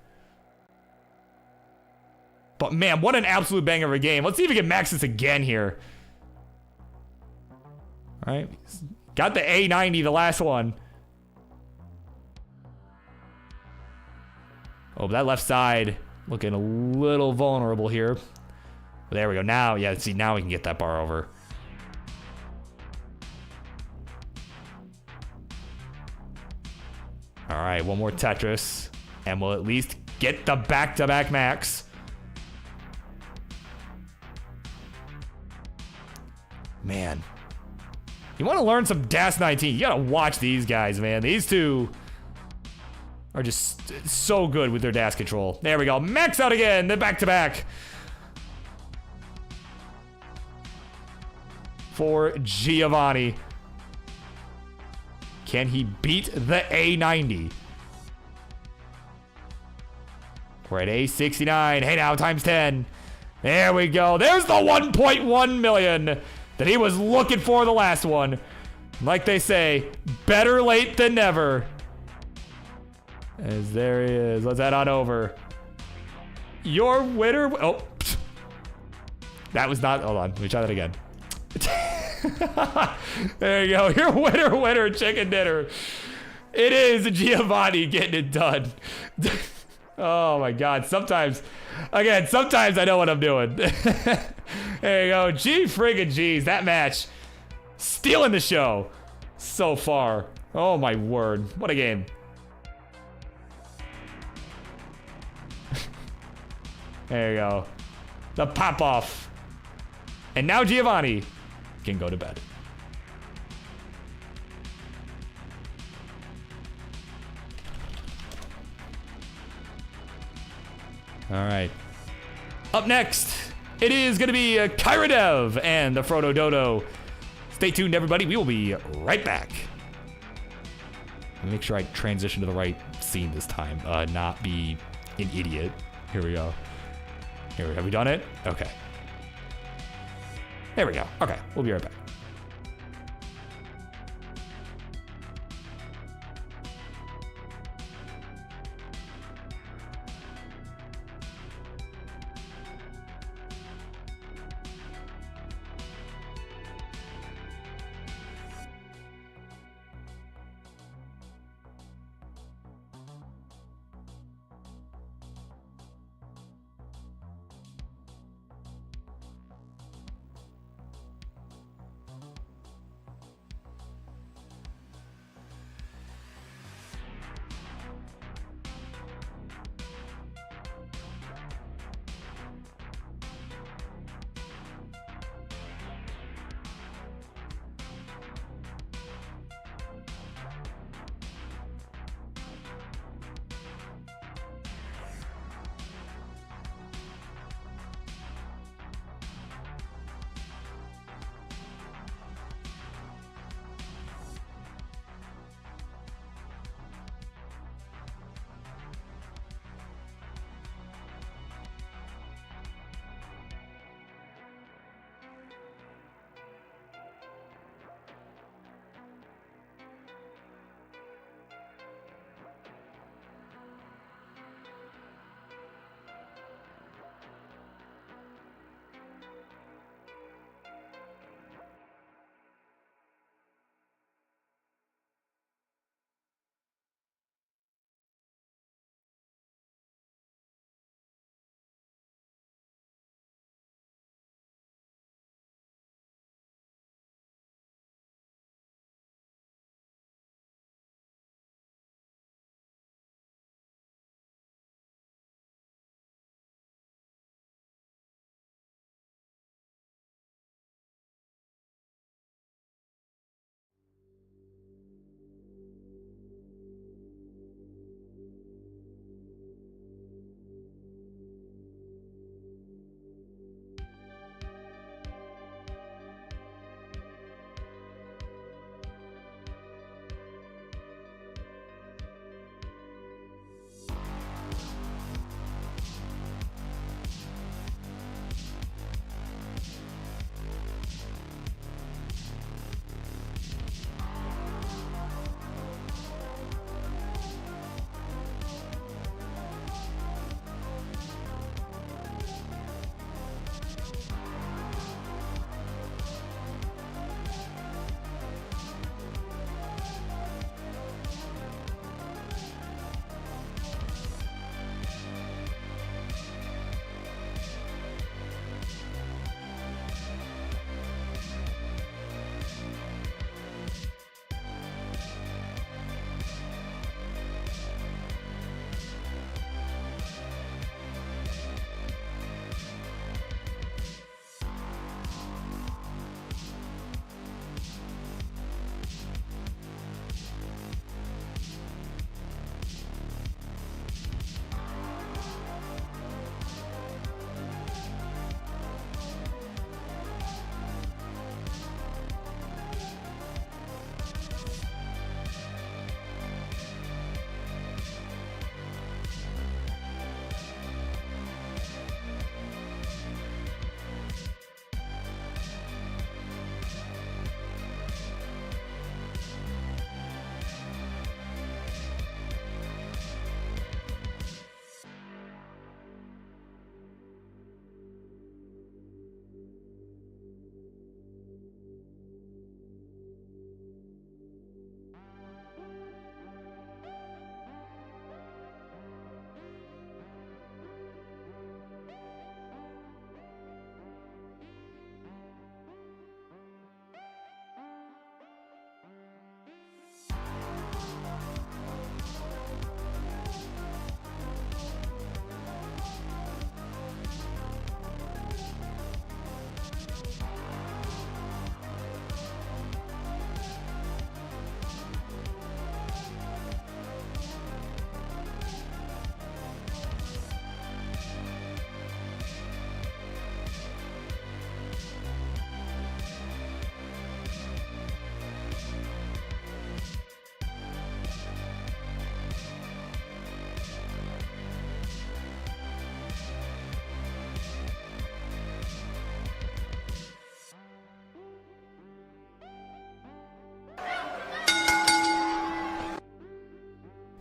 But man, what an absolute banger of a game. Let's see if we can max this again here. All right. Got the A90, the last one. Oh, but that left side looking a little vulnerable here. But there we go. Now, yeah, see, now we can get that bar over. All right, one more Tetris, and we'll at least get the back-to-back max. Man. You want to learn some DAS 19, you got to watch these guys, man. These two are just so good with their dash control. There we go. Max out again. The back-to-back. For Giovanni. Can he beat the A90? We're at A69. Hey now, times 10. There we go. There's the 1.1 million that he was looking for the last one. Like they say, better late than never. As there he is. Let's head on over. Your winner. Oh, that was not. Hold on. Let me try that again. There you go. Your winner, chicken dinner. It is Giovanni getting it done. Oh my God. Sometimes I know what I'm doing. There you go. G friggin' G's. That match. Stealing the show so far. Oh my word. What a game. There you go. The pop off. And now Giovanni can go to bed. All right. Up next, it is going to be Kyradev and the Frodo Dodo. Stay tuned, everybody. We will be right back. Make sure I transition to the right scene this time. Not be an idiot. Here we go. Have we done it? Okay. There we go. Okay, we'll be right back.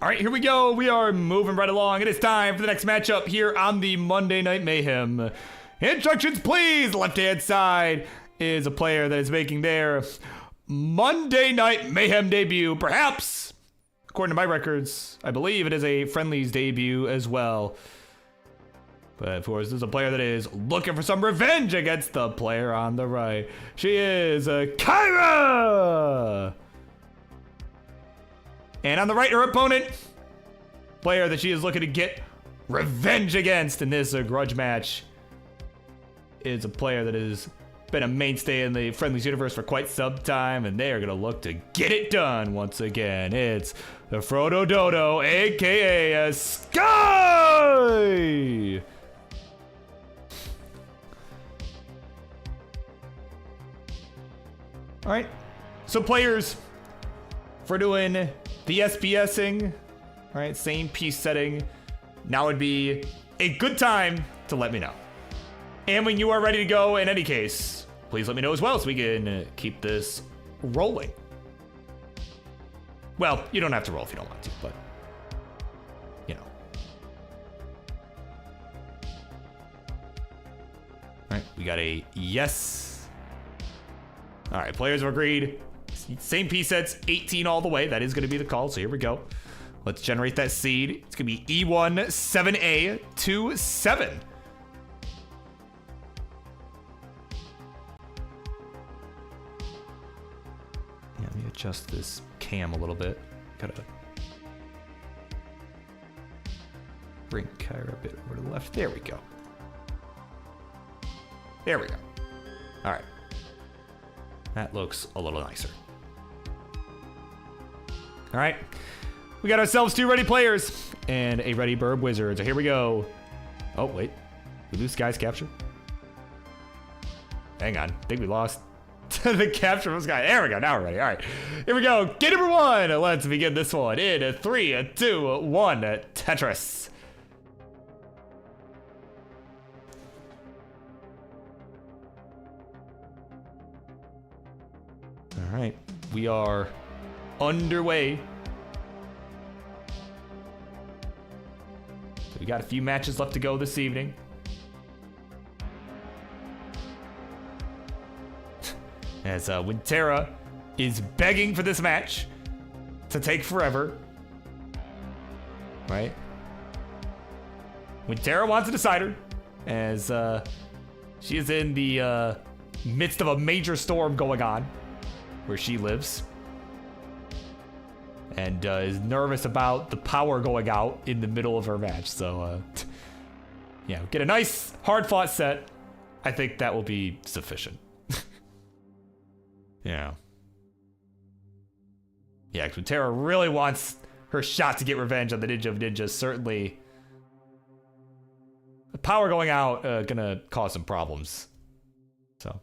All right, here we go. We are moving right along. It is time for the next matchup here on the Monday Night Mayhem. Instructions, please. Left-hand side is a player that is making their Monday Night Mayhem debut. Perhaps, according to my records, I believe it is a Friendlies debut as well. But of course, this is a player that is looking for some revenge against the player on the right. She is Kyra! And on the right, her opponent, player that she is looking to get revenge against in this grudge match, is a player that has been a mainstay in the Friendlies universe for quite some time, and they are going to look to get it done once again. It's the Frodo Dodo, aka Sky! All right, so players, for doing the SBSing, all right, same piece setting, now would be a good time to let me know. And when you are ready to go, in any case, please let me know as well so we can keep this rolling. Well, you don't have to roll if you don't want to, but, you know. All right, we got a yes. All right, players have agreed. Same piece sets, 18 all the way. That is going to be the call, so here we go. Let's generate that seed. It's going to be E1 7A 27. Yeah, let me adjust this cam a little bit. Gotta bring Kyra a bit over to the left. There we go. There we go. All right. That looks a little nicer. All right, we got ourselves 2 ready players and a ready BirbWizard. So here we go. Oh, wait. We lose Sky's capture? Hang on. I think we lost the capture from Sky. There we go. Now we're ready. All right. Here we go. Game number 1. Let's begin this one in 3, 2, 1. Tetris. All right. We are underway. So we got a few matches left to go this evening. As Wintera is begging for this match to take forever. Right? Wintera wants a decider as she is in the midst of a major storm going on where she lives. And is nervous about the power going out in the middle of her match. So, yeah, get a nice, hard-fought set. I think that will be sufficient. Yeah. Yeah, because Tara really wants her shot to get revenge on the Ninja of Ninjas. Certainly, the power going out gonna cause some problems. So,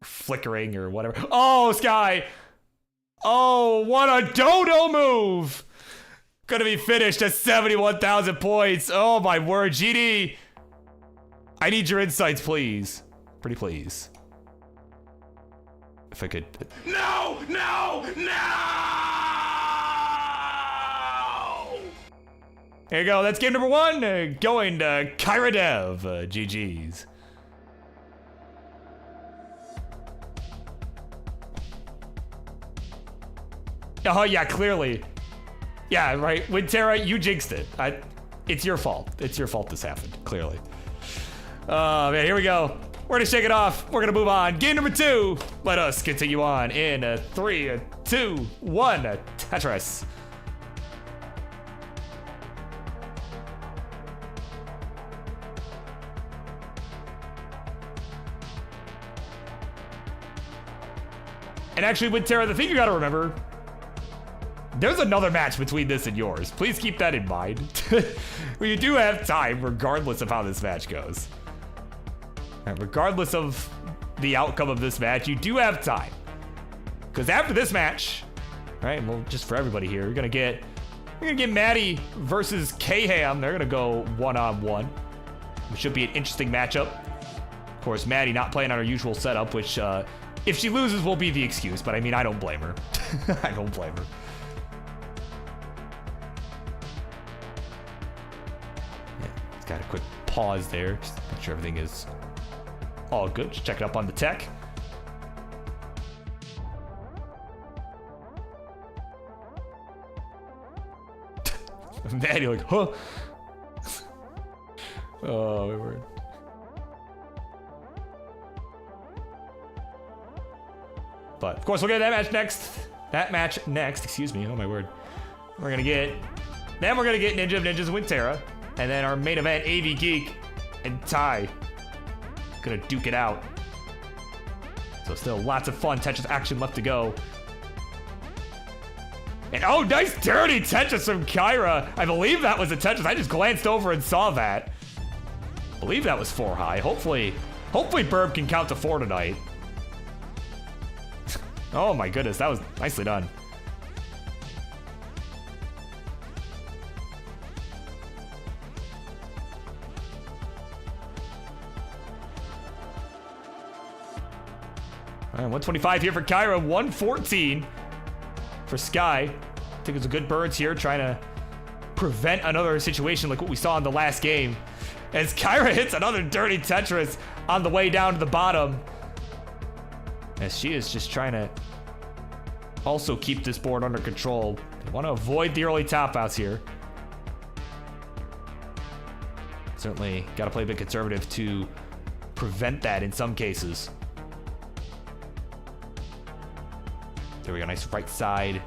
flickering or whatever. Oh, Sky! Oh, what a dodo move! Gonna be finished at 71,000 points. Oh my word, GD. I need your insights, please. Pretty please. If I could. No! No! No! There you go. That's game number 1. Going to Kyra Dev. GG's. Oh, yeah, clearly. Yeah, right. Wintera, you jinxed it. It's your fault. It's your fault this happened, clearly. Man, here we go. We're going to shake it off. We're going to move on. Game number 2. Let us continue on in 3, 2, 1. Tetris. And actually, Wintera, the thing you got to remember, there's another match between this and yours. Please keep that in mind. Well, you do have time, regardless of how this match goes. Right, regardless of the outcome of this match, you do have time. Because after this match, right, well, just for everybody here, you're gonna get Maddie versus K-Ham. They're gonna go one-on-one. It should be an interesting matchup. Of course, Maddie not playing on her usual setup, which, if she loses, will be the excuse. But I mean, I don't blame her. I don't blame her. pause there. Just make sure everything is all good. Just check it up on the tech. Man, you're like, huh? Oh, my word. But, of course, we'll get that match next. Excuse me. Oh, my word. Then we're going to get Ninja of Ninjas with Terra. And then our main event, AVGeek and Ty. Gonna duke it out. So still lots of fun Tetris action left to go. And oh, nice dirty Tetris from Kyra. I believe that was a Tetris. I just glanced over and saw that. I believe that was 4 high. Hopefully Burb can count to 4 tonight. Oh my goodness, that was nicely done. All right, 125 here for Kyra, 114 for Sky. I think it's a good birds here, trying to prevent another situation like what we saw in the last game. As Kyra hits another dirty Tetris on the way down to the bottom. As she is just trying to also keep this board under control. They want to avoid the early top outs here. Certainly got to play a bit conservative to prevent that in some cases. There we go, nice right side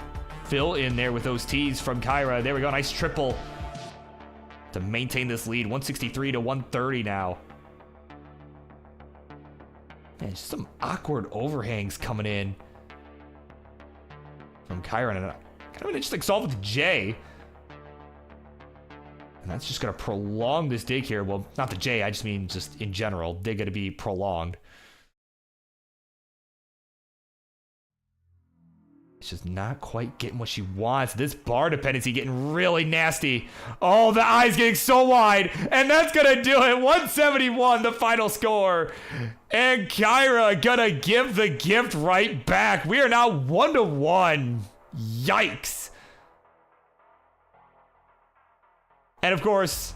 fill in there with those tees from Kyra. There we go, nice triple to maintain this lead. 163 to 130 now. Man, just some awkward overhangs coming in from Kyra. And kind of an interesting solve with J. And that's just going to prolong this dig here. Well, not the J, I just mean just in general. Dig going to be prolonged. It's just not quite getting what she wants. This bar dependency getting really nasty. Oh, the eye's getting so wide. And that's going to do it. 171, the final score. And Kyra going to give the gift right back. We are now 1-1. Yikes. And of course,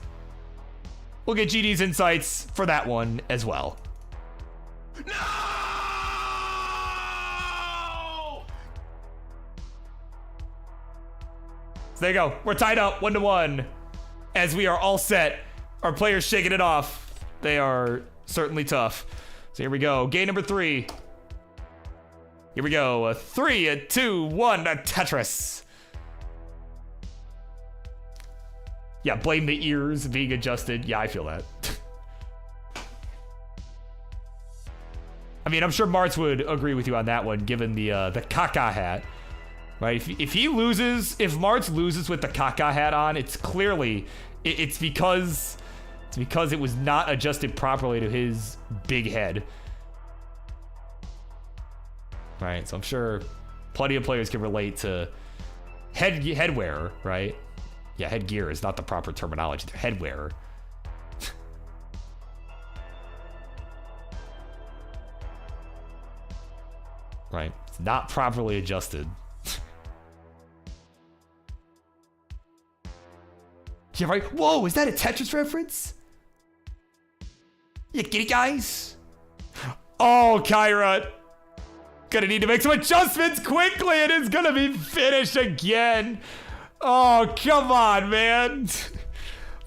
we'll get GD's insights for that one as well. No! So there you go. We're tied up 1-1 as we are all set. Our players shaking it off. They are certainly tough. So here we go. Game number 3. Here we go. A 3, a 2, 1, a Tetris. Yeah, blame the ears being adjusted. Yeah, I feel that. I mean, I'm sure Martz would agree with you on that one, given the caca hat. Right? If he loses, if Martz loses with the caca hat on, it's clearly it's because it was not adjusted properly to his big head. Right? So I'm sure plenty of players can relate to head wearer, right? Yeah, headgear is not the proper terminology. They're head wearer. Right? It's not properly adjusted. Yeah, right? Whoa, is that a Tetris reference? You get it, guys? Oh, Kyra. Gonna need to make some adjustments quickly. It is gonna be finished again. Oh, come on, man.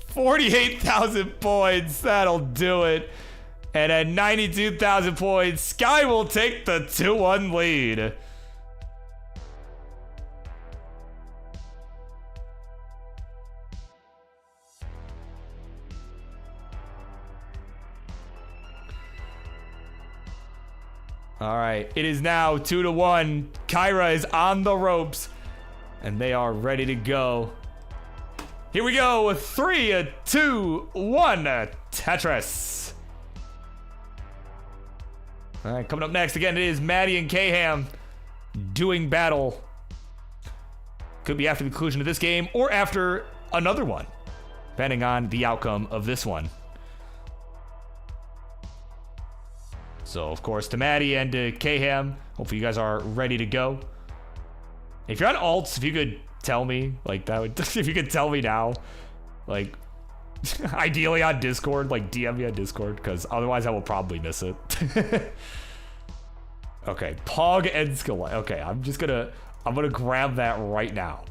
48,000 points. That'll do it. And at 92,000 points, Sky will take the 2-1 lead. All right, it is now 2-1. Kyra is on the ropes, and they are ready to go. Here we go, 3, 2, 1, Tetris. All right, coming up next, again, it is Maddie and Kaham doing battle. Could be after the conclusion of this game or after another one, depending on the outcome of this one. So, of course, to Maddie and to Kaham, hopefully you guys are ready to go. If you're on alts, if you could tell me, like, that would, if you could tell me now, like, Ideally on Discord, like DM me on Discord, because otherwise I will probably miss it. Okay, Pog and Skill. Okay, I'm gonna grab that right now.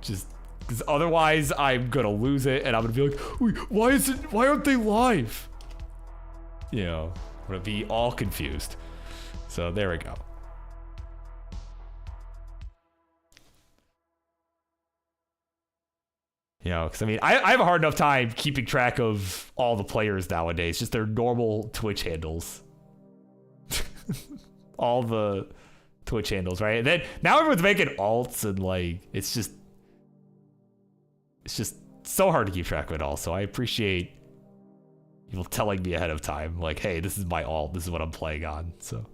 Just because otherwise I'm gonna lose it and I'm gonna be like, wait, why aren't they live? You know, I'm gonna be all confused. So there we go. You know, because I mean, I have a hard enough time keeping track of all the players nowadays, just their normal Twitch handles. All the Twitch handles, right? And then now everyone's making alts and like, it's just so hard to keep track of it all. So I appreciate people telling me ahead of time, like, hey, this is my alt, this is what I'm playing on, so.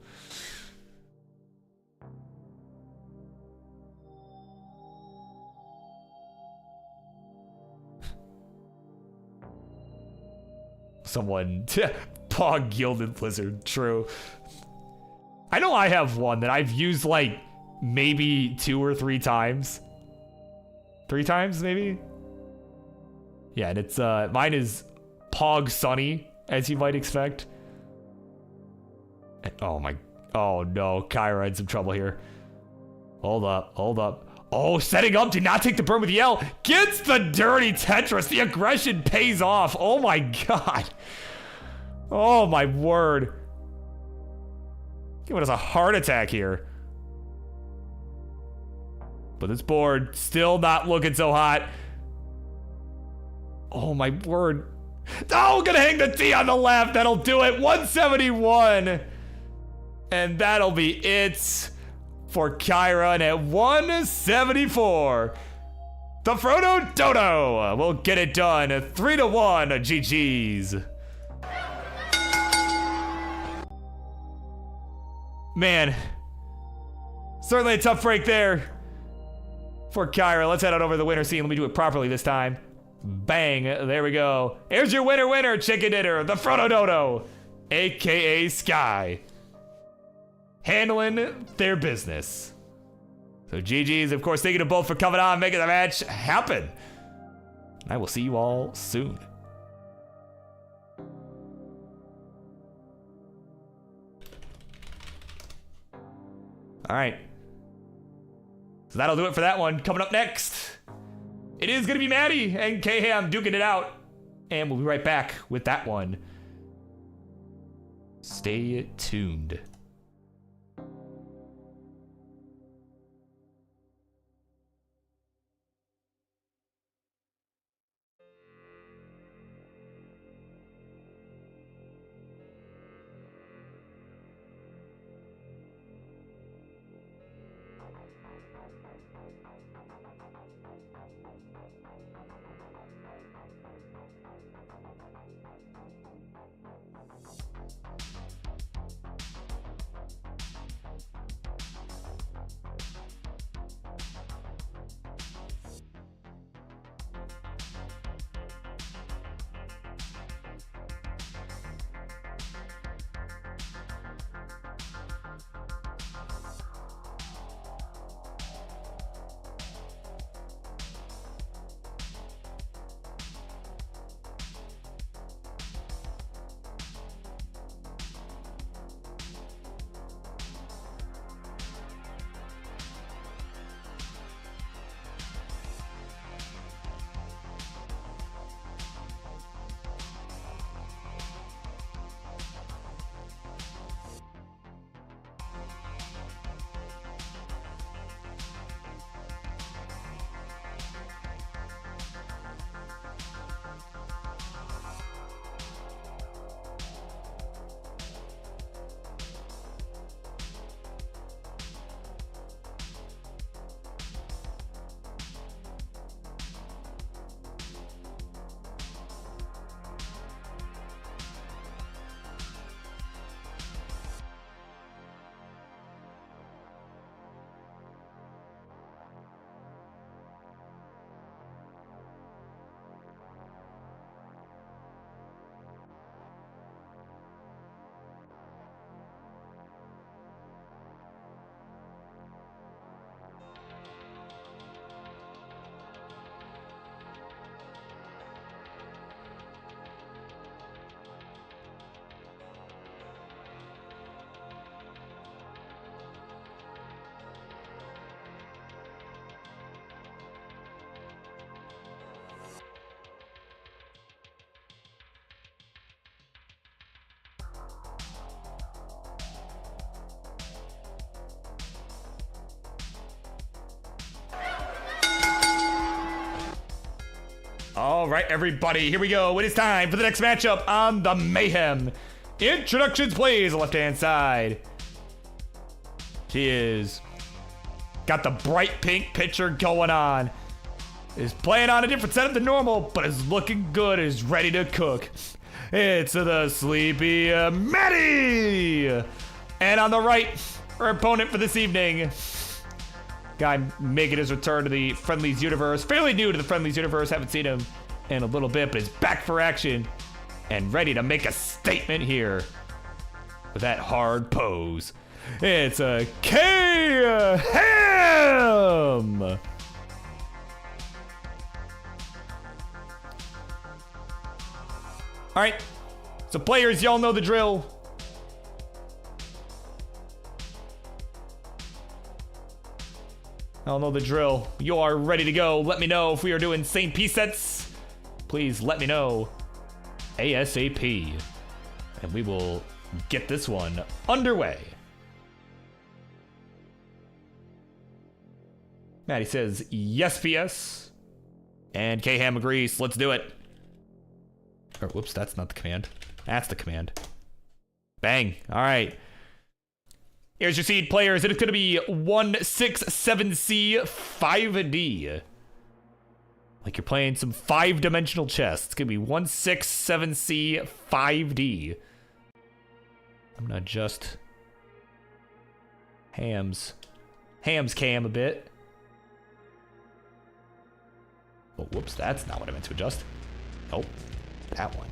Someone, Pog Gilded Blizzard, true. I know I have one that I've used like maybe 2 or 3 times. 3 times maybe? Yeah, and it's mine is Pog Sunny, as you might expect. And, oh no, Kyra in some trouble here. Hold up. Oh, setting up, did not take the burn with the L. Gets the dirty Tetris. The aggression pays off. Oh my god. Oh my word. Giving us a heart attack here. But this board still not looking so hot. Oh my word. Oh, gonna hang the T on the left. That'll do it. 171. And that'll be it for Kyron at 174. The Frodo Dodo will get it done. 3-1. GG's. Man, certainly a tough break there for Kyra. Let's head on over to the winner scene. Let me do it properly this time. Bang, there we go. Here's your winner, chicken dinner, the Frodo Dodo, aka Sky, handling their business. So GG's, of course, thank you to both for coming on, making the match happen. I will see you all soon. All right. So that'll do it for that one. Coming up next, it is going to be Maddie and K-Ham duking it out. And we'll be right back with that one. Stay tuned. All right, everybody, here we go. It is time for the next matchup on the Mayhem. Introductions, please, left-hand side. She is got the bright pink picture going on. Is playing on a different setup than normal, but is looking good, is ready to cook. It's the sleepy Maddie. And on the right, her opponent for this evening, guy making his return to the Friendlies universe. Fairly new to the Friendlies universe. Haven't seen him in a little bit, but is back for action and ready to make a statement here with that hard pose. It's a K-Ham! All right, so players, y'all know the drill. Y'all know the drill. You are ready to go. Let me know if we are doing same piece sets. Please let me know ASAP. And we will get this one underway. Maddie says, yes, PS. And K-Ham agrees. Let's do it. Or, whoops, that's not the command. That's the command. Bang. All right. Here's your seed, players. It is going to be 167C 5D. Like you're playing some 5-dimensional chess. It's going to be 167C 5D. I'm going to adjust Ham's cam a bit. Oh, whoops, that's not what I meant to adjust. Nope, that one.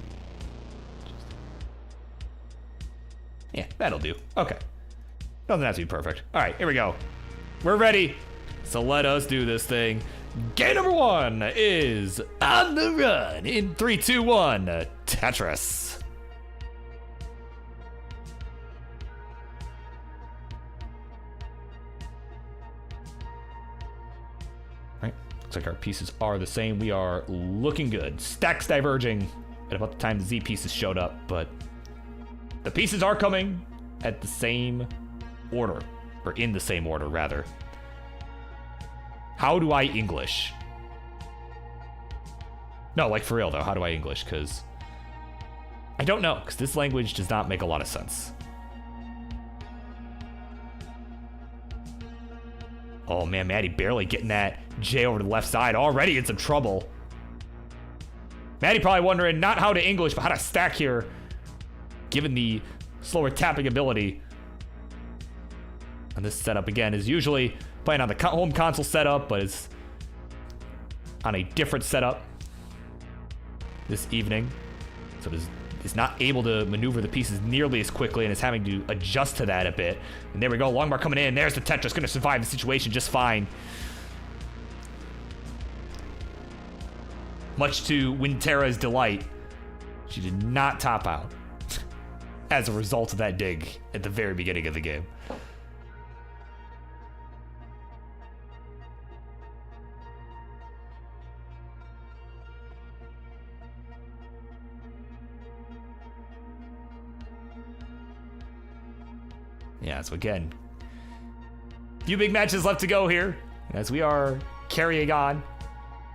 Yeah, that'll do. Okay. Doesn't have to be perfect. All right, here we go. We're ready. So let us do this thing. Game number 1 is on the run in 3, 2, 1. Tetris. All right, looks like our pieces are the same. We are looking good. Stacks diverging at about the time the Z pieces showed up, but the pieces are coming at the same order, or in the same order, rather. How do I English? No, like for real though, how do I English? Because I don't know, because this language does not make a lot of sense. Oh man, Maddie barely getting that J over to the left side. Already in some trouble. Maddie probably wondering not how to English, but how to stack here, given the slower tapping ability. And this setup, again, is usually playing on the home console setup, but is on a different setup this evening. So it is not able to maneuver the pieces nearly as quickly and is having to adjust to that a bit. And there we go, Longbar coming in. There's the Tetris, going to survive the situation just fine. Much to Wintera's delight, she did not top out as a result of that dig at the very beginning of the game. Yeah, so again, few big matches left to go here as we are carrying on.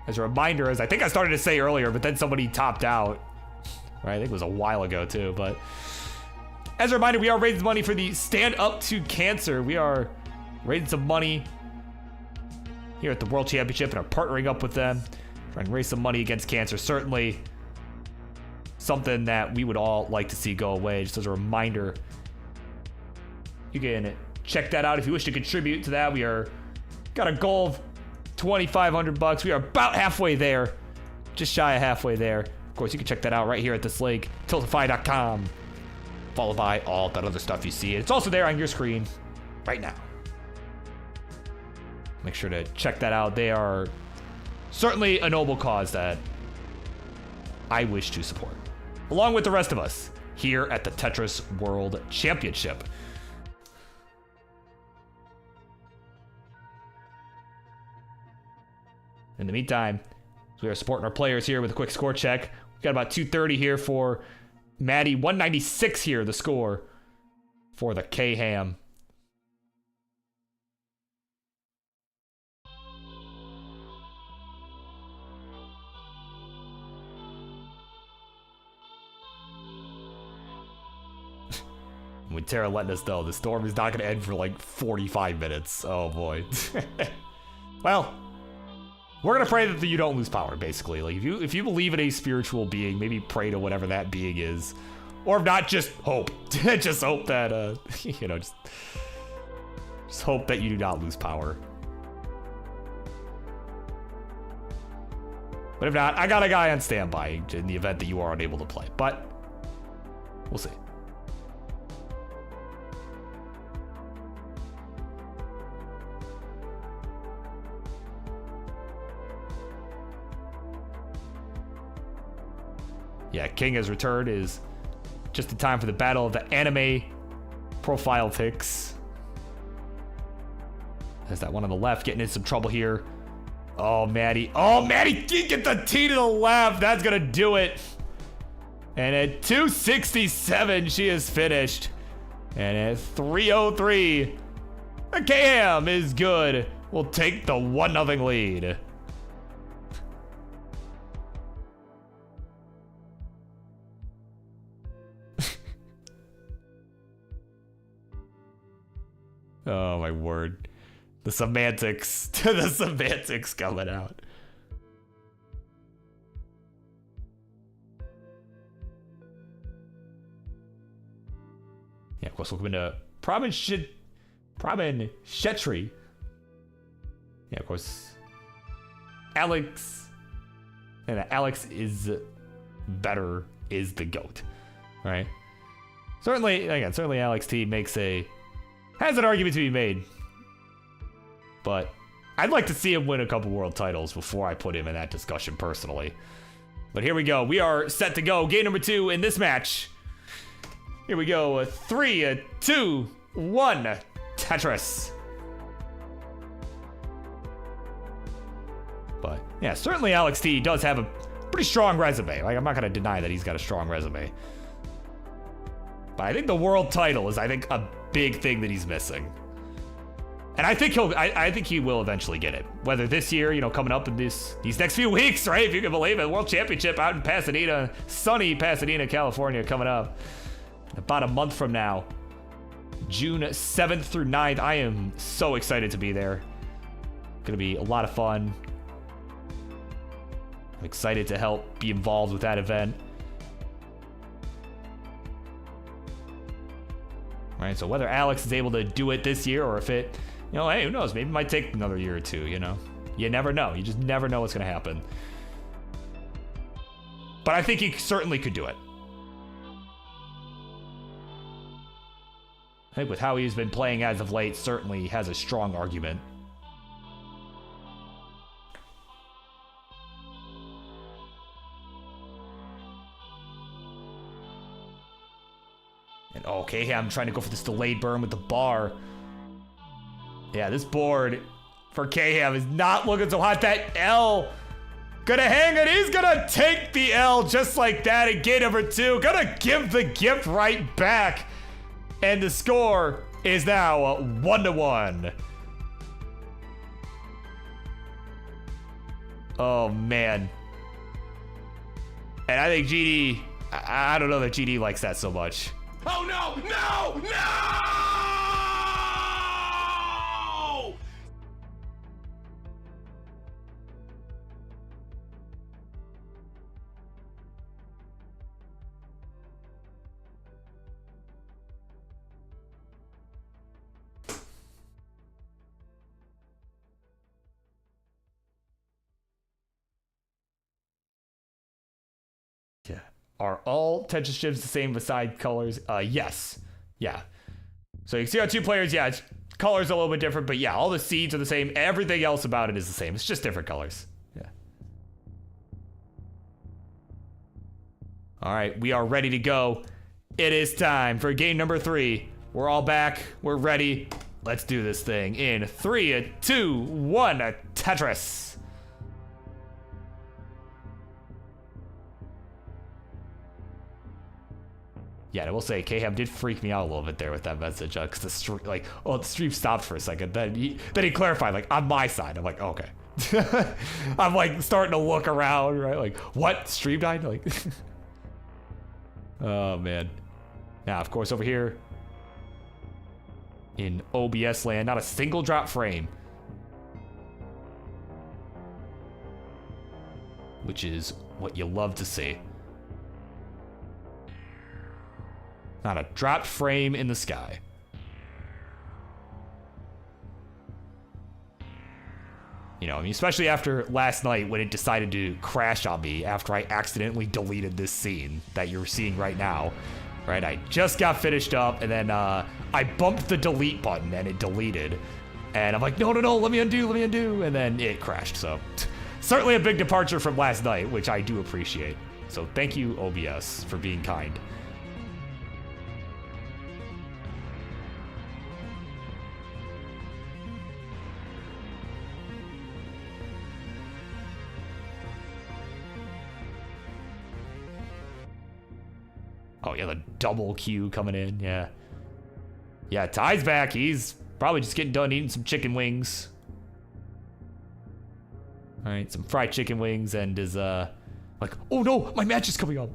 As a reminder, as I think I started to say earlier, but then somebody topped out. Right, I think it was a while ago too, but as a reminder, we are raising money for the Stand Up to Cancer. We are raising some money here at the World Championship and are partnering up with them, trying to raise some money against cancer. Certainly something that we would all like to see go away. Just as a reminder, you can check that out if you wish to contribute to that. We are got a goal of $2,500. We are about halfway there, just shy of halfway there. Of course, you can check that out right here at this link, tiltify.com, followed by all that other stuff you see. It's also there on your screen right now. Make sure to check that out. They are certainly a noble cause that I wish to support, along with the rest of us here at the Tetris World Championship. In the meantime, we are supporting our players here with a quick score check. We got about 230 here for Maddie, 196 here, the score for the K-Ham. Terra letting us know the storm is not going to end for like 45 minutes. Oh boy. Well, we're going to pray that you don't lose power, basically. Like if you believe in a spiritual being, maybe pray to whatever that being is. Or if not, just hope. Just hope that, you know, just hope that you do not lose power. But if not, I got a guy on standby in the event that you are unable to play. But we'll see. Yeah, King has returned. Is just in time for the battle of the anime profile picks. There's that one on the left getting in some trouble here. Oh, Maddie. Oh, Maddie can get the T to the left. That's going to do it. And at 267, she is finished. And at 303, the KM is good. We'll take the 1-0 lead. Oh, my word. The semantics. The semantics coming out. Yeah, of course, we'll come into Pramin Shetri. Yeah, of course. Alex. And Alex is better, is the GOAT. Right? Certainly Alex T has an argument to be made. But I'd like to see him win a couple world titles before I put him in that discussion personally. But here we go. We are set to go. Game number 2 in this match. Here we go. 3, 2, 1. Tetris. But yeah, certainly Alex T does have a pretty strong resume. Like, I'm not going to deny that he's got a strong resume. But I think the world title is, a big thing that he's missing. And I think he will eventually get it. Whether this year, you know, coming up in these next few weeks, right? If you can believe it, World Championship out in Pasadena, sunny Pasadena, California, coming up about a month from now, June 7th through 9th. I am so excited to be there. Gonna be a lot of fun. I'm excited to help be involved with that event. All right, so whether Alex is able to do it this year or if it, you know, hey, who knows? Maybe it might take another year or two, you know? You never know. You just never know what's going to happen. But I think he certainly could do it. I think with how he's been playing as of late, certainly has a strong argument. And okay, I'm trying to go for this delayed burn with the bar. Yeah, this board for Kham is not looking so hot. That L gonna hang it. He's gonna take the L just like that in game number 2. Gonna give the gift right back. And the score is now 1-1. Oh, man. And I think GD, I don't know that GD likes that so much. Oh no! No! No! Yeah. Are all Tetris ships the same beside colors? Yes. Yeah. So you can see our 2 players, yeah, colors are a little bit different, but yeah, all the seeds are the same. Everything else about it is the same. It's just different colors. Yeah. All right, we are ready to go. It is time for game number 3. We're all back. We're ready. Let's do this thing in 3, 2, 1, Tetris. Yeah, I will say, Kham did freak me out a little bit there with that message, because the stream, the stream stopped for a second. Then he clarified, like, on my side. I'm like, oh, okay. I'm like starting to look around, right? Like, what? Stream died? Like, oh man. Now, of course, over here, in OBS land. Not a single drop frame. Which is what you love to see. Not a dropped frame in the sky. You know, I mean, especially after last night when it decided to crash on me after I accidentally deleted this scene that you're seeing right now. Right, I just got finished up and then I bumped the delete button and it deleted. And I'm like, no, let me undo. And then it crashed, so. Certainly a big departure from last night, which I do appreciate. So thank you, OBS, for being kind. Oh, yeah, the double Q coming in, yeah. Yeah, Ty's back. He's probably just getting done eating some chicken wings. All right, some fried chicken wings and is, like, oh no, my match is coming up.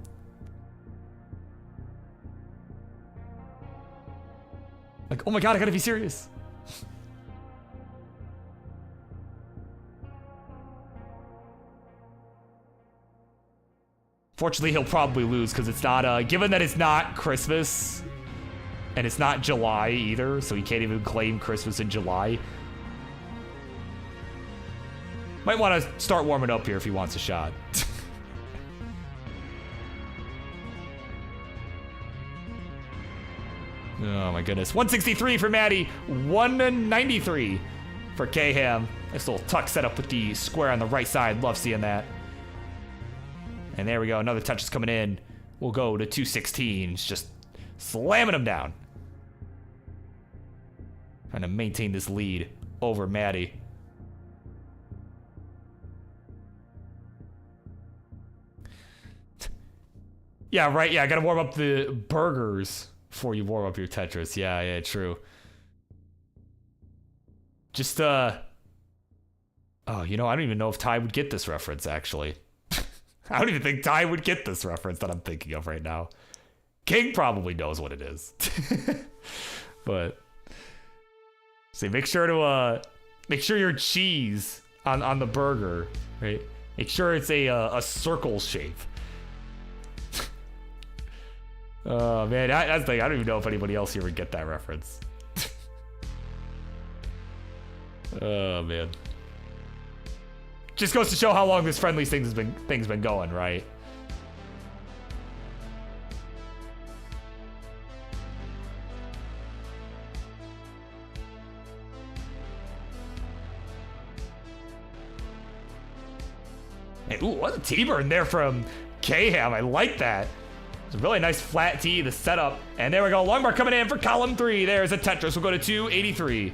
Like, oh my God, I gotta be serious. Fortunately, he'll probably lose because it's not, given that it's not Christmas and it's not July either, so he can't even claim Christmas in July. Might want to start warming up here if he wants a shot. Oh my goodness. 163 for Maddie, 193 for K-Ham. Nice little tuck set up with the square on the right side. Love seeing that. And there we go. Another touch is coming in. We'll go to 216. It's just slamming him down. Trying to maintain this lead over Maddie. Yeah, right. Yeah, I gotta warm up the burgers before you warm up your Tetris. Yeah, true. Just, oh, you know, I don't even know if Ty would get this reference, actually. I don't even think Ty would get this reference that I'm thinking of right now. King probably knows what it is. But, see, make sure your cheese on the burger, right? Make sure it's a circle shape. Oh, man, that's the thing. I don't even know if anybody else here would get that reference. Oh, man. Just goes to show how long this Friendlies thing's been going, right? And, ooh, what a T-burn there from K-Ham. I like that. It's a really nice flat T, the setup. And there we go. Long bar coming in for column 3. There's a Tetris. We'll go to 283.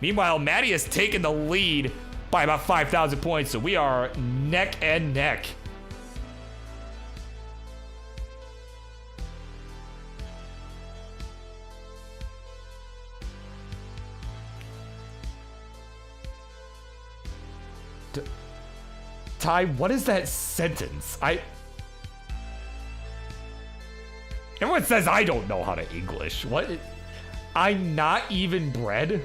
Meanwhile, Maddie has taken the lead by about 5,000 points, so we are neck and neck. Ty, what is that sentence? Everyone says I don't know how to English. What? I'm not even bred?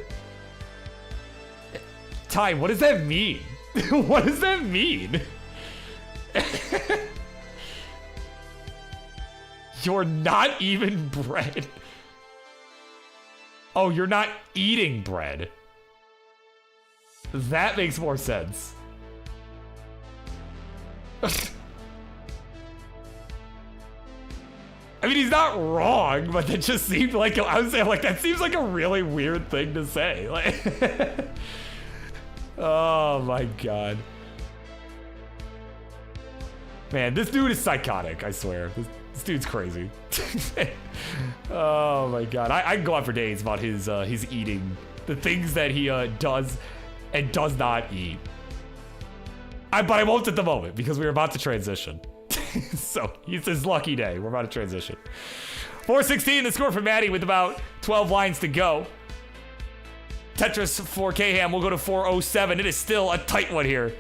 Ty, what does that mean? What does that mean? You're not even bread. Oh, you're not eating bread. That makes more sense. I mean, he's not wrong, but that just seemed like, I was saying, like, that seems like a really weird thing to say. Like, oh my God. Man, this dude is psychotic, I swear. This dude's crazy. Oh my God. I can go on for days about his eating, the things that he does and does not eat. But I won't at the moment because we're about to transition. So it's his lucky day. We're about to transition. 416, the score for Maddie with about 12 lines to go. Tetris for K-Ham will go to 407. It is still a tight one here.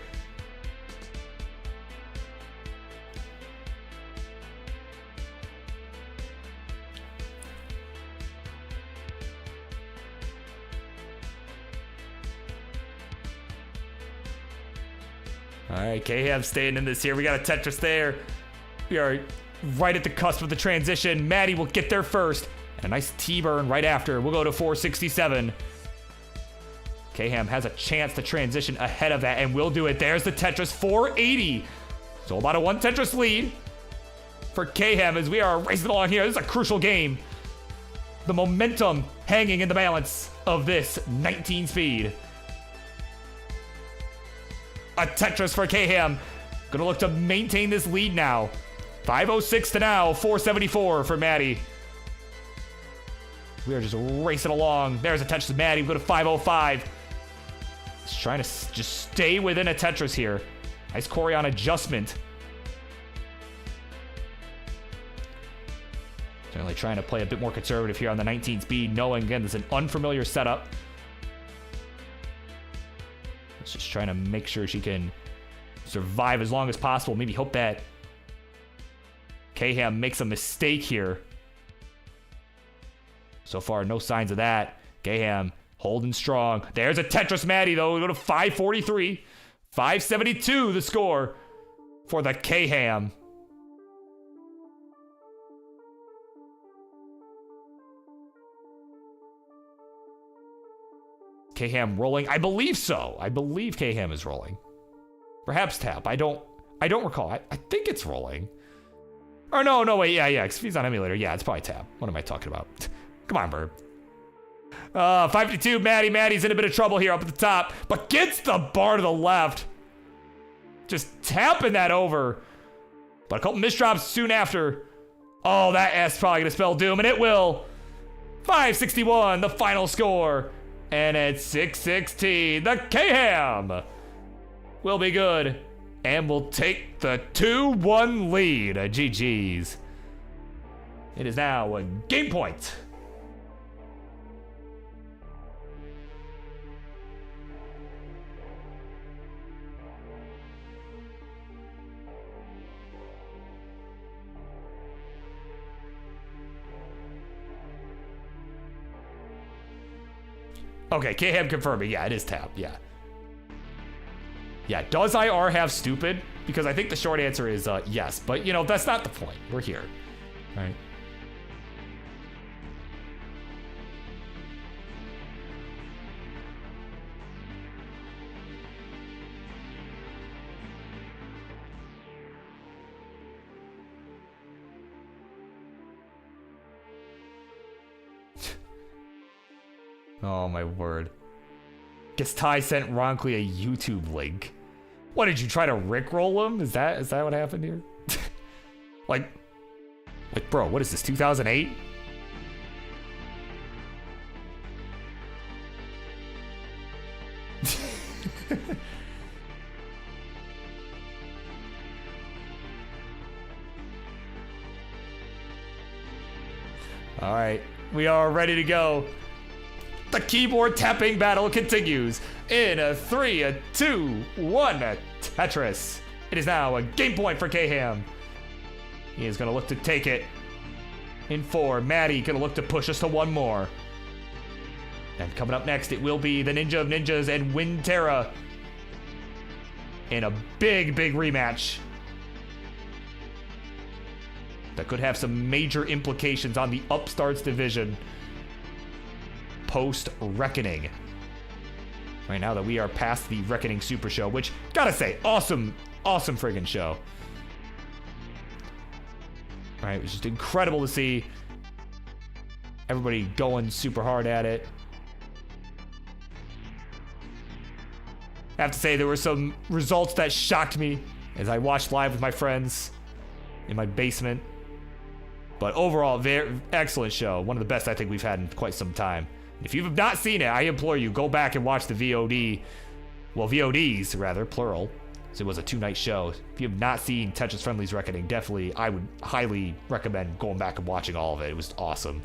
All right, Kayham staying in this here. We got a Tetris there. We are right at the cusp of the transition. Maddie will get there first. And a nice T-burn right after. We'll go to 467. Kayham has a chance to transition ahead of that and will do it. There's the Tetris, 480. So about a 1 Tetris lead for Kayham as we are racing along here. This is a crucial game. The momentum hanging in the balance of this 19 speed. A Tetris for Kayham. Gonna look to maintain this lead now. 506 to now, 474 for Maddie. We are just racing along. There's a Tetris to Maddie. We go to 505. He's trying to just stay within a Tetris here. Nice choreo adjustment. Certainly trying to play a bit more conservative here on the 19 speed, knowing, again, this is an unfamiliar setup. Just trying to make sure she can survive as long as possible. Maybe hope that Kayham makes a mistake here. So far, no signs of that. Kayham holding strong. There's a Tetris Maddie, though. We go to 543. 572, the score for the Kayham. Kayham rolling? I believe so. I believe Kayham is rolling. Perhaps tap. I don't recall. I think it's rolling. Or no, wait, yeah. If he's on emulator, yeah, it's probably tap. What am I talking about? Come on, Birb. 552, Maddie's in a bit of trouble here up at the top, but gets the bar to the left. Just tapping that over. But a couple misdrops soon after. Oh, that S probably gonna spell doom, and it will. 561, the final score. And at 616, the Kayham will be good and will take the 2-1 lead. GG's. It is now a game point. Okay, Kayham confirming. Yeah, it is tap. Yeah. Yeah, does IR have stupid? Because I think the short answer is yes. But, you know, that's not the point. We're here. All right. Oh my word. Guess Ty sent Ronkley a YouTube link. What, did you try to rickroll him? Is that what happened here? like bro, what is this, 2008? All right, we are ready to go. The keyboard tapping battle continues in a 3, a 2, 1, a Tetris. It is now a game point for Kayham. He is gonna look to take it in 4. Maddie gonna look to push us to 1 more. And coming up next, it will be the Ninja of Ninjas and Winterra in a big rematch that could have some major implications on the Upstarts division post-Reckoning. Right now that we are past the Reckoning Super Show, which, gotta say, awesome friggin' show. Right, it was just incredible to see everybody going super hard at it. I have to say, there were some results that shocked me as I watched live with my friends in my basement. But overall, very excellent show. One of the best I think we've had in quite some time. If you have not seen it, I implore you, go back and watch the VOD. Well, VODs, rather, plural. So it was a 2-night show. If you have not seen Tetris Friendlies Reckoning, definitely, I would highly recommend going back and watching all of it. It was awesome.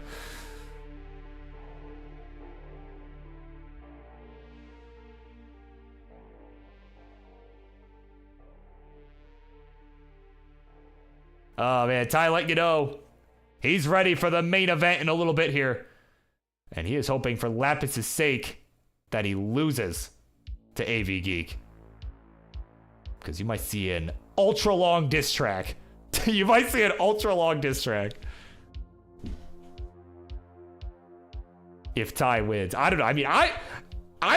Oh, man, Ty let you know. He's ready for the main event in a little bit here. And he is hoping for Lapis' sake that he loses to AVGeek. because you might see an ultra long diss track. You might see an ultra long diss track. If Ty wins. I don't know. I mean, I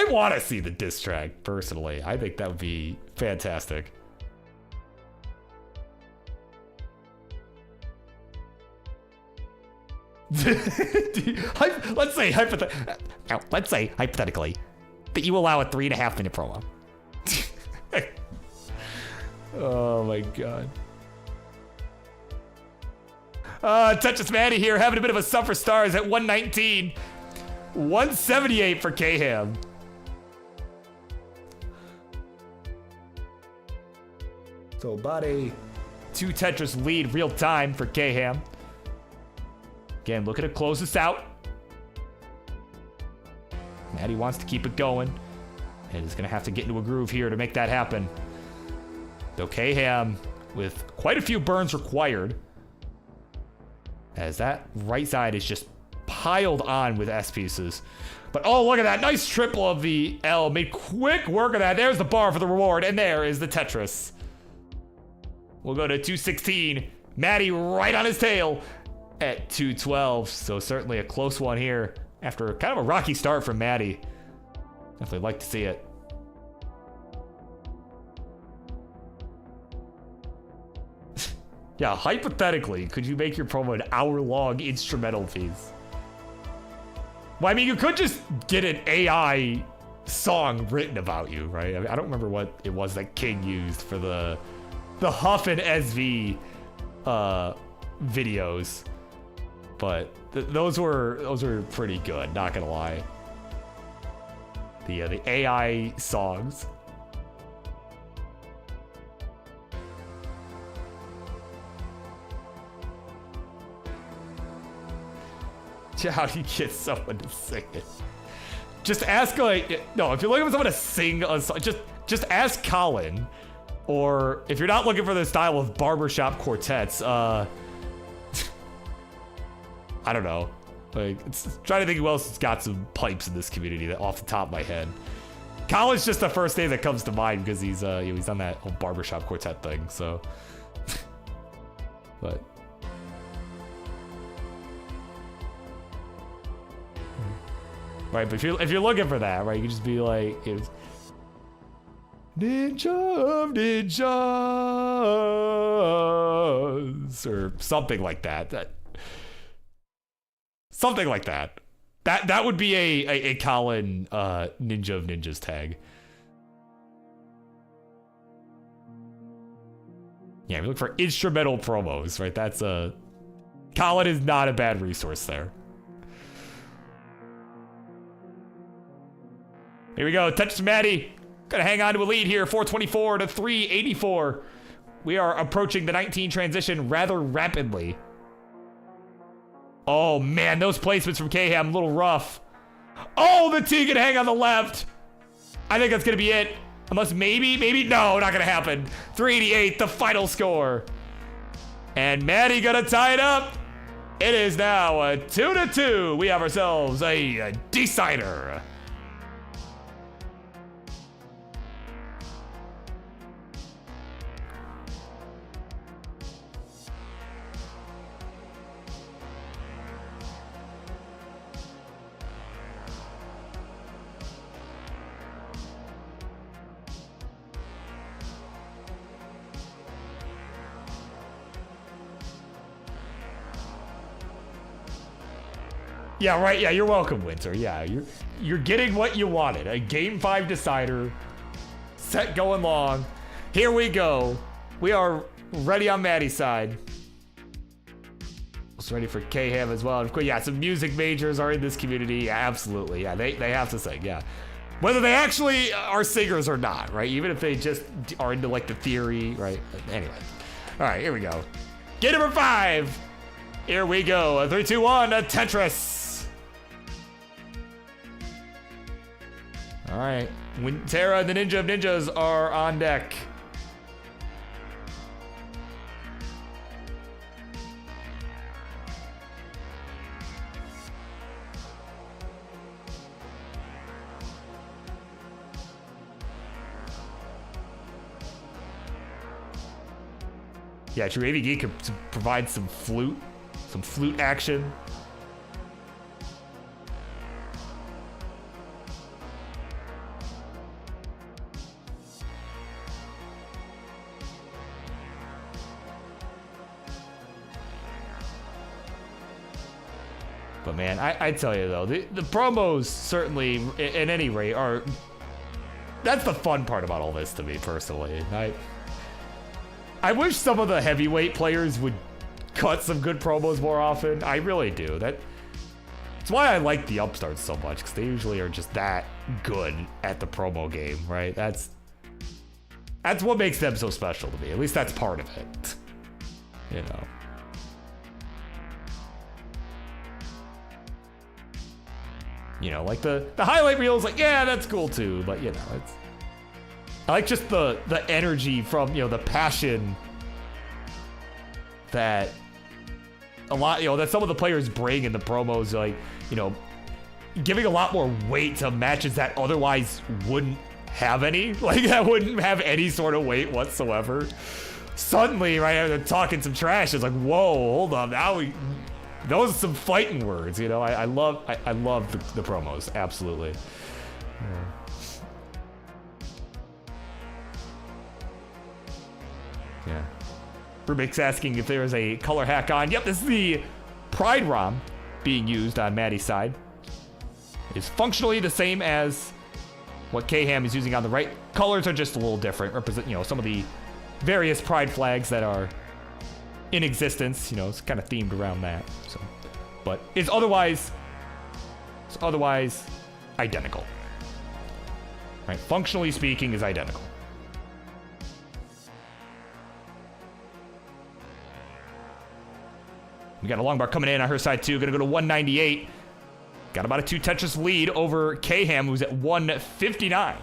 want to see the diss track, personally. I think that would be fantastic. let's say hypothetically that you allow a 3.5 minute promo. Oh my god. Tetris Manny here, having a bit of a suffer stars at 119. 178 for K-Ham. So about a 2 Tetris lead real time for K-Ham. Again, looking to close this out. Maddie wants to keep it going. And is going to have to get into a groove here to make that happen. Though K-Ham with quite a few burns required. As that right side is just piled on with S pieces. But oh, look at that. Nice triple of the L. Made quick work of that. There's the bar for the reward. And there is the Tetris. We'll go to 216. Maddie right on his tail at 212. So certainly a close one here after kind of a rocky start from Maddie. Definitely like to see it. Yeah, hypothetically, could you make your promo an hour-long instrumental piece? Well, I mean, you could just get an AI song written about you, right? I mean, I don't remember what it was that King used for the Huff and SV videos, but those were pretty good. Not gonna lie. The AI songs. How do you get someone to sing it? Just ask, like, no, if you're looking for someone to sing a song, just ask Colin. Or if you're not looking for the style of barbershop quartets, I don't know. Like, trying to think who else has got some pipes in this community that off the top of my head. Colin's just the first name that comes to mind because he's on that whole barbershop quartet thing, so. But. Right, but if you're looking for that, right, you can just be like, it's Ninja of Ninjas, or something like that. Something like that. That would be a Colin Ninja of Ninjas tag. Yeah, if you look for instrumental promos, right? That's Colin is not a bad resource there. Here we go, Tetris Maddie. Gonna hang on to a lead here, 424 to 384. We are approaching the 19 transition rather rapidly. Oh man, those placements from K-Ham, a little rough. Oh, the T can hang on the left. I think that's gonna be it. Unless maybe, no, not gonna happen. 388, the final score. And Maddie gonna tie it up. It is now a 2-2. We have ourselves a decider. Yeah, right. Yeah, you're welcome, Winter. Yeah, you're getting what you wanted. A Game 5 decider. Set going long. Here we go. We are ready on Maddie's side. Also ready for K-Ham as well. Of course, yeah, some music majors are in this community. Yeah, absolutely. Yeah, they have to sing. Yeah. Whether they actually are singers or not, right? Even if they just are into like the theory, right? Anyway. All right, here we go. Get number 5. Here we go. A 3, 2, 1. A Tetris. All right, Tara and the Ninja of Ninjas are on deck. Yeah, true. AVGeek could provide some flute action. But man, I tell you though, the promos certainly, at any rate, are... That's the fun part about all this to me, personally. I wish some of the heavyweight players would cut some good promos more often. I really do. That's why I like the upstarts so much, because they usually are just that good at the promo game, right? That's what makes them so special to me. At least that's part of it. You know. You know, like the highlight reel is like, yeah, that's cool too. But you know, I like just the energy from, you know, the passion that a lot, you know, that some of the players bring in the promos, like, you know, giving a lot more weight to matches that otherwise wouldn't have any, like that wouldn't have any sort of weight whatsoever. Suddenly, right, they're talking some trash. It's like, whoa, hold on, now those are some fighting words, you know. I love the promos, absolutely. Yeah. Rubik's asking if there is a color hack on. Yep, this is the Pride ROM being used on Maddie's side. It's functionally the same as what K-Ham is using on the right. Colors are just a little different. Represent, you know, some of the various Pride flags that are in existence. You know, it's kind of themed around that. So, but it's otherwise identical. Right? Functionally speaking, is identical. We got a long bar coming in on her side too. Gonna go to 198. Got about a 2 Tetris lead over K-Ham, who's at 159.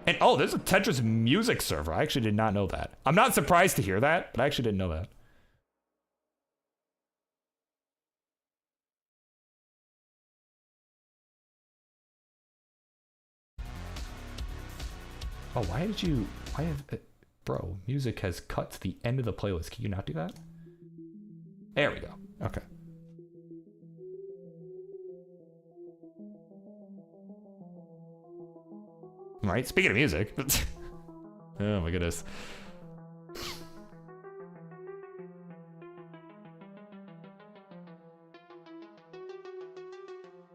And oh, there's a Tetris music server. I actually did not know that. I'm not surprised to hear that, but I actually didn't know that. Oh, why have, bro, music has cut to the end of the playlist. Can you not do that? There we go. Okay. All right, speaking of music. Oh my goodness.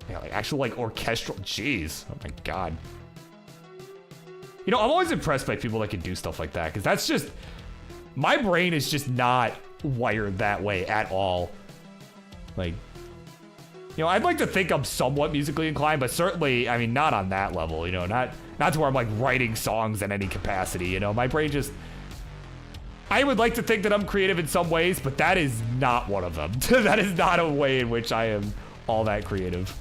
Yeah, like actual like orchestral, jeez. Oh my God. You know, I'm always impressed by people that can do stuff like that, because that's just, my brain is just not wired that way at all. Like, you know, I'd like to think I'm somewhat musically inclined, but certainly, I mean, not on that level, you know, not to where I'm like writing songs in any capacity, you know, my brain just, I would like to think that I'm creative in some ways, but that is not one of them. That is not a way in which I am all that creative.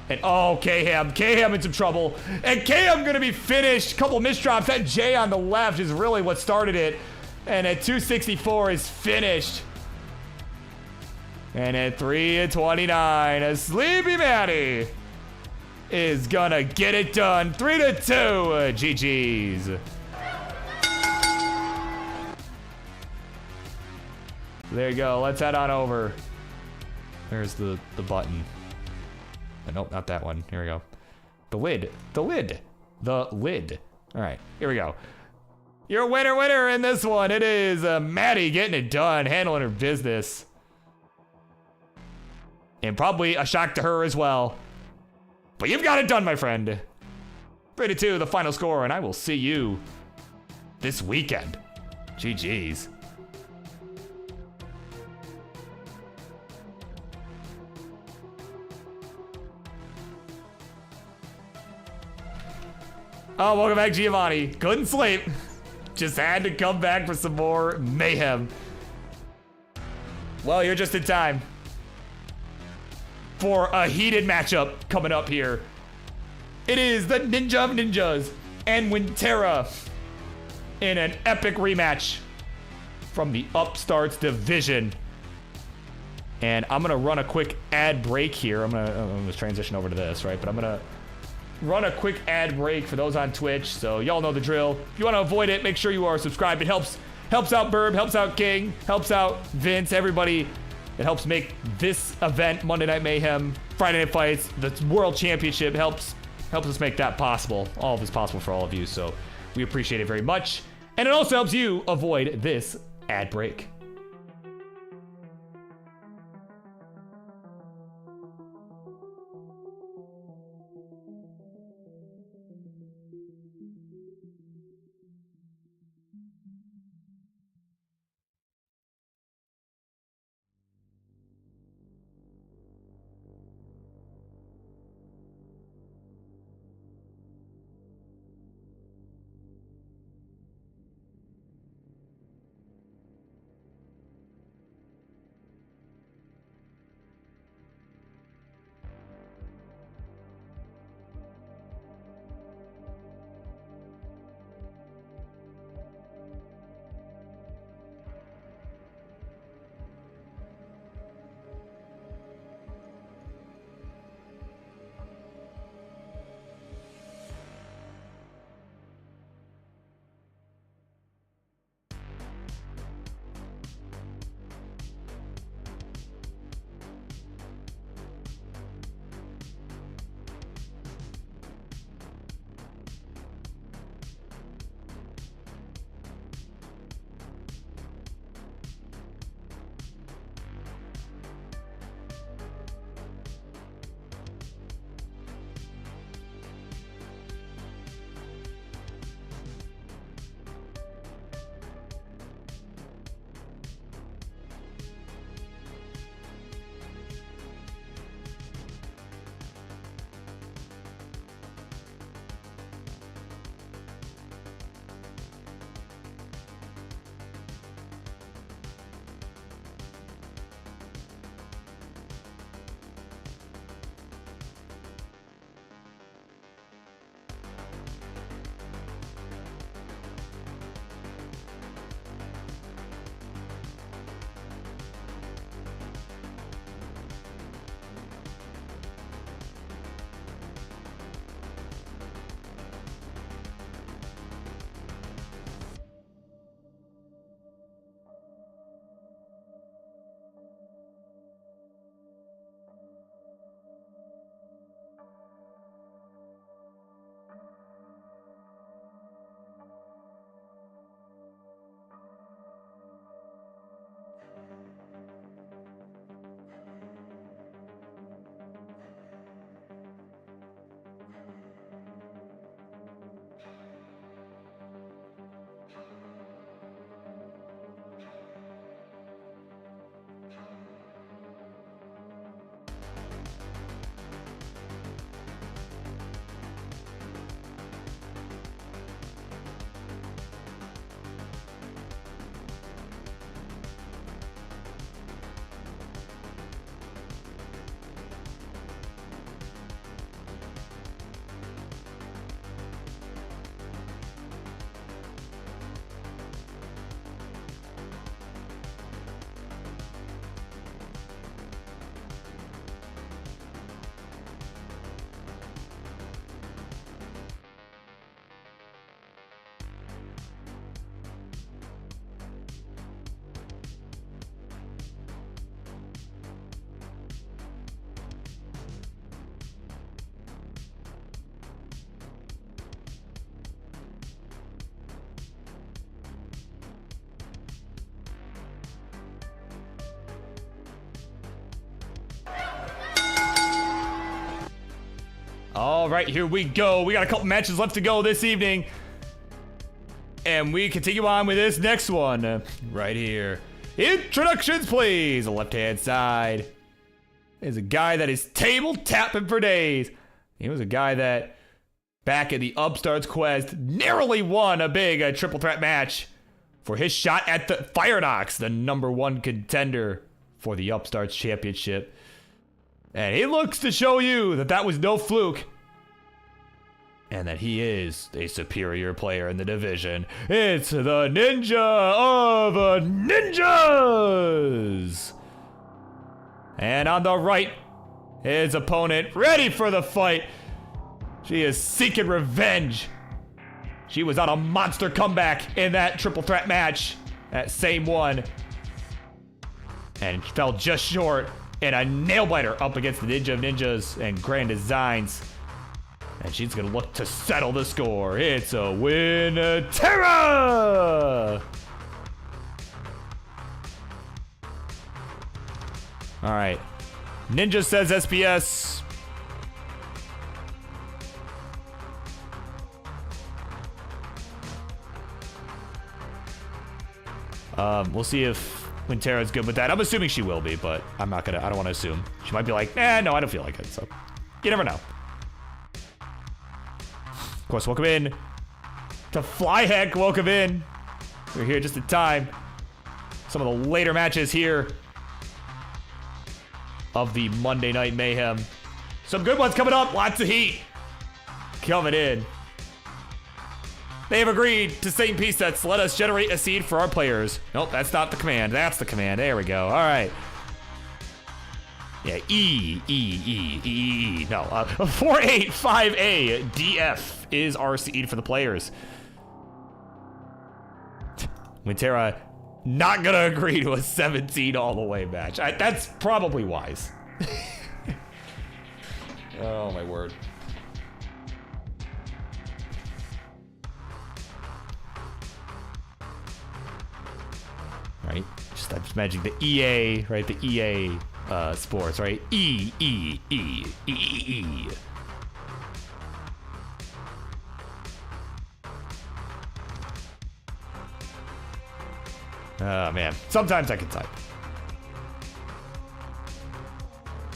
And oh, K-Ham in some trouble. And K-Ham gonna be finished. Couple misdrops. That J on the left is really what started it. And at 264 is finished. And at 3:29, a Sleepy Maddie is gonna get it done. 3-2, GG's. There you go, let's head on over. There's the button. Nope, not that one. Here we go. The lid. All right, here we go. Your winner in this one. It is Maddie getting it done, handling her business. And probably a shock to her as well. But you've got it done, my friend. 3-2, the final score, and I will see you this weekend. GG's. Oh, welcome back, Giovanni. Couldn't sleep. Just had to come back for some more mayhem. Well, you're just in time for a heated matchup coming up here. It is the Ninja of Ninjas and Winterra in an epic rematch from the Upstarts division. And I'm gonna run a quick ad break here. I'm gonna transition over to this, right? But I'm gonna run a quick ad break for those on Twitch, so y'all know the drill. If you want to avoid it, make sure you are subscribed. It helps out Birb, helps out King, helps out Vince, everybody. It helps make this event, Monday Night Mayhem, Friday Night Fights, the World Championship, helps us make that possible. All of this possible for all of you, so we appreciate it very much. And it also helps you avoid this ad break. All right, here we go. We got a couple matches left to go this evening. And we continue on with this next one right here. Introductions, please. Left-hand side is a guy that is table tapping for days. He was a guy that back in the Upstarts Quest narrowly won a big triple threat match for his shot at the Firenox, the #1 contender for the Upstarts Championship. And he looks to show you that that was no fluke. And that he is a superior player in the division. It's the Ninja of Ninjas! And on the right, his opponent ready for the fight. She is seeking revenge. She was on a monster comeback in that triple threat match. That same one. And fell just short in a nail biter up against the Ninja of Ninjas and Grand Designs. And she's gonna look to settle the score. It's a win, Terra! All right. Ninja says SPS. We'll see if Wintera's good with that. I'm assuming she will be, but I don't want to assume. She might be like, no, I don't feel like it. So you never know. Of course, welcome in to Flyheck. Welcome in. We're here just in time. Some of the later matches here of the Monday Night Mayhem. Some good ones coming up. Lots of heat coming in. They have agreed to Satan P sets. Let us generate a seed for our players. Nope, that's not the command. That's the command. There we go. All right. Yeah, E. No, 485A DF is our seed for the players. Wintera not gonna agree to a 17 all the way match. That's probably wise. Oh my word. Right? Just imagining the EA, right? The EA sports, right? E. Oh man, sometimes I can type.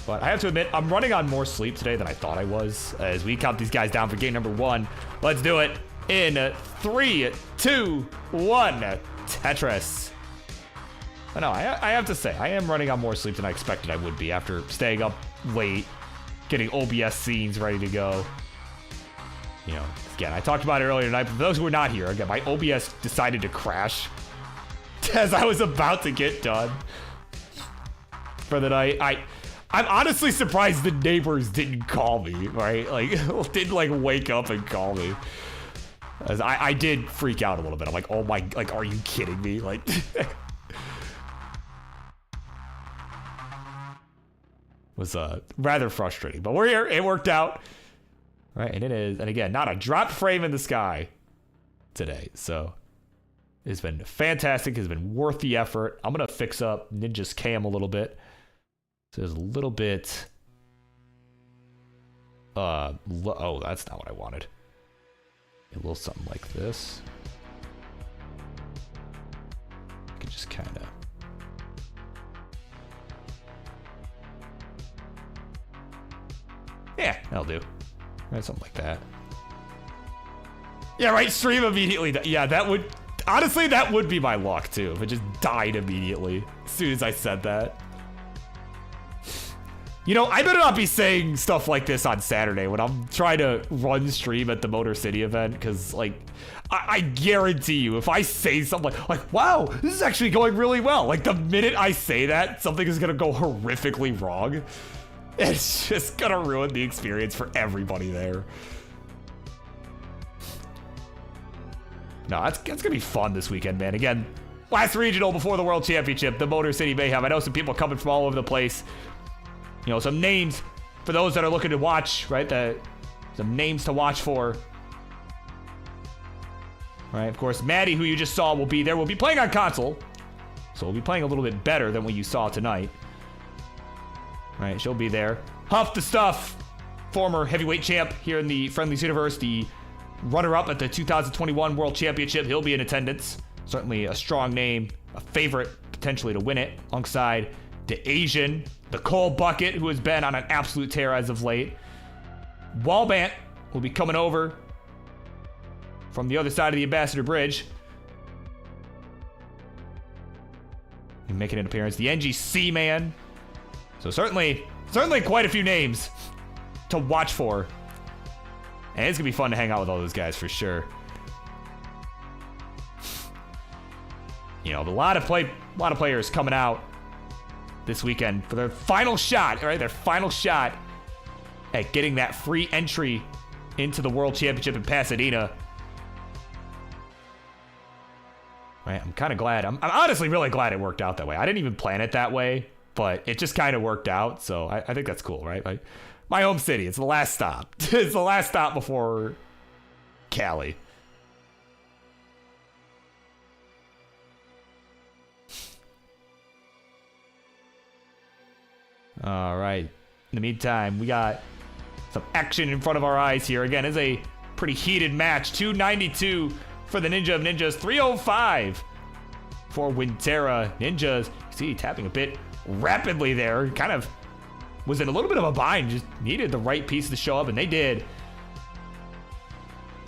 But I have to admit, I'm running on more sleep today than I thought I was as we count these guys down for game number 1. Let's do it in 3, 2, 1, Tetris. I know, I have to say, I am running on more sleep than I expected I would be after staying up late, getting OBS scenes ready to go. You know, again, I talked about it earlier tonight, but for those who were not here, again, my OBS decided to crash as I was about to get done for the night. I'm honestly surprised the neighbors didn't call me, right? Like, didn't like wake up and call me. As I did freak out a little bit. I'm like, oh my, like, are you kidding me? Like, was rather frustrating, but we're here. It worked out, right? And it is, and again, not a drop frame in the sky today. So it's been fantastic. It's been worth the effort. I'm gonna fix up Ninja's cam a little bit. So there's a little bit. Oh, that's not what I wanted. A little something like this. I can just kind of. Yeah, that'll do. Right, something like that. Yeah, right. Stream immediately. Yeah, that would. Honestly, that would be my luck too. If it just died immediately as soon as I said that. You know, I better not be saying stuff like this on Saturday when I'm trying to run stream at the Motor City event, because, like, I guarantee you, if I say something like, wow, this is actually going really well, like, the minute I say that, something is gonna go horrifically wrong. It's just gonna ruin the experience for everybody there. No, that's gonna be fun this weekend, man. Again, last regional before the World Championship, the Motor City Mayhem. I know some people coming from all over the place. You know, some names for those that are looking to watch, right? Some names to watch for. All right, of course, Maddie, who you just saw, will be there. We'll be playing on console, so we'll be playing a little bit better than what you saw tonight. All right, she'll be there. Huff the Stuff, former heavyweight champ here in the Friendlies universe, the runner-up at the 2021 World Championship. He'll be in attendance. Certainly a strong name, a favorite potentially to win it, alongside the Asian, the Cole Bucket, who has been on an absolute tear as of late. Walbant will be coming over from the other side of the Ambassador Bridge and making an appearance. The NGC man. So certainly quite a few names to watch for. And it's gonna be fun to hang out with all those guys for sure. You know, a lot of players coming out this weekend for their final shot, right? Their final shot at getting that free entry into the World Championship in Pasadena. Right, I'm kind of glad. I'm honestly really glad it worked out that way. I didn't even plan it that way, but it just kind of worked out. So I think that's cool, right? Like, my home city. It's the last stop. It's the last stop before Cali. All right. In the meantime, we got some action in front of our eyes here. Again, it's a pretty heated match. 292 for the Ninja of Ninjas. 305 for Winterra. Ninjas, you see, tapping a bit rapidly there. Kind of was in a little bit of a bind. Just needed the right piece to show up, and they did.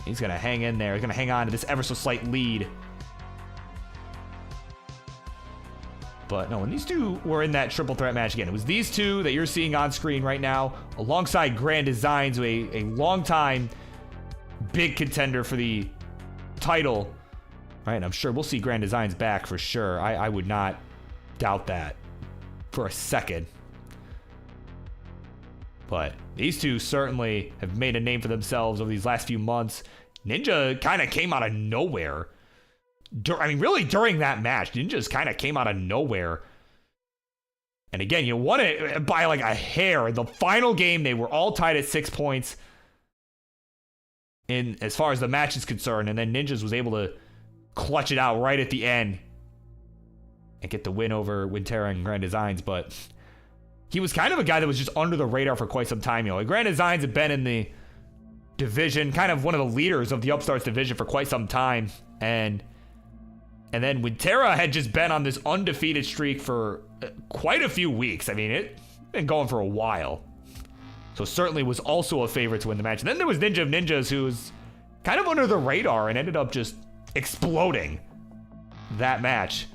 He's going to hang in there. He's going to hang on to this ever so slight lead. But no, when these two were in that triple threat match again, it was these two that you're seeing on screen right now, alongside Grand Designs, a long-time big contender for the title. Right, and I'm sure we'll see Grand Designs back for sure. I would not doubt that for a second. But these two certainly have made a name for themselves over these last few months. Ninja kind of came out of nowhere. I mean, really, during that match, Ninjas kind of came out of nowhere. And again, you won it by like a hair. In the final game, they were all tied at 6 points in as far as the match is concerned. And then Ninjas was able to clutch it out right at the end and get the win over Winterra and Grand Designs. But he was kind of a guy that was just under the radar for quite some time. You know, Grand Designs had been in the division, kind of one of the leaders of the Upstarts division for quite some time. And then Winterra had just been on this undefeated streak for quite a few weeks. I mean, it's been going for a while. So certainly was also a favorite to win the match. And then there was Ninja of Ninjas, who was kind of under the radar and ended up just exploding that match.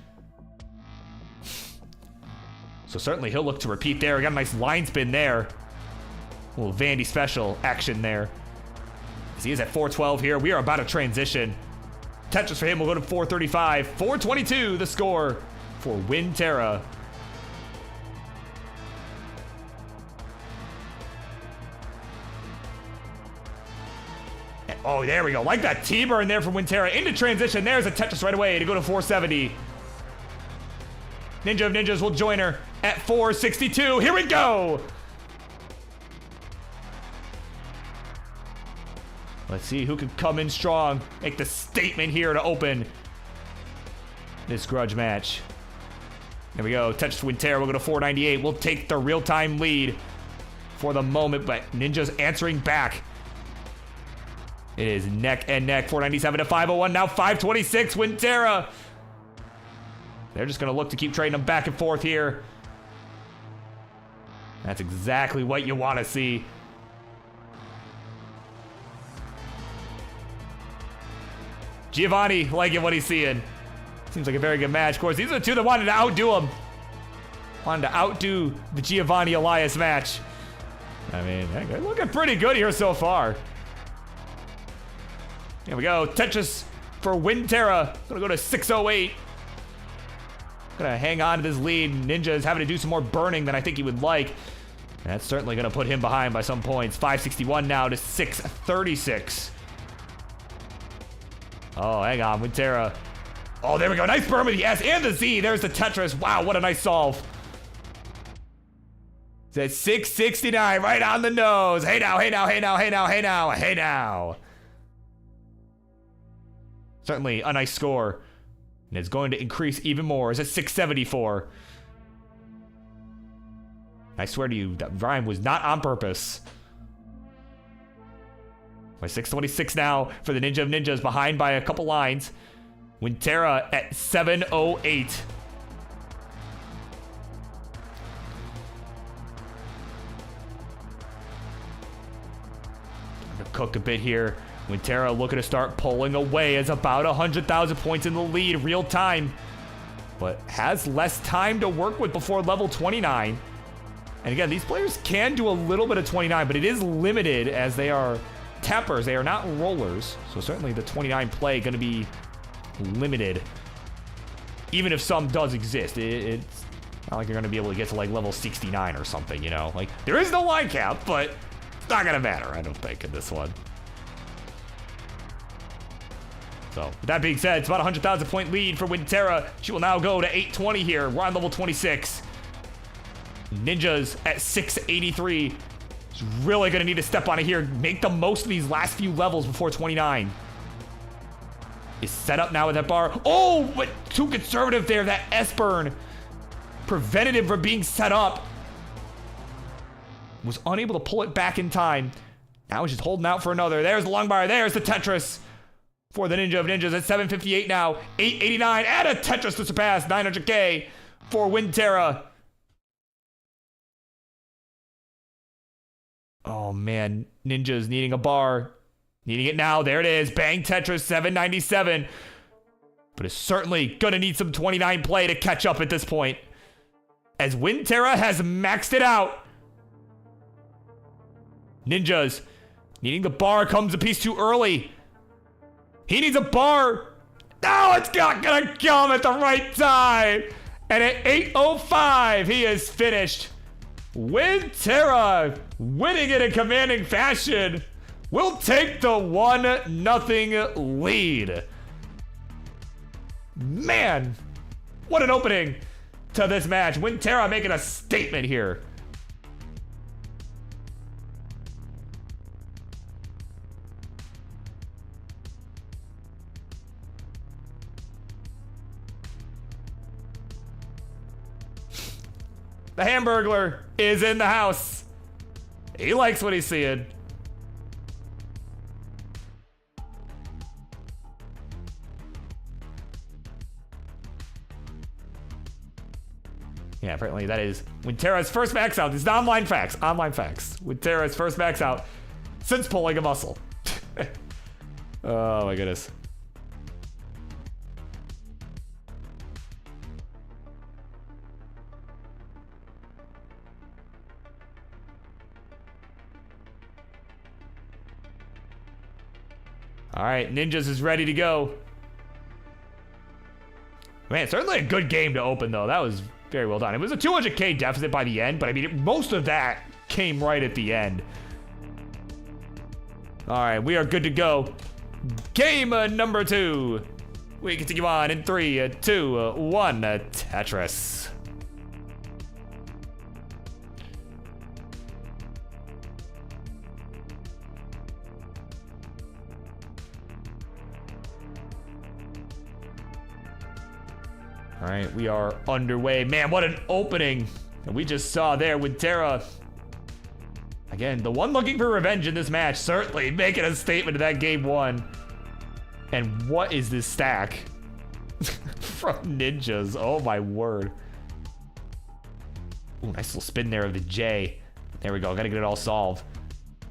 So certainly he'll look to repeat there. We got a nice line spin there. A little Vandy special action there. As he is at 412 here. We are about to transition. Tetris for him will go to 435. 422 the score for Winterra. Oh, there we go. Like that T-burn there from Winterra. Into transition. There's a Tetris right away to go to 470. Ninja of Ninjas will join her at 462. Here we go. Let's see who can come in strong. Make the statement here to open this grudge match. There we go. Tetris Winterra will go to 498. We'll take the real-time lead for the moment, but Ninja's answering back. It is neck and neck. 497 to 501. Now 526. Winterra. They're just going to look to keep trading them back and forth here. That's exactly what you want to see. Giovanni liking what he's seeing. Seems like a very good match. Of course, these are the two that wanted to outdo him. Wanted to outdo the Giovanni Elias match. I mean, they're looking pretty good here so far. Here we go. Tetris for Winterra. Gonna go to 608. Gonna hang on to this lead. Ninja is having to do some more burning than I think he would like. That's certainly gonna put him behind by some points. 561 now to 636. Oh, hang on, Winterra. Oh, there we go. Nice burn with the S and the Z. There's the Tetris. Wow, what a nice solve. It's at 669, right on the nose. Hey now, hey now, hey now, hey now, hey now, hey now. Certainly a nice score. And it's going to increase even more. It's at 674. I swear to you, that rhyme was not on purpose. By 626 now for the Ninja of Ninjas, behind by a couple lines. Winterra at 708. Cook a bit here. Winterra looking to start pulling away as about 100,000 points in the lead real time, but has less time to work with before level 29. And again, these players can do a little bit of 29, but it is limited as they are tappers. They are not rollers. So certainly the 29 play going to be limited, even if some does exist. It's Not like you're gonna be able to get to like level 69 or something, you know? Like, there is no line cap, but it's not gonna matter, I don't think, in this one. So, with that being said, it's about a 100,000 point lead for Winterra. She will now go to 820 here. We're on level 26. Ninjas at 683. She's really gonna need to step on it here. Make the most of these last few levels before 29. Is set up now with that bar. Oh, but too conservative there. That S-burn prevented him from being set up. Was unable to pull it back in time. Now he's just holding out for another. There's the long bar. There's the Tetris for the Ninja of Ninjas at 758 now. 889 and a Tetris to surpass 900K for Winterra. Oh man, Ninjas needing a bar. Needing it now. There it is. Bang Tetris 797. But it's certainly gonna need some 29 play to catch up at this point. As Winterra has maxed it out. Ninjas needing the bar comes a piece too early. He needs a bar. No, it's not gonna come at the right time. And at 8:05, he is finished. Winterra winning in a commanding fashion. Will take the 1-0 lead. Man, what an opening to this match. Winterra making a statement here. The Hamburglar is in the house. He likes what he's seeing. Yeah, apparently that is Winterra's first max out. This is online facts. Online facts. Winterra's first max out since pulling a muscle. Oh my goodness. All right, Ninjas is ready to go. Man, certainly a good game to open, though. That was very well done. It was a 200K deficit by the end, but I mean, most of that came right at the end. All right, we are good to go. Game number 2. We continue on in 3, 2, 1, Tetris. All right, we are underway. Man, what an opening that we just saw there with Winterra. Again, the one looking for revenge in this match, certainly making a statement to that game 1. And what is this stack from Ninjas? Oh my word. Ooh, nice little spin there of the J. There we go, gotta get it all solved.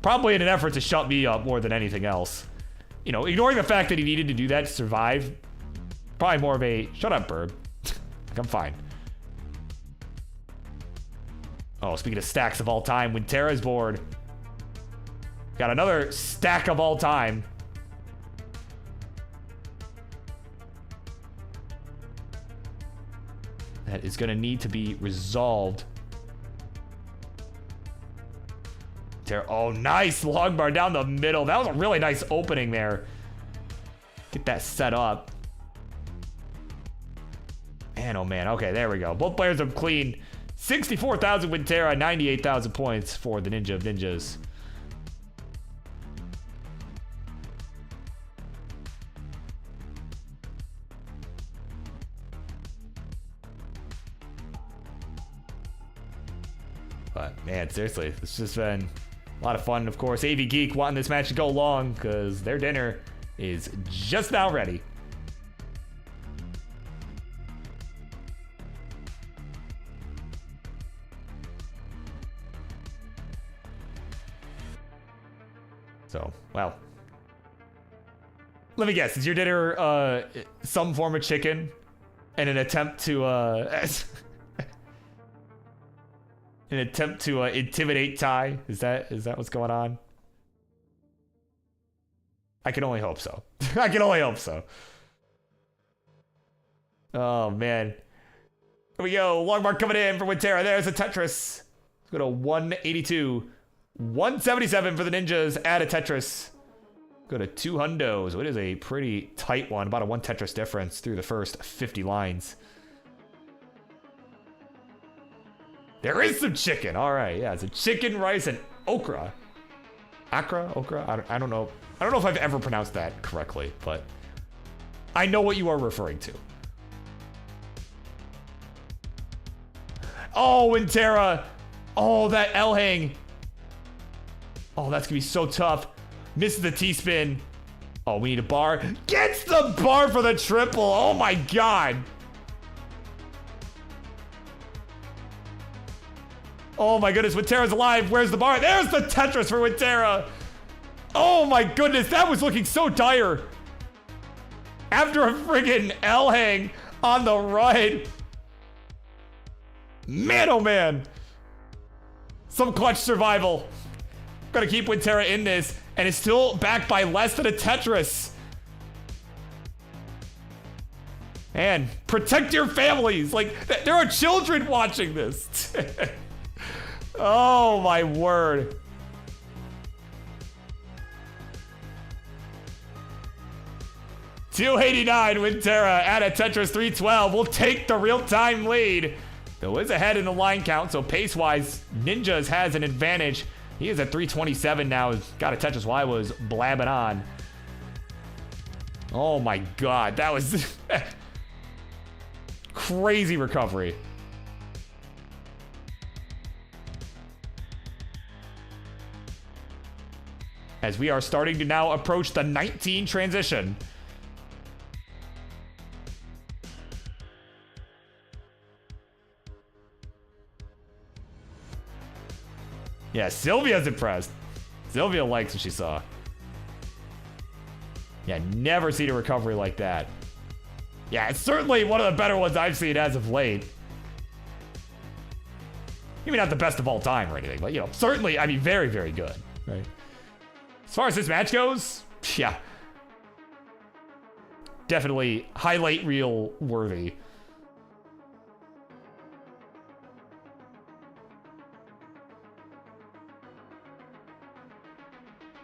Probably in an effort to shut me up more than anything else. You know, ignoring the fact that he needed to do that to survive. Probably more of a, shut up, Burb. I'm fine. Oh, speaking of stacks of all time, Winterra's board. Got another stack of all time. That is gonna need to be resolved. Oh, nice long bar down the middle. That was a really nice opening there. Get that set up. Man, oh man. Okay, there we go. Both players are clean. 64,000 Winterra, 98,000 points for the Ninja of Ninjas. But man, seriously, it's just been a lot of fun. Of course, AVGeek wanting this match to go long because their dinner is just now ready. So, well, let me guess. Is your dinner some form of chicken in an attempt to intimidate Ty? Is that what's going on? I can only hope so. I can only hope so. Oh man. Here we go. Long mark coming in for Winterra. There's a Tetris. Let's go to 182. 177 for the Ninjas. Add a Tetris. Go to 2 hundos. So it is a pretty tight one. About a 1 Tetris difference through the first 50 lines. There is some chicken. All right. Yeah, it's a chicken, rice, and okra. Okra? I don't know. I don't know if I've ever pronounced that correctly, but I know what you are referring to. Oh, Winterra. Oh, that L hang. Oh, that's gonna be so tough. Misses the T-spin. Oh, we need a bar. Gets the bar for the triple. Oh my God. Oh my goodness, Winterra's alive. Where's the bar? There's the Tetris for Winterra. Oh my goodness, that was looking so dire. After a friggin' L hang on the right. Man, oh man. Some clutch survival. Gotta keep Winterra in this, and it's still back by less than a Tetris. And protect your families. Like, there are children watching this. Oh my word. $289 Winterra at a Tetris 312. We'll take the real-time lead. Though is ahead in the line count, so pace-wise, Ninjas has an advantage. He is at 327 now. He's got a Tetris while I was blabbing on. Oh my God, that was crazy recovery. As we are starting to now approach the 19 transition. Yeah, Sylvia's impressed. Sylvia likes what she saw. Yeah, never seen a recovery like that. Yeah, it's certainly one of the better ones I've seen as of late. Maybe not the best of all time or anything, but, you know, certainly, I mean, very, very good, right? As far as this match goes, yeah. Definitely highlight reel worthy.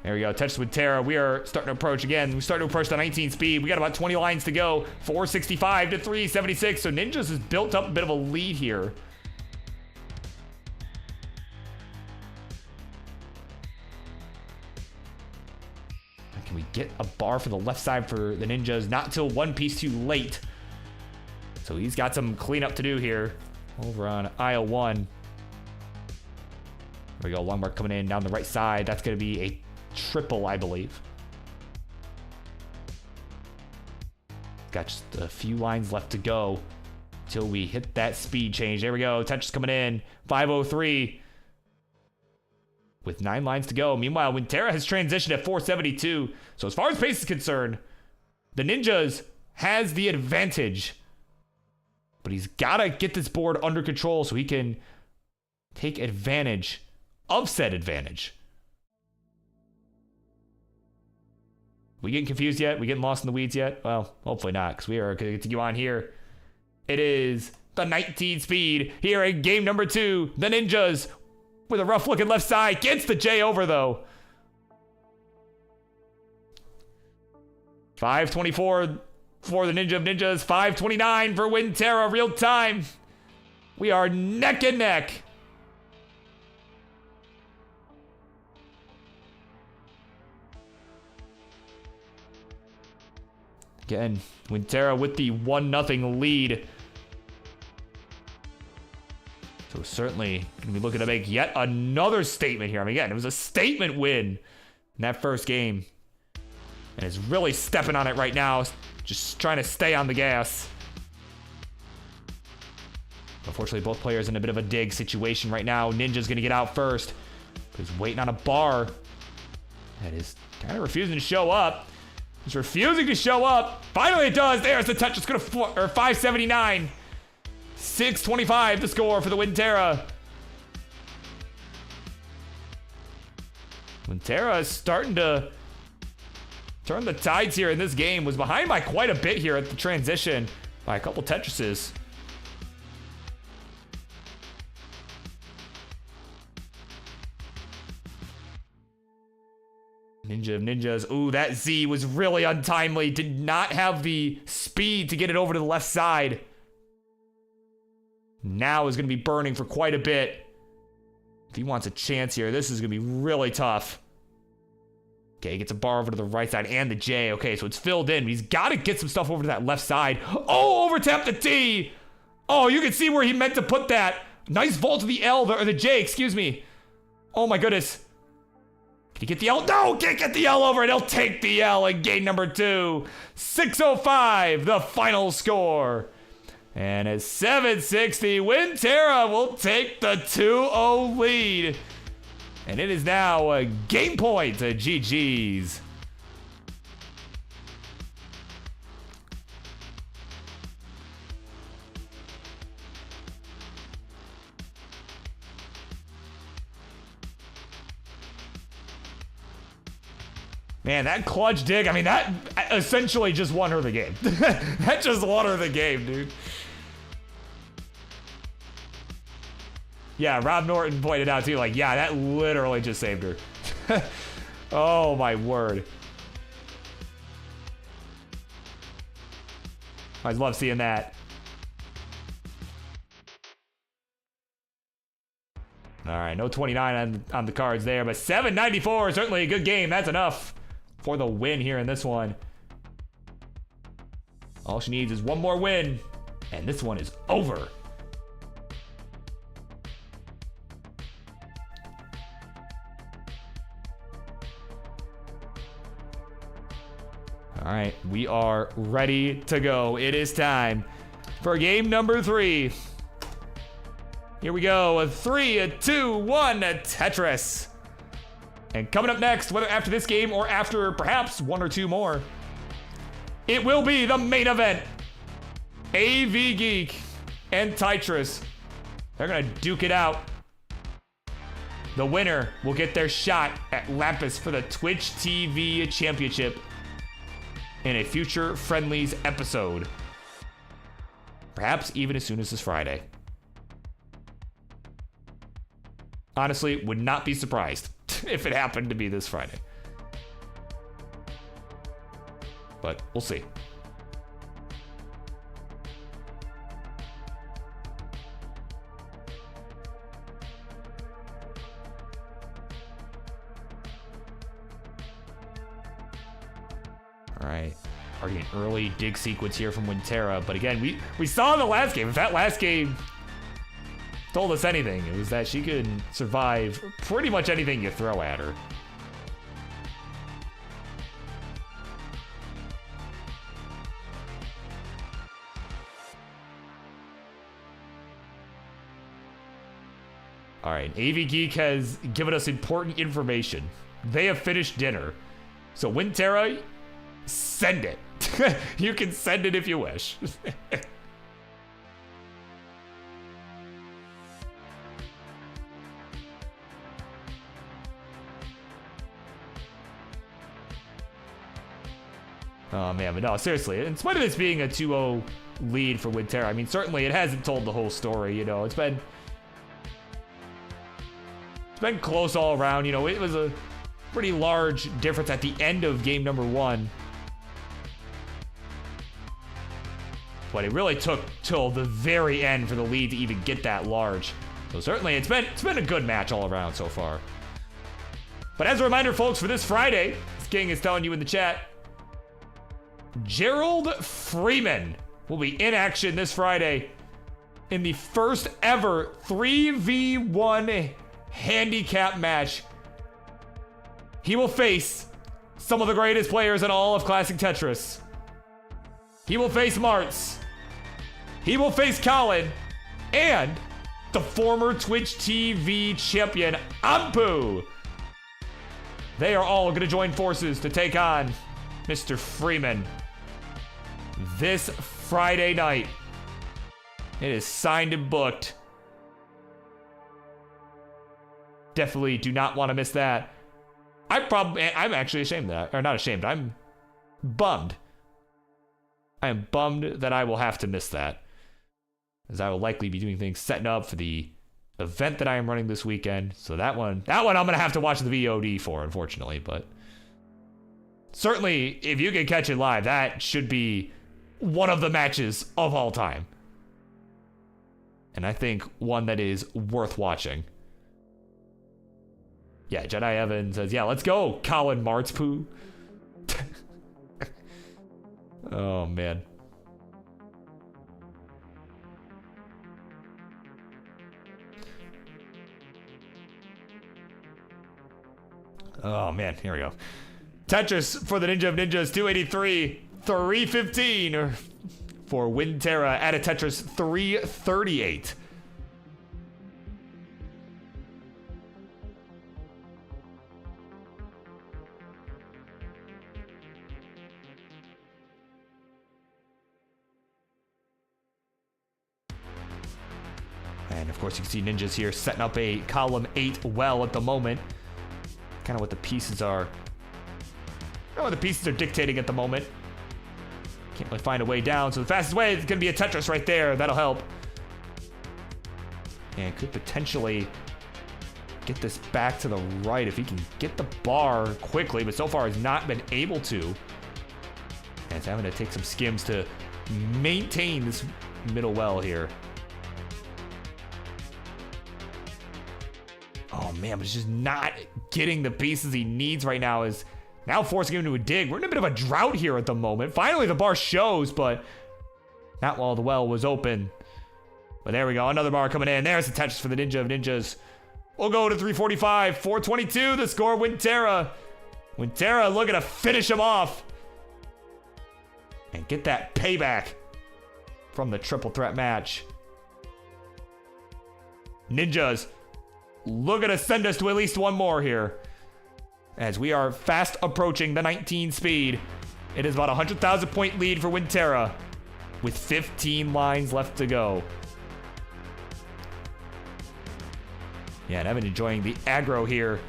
There we go, Tetris with Terra. We are starting to approach again. We start to approach the 19 speed. We got about 20 lines to go. 465 to 376. So Ninjas has built up a bit of a lead here. Can we get a bar for the left side for the Ninjas? Not till one piece too late. So he's got some cleanup to do here. Over on aisle 1. There we go, long mark coming in down the right side. That's going to be a triple, I believe. Got just a few lines left to go till we hit that speed change. There we go. Tetris coming in. 503. With 9 lines to go. Meanwhile, Winterra has transitioned at 472. So as far as pace is concerned, the Ninjas has the advantage. But he's got to get this board under control so he can take advantage of said advantage. We getting confused yet? We getting lost in the weeds yet? Well, hopefully not, because we are going to continue on here. It is the 19 speed here in game number 2. The Ninjas with a rough looking left side. Gets the J over, though. 524 for the Ninja of Ninjas. 529 for Winterra real time. We are neck and neck. Again, Winterra with the 1-0 lead. So certainly going to be looking to make yet another statement here. I mean, again, it was a statement win in that first game. And is really stepping on it right now. Just trying to stay on the gas. Unfortunately, both players in a bit of a dig situation right now. Ninja's going to get out first. He's waiting on a bar. That is kind of refusing to show up. He's refusing to show up. Finally it does. There's the touch. It's going to 579. 625 the score for the Winterra. Winterra is starting to turn the tides here in this game. Was behind by quite a bit here at the transition by a couple Tetrises. Ninja of Ninjas. Ooh, that Z was really untimely. Did not have the speed to get it over to the left side. Now is going to be burning for quite a bit. If he wants a chance here, this is going to be really tough. Okay, he gets a bar over to the right side and the J. Okay, so it's filled in. He's got to get some stuff over to that left side. Oh, overtap the T. Oh, you can see where he meant to put that. Nice vault to the L, or the J, excuse me. Oh my goodness. Can he get the L? No, can't get the L over it. He'll take the L in game number 2. 6:05, the final score. And at 760, Winterra will take the 2-0 lead. And it is now a game point to GG's. Man, that clutch dig, I mean, that essentially just won her the game. That just won her the game, dude. Yeah, Rob Norton pointed out too, like, yeah, that literally just saved her. Oh my word. I love seeing that. All right, no 29 on the cards there, but 794 is certainly a good game. That's enough for the win here in this one. All she needs is one more win, and this one is over. All right, we are ready to go. It is time for game number 3. Here we go, a 3, a 2, 1, a Tetris. And coming up next, whether after this game or after perhaps 1 or 2 more, it will be the main event. AVGeek and Tytris. They're gonna duke it out. The winner will get their shot at Lapis for the Twitch TV Championship in a future Friendlies episode. Perhaps even as soon as this Friday. Honestly, would not be surprised if it happened to be this Friday. But we'll see. All right, already an early dig sequence here from Winterra, but again, we saw in the last game. If that last game told us anything, it was that she could survive pretty much anything you throw at her. All right, AVGeek has given us important information. They have finished dinner. So Winterra, send it. You can send it if you wish. Oh man, but no, seriously, in spite of this being a 2-0 lead for Winterra, I mean, certainly it hasn't told the whole story, you know. It's been close all around, you know. It was a pretty large difference at the end of game number 1. But it really took till the very end for the lead to even get that large. So certainly it's been a good match all around so far. But as a reminder, folks, for this Friday, as King is telling you in the chat, Gerald Freeman will be in action this Friday in the first ever 3v1 handicap match. He will face some of the greatest players in all of Classic Tetris. He will face Martz. He will face Colin. And the former Twitch TV champion, Ampu. They are all going to join forces to take on Mr. Freeman this Friday night. It is signed and booked. Definitely do not want to miss that. I'm actually ashamed that, or not ashamed, I'm bummed. I am bummed that I will have to miss that, as I will likely be doing things setting up for the event that I am running this weekend. So that one I'm gonna have to watch the VOD for, unfortunately, but Certainly, if you can catch it live, that should be one of the matches of all time. And I think one that is worth watching. Yeah, Jedi Evan says, yeah, let's go, Colin Martzpoo. Oh, man. Oh, man, here we go. Tetris for the Ninja of Ninjas, 283, 315 for Winterra at a Tetris 338. And of course you can see Ninjas here setting up a column 8 well at the moment. Kind of what the pieces are. What the pieces are dictating at the moment. Can't really find a way down, so the fastest way is gonna be a Tetris right there. That'll help. And could potentially get this back to the right if he can get the bar quickly, but so far has not been able to. And it's having to take some skims to maintain this middle well here. Oh man, but he's just not getting the pieces he needs right now. Is now forcing him into a dig. We're in a bit of a drought here at the moment. Finally, the bar shows, but not while the well was open. But there we go. Another bar coming in. There's the Tetris for the Ninja of Ninjas. We'll go to 345. 422, the score. Winterra. Winterra looking to finish him off. And get that payback from the triple threat match. Ninjas looking to send us to at least one more here. As we are fast approaching the 19 speed. It is about a 100,000 point lead for Winterra with 15 lines left to go. Yeah, and Evan enjoying the aggro here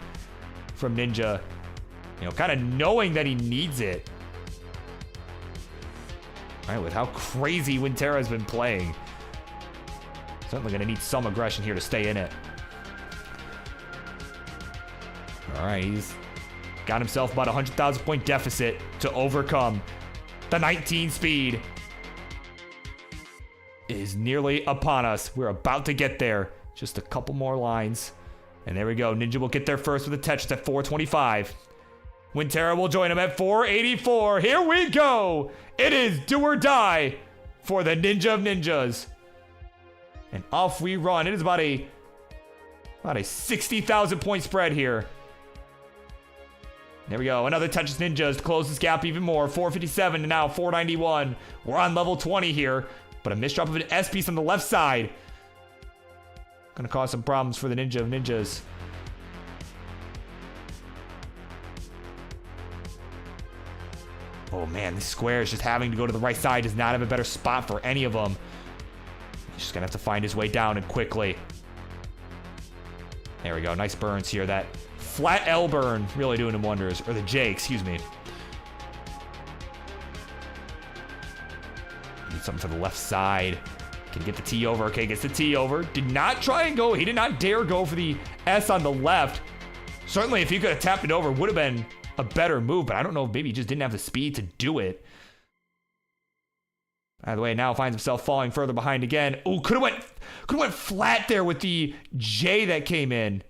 from Ninja. You know, kind of knowing that he needs it. All right, with how crazy Winterra has been playing. Certainly going to need some aggression here to stay in it. All right, he's got himself about a 100,000 point deficit to overcome. The 19 speed is nearly upon us. We're about to get there. Just a couple more lines. And there we go. Ninja will get there first with a Tetris at 425. Winterra will join him at 484. Here we go. It is do or die for the Ninja of Ninjas. And off we run. It is about a 60,000 point spread here. There we go. Another Tetris Ninjas to close this gap even more. 457 to now 491. We're on level 20 here. But a misdrop of an S piece on the left side. Gonna cause some problems for the Ninja of Ninjas. Oh man, this square is just having to go to the right side. Does not have a better spot for any of them. He's just gonna have to find his way down and quickly. There we go. Nice burns here. That flat L burn really doing him wonders. Or the J, excuse me. Need something for the left side. Can get the T over. Okay, gets the T over. Did not try and go. He did not dare go for the S on the left. Certainly, if he could have tapped it over, would have been a better move. But I don't know if maybe he just didn't have the speed to do it. By the way, now finds himself falling further behind again. Ooh, could have went flat there with the J that came in.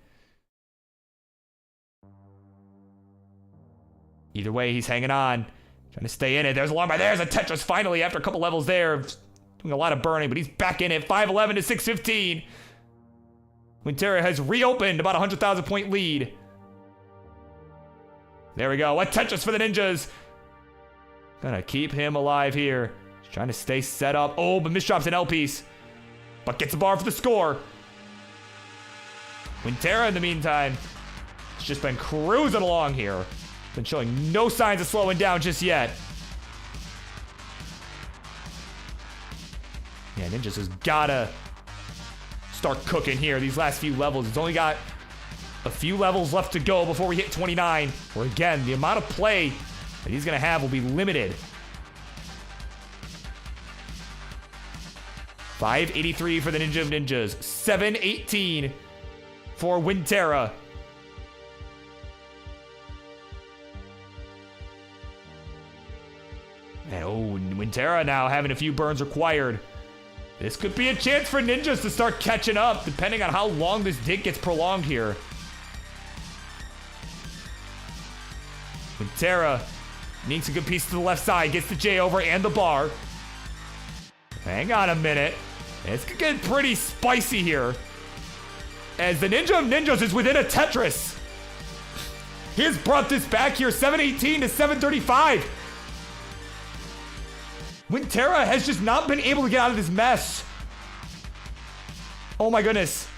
Either way, he's hanging on. Trying to stay in it. There's a long by. There's a Tetris finally after a couple levels there. Doing a lot of burning, but he's back in it. 511 to 615. Winterra has reopened about a 100,000 point lead. There we go. A Tetris for the Ninjas. Gonna keep him alive here. He's trying to stay set up. Oh, but misdrops an L piece. But gets a bar for the score. Winterra, in the meantime, has just been cruising along here. Been showing no signs of slowing down just yet. Yeah, Ninjas has gotta start cooking here. These last few levels. It's only got a few levels left to go before we hit 29. Where again, the amount of play that he's gonna have will be limited. 583 for the Ninja of Ninjas. 718 for Winterra. man. Oh, Winterra now having a few burns required. This could be a chance for ninjas to start catching up, depending on how long this dig gets prolonged here. Winterra needs a good piece to the left side, gets the J over and the bar. Hang on a minute. It's getting pretty spicy here. As the Ninja of Ninjas is within a Tetris. He has brought this back here, 718 to 735. Winterra has just not been able to get out of this mess. Oh my goodness.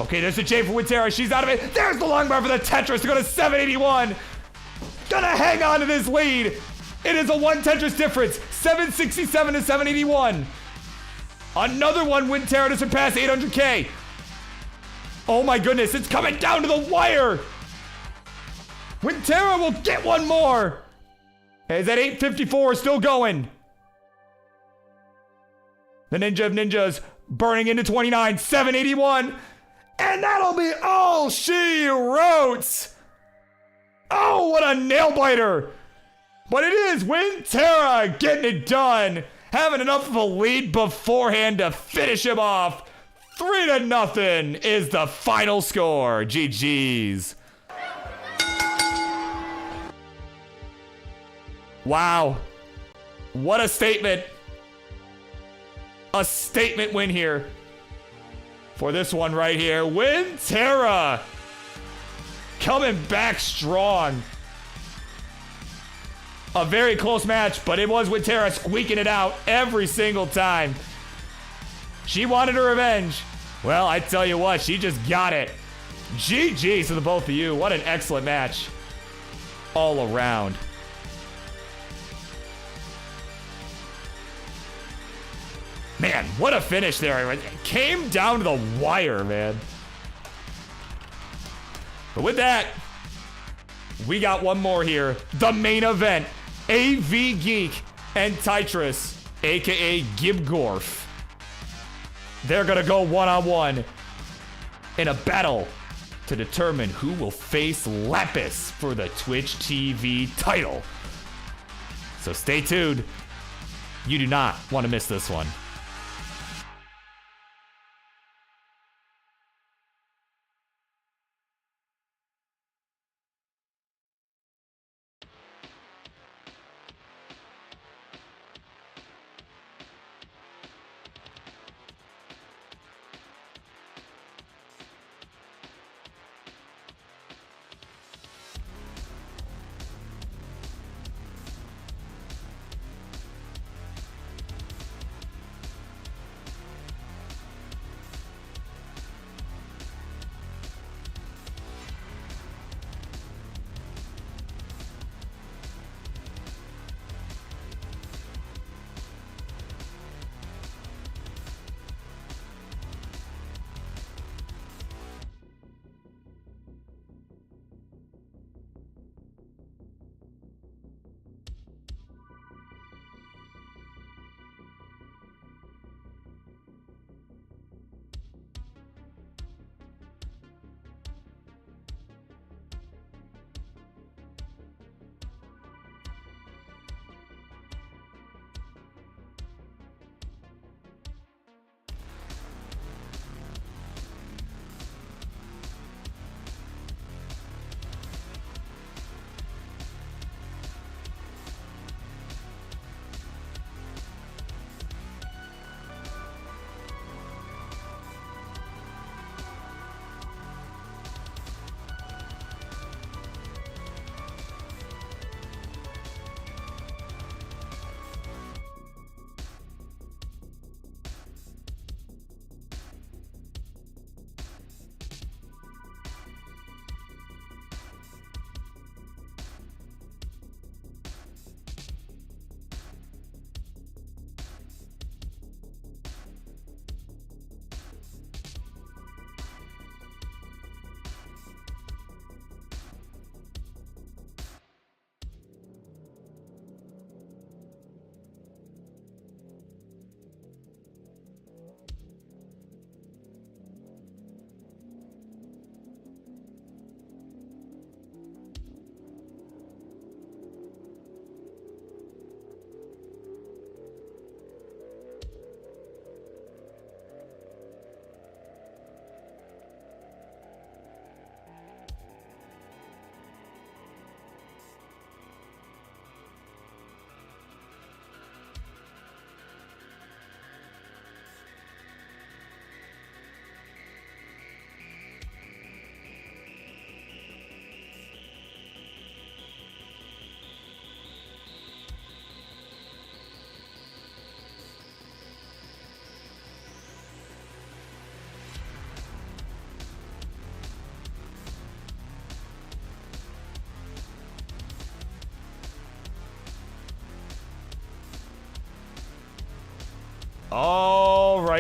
Okay, there's the J for Winterra. She's out of it. There's the long bar for the Tetris to go to 781. Gonna hang on to this lead. It is a one Tetris difference. 767 to 781. Another one, Winterra to surpass 800K. Oh my goodness, it's coming down to the wire. Winterra will get one more. Is that 854 still going? The Ninja of Ninjas burning into 29, 781. And that'll be all she wrote. Oh, what a nail biter. But it is Winterra getting it done. Having enough of a lead beforehand to finish him off. 3-0 is the final score. GG's. Wow. What a statement. A statement win here. For this one right here. Winterra coming back strong. A very close match, but it was Winterra squeaking it out every single time. She wanted her revenge. Well, I tell you what, she just got it. GG's to the both of you. What an excellent match. All around. Man, what a finish there. It came down to the wire, man. But with that, we got one more here. The main event. AVGeek and Tytris, aka Gibgorf. They're gonna go one-on-one in a battle to determine who will face Lapis for the Twitch TV title. So stay tuned. You do not want to miss this one.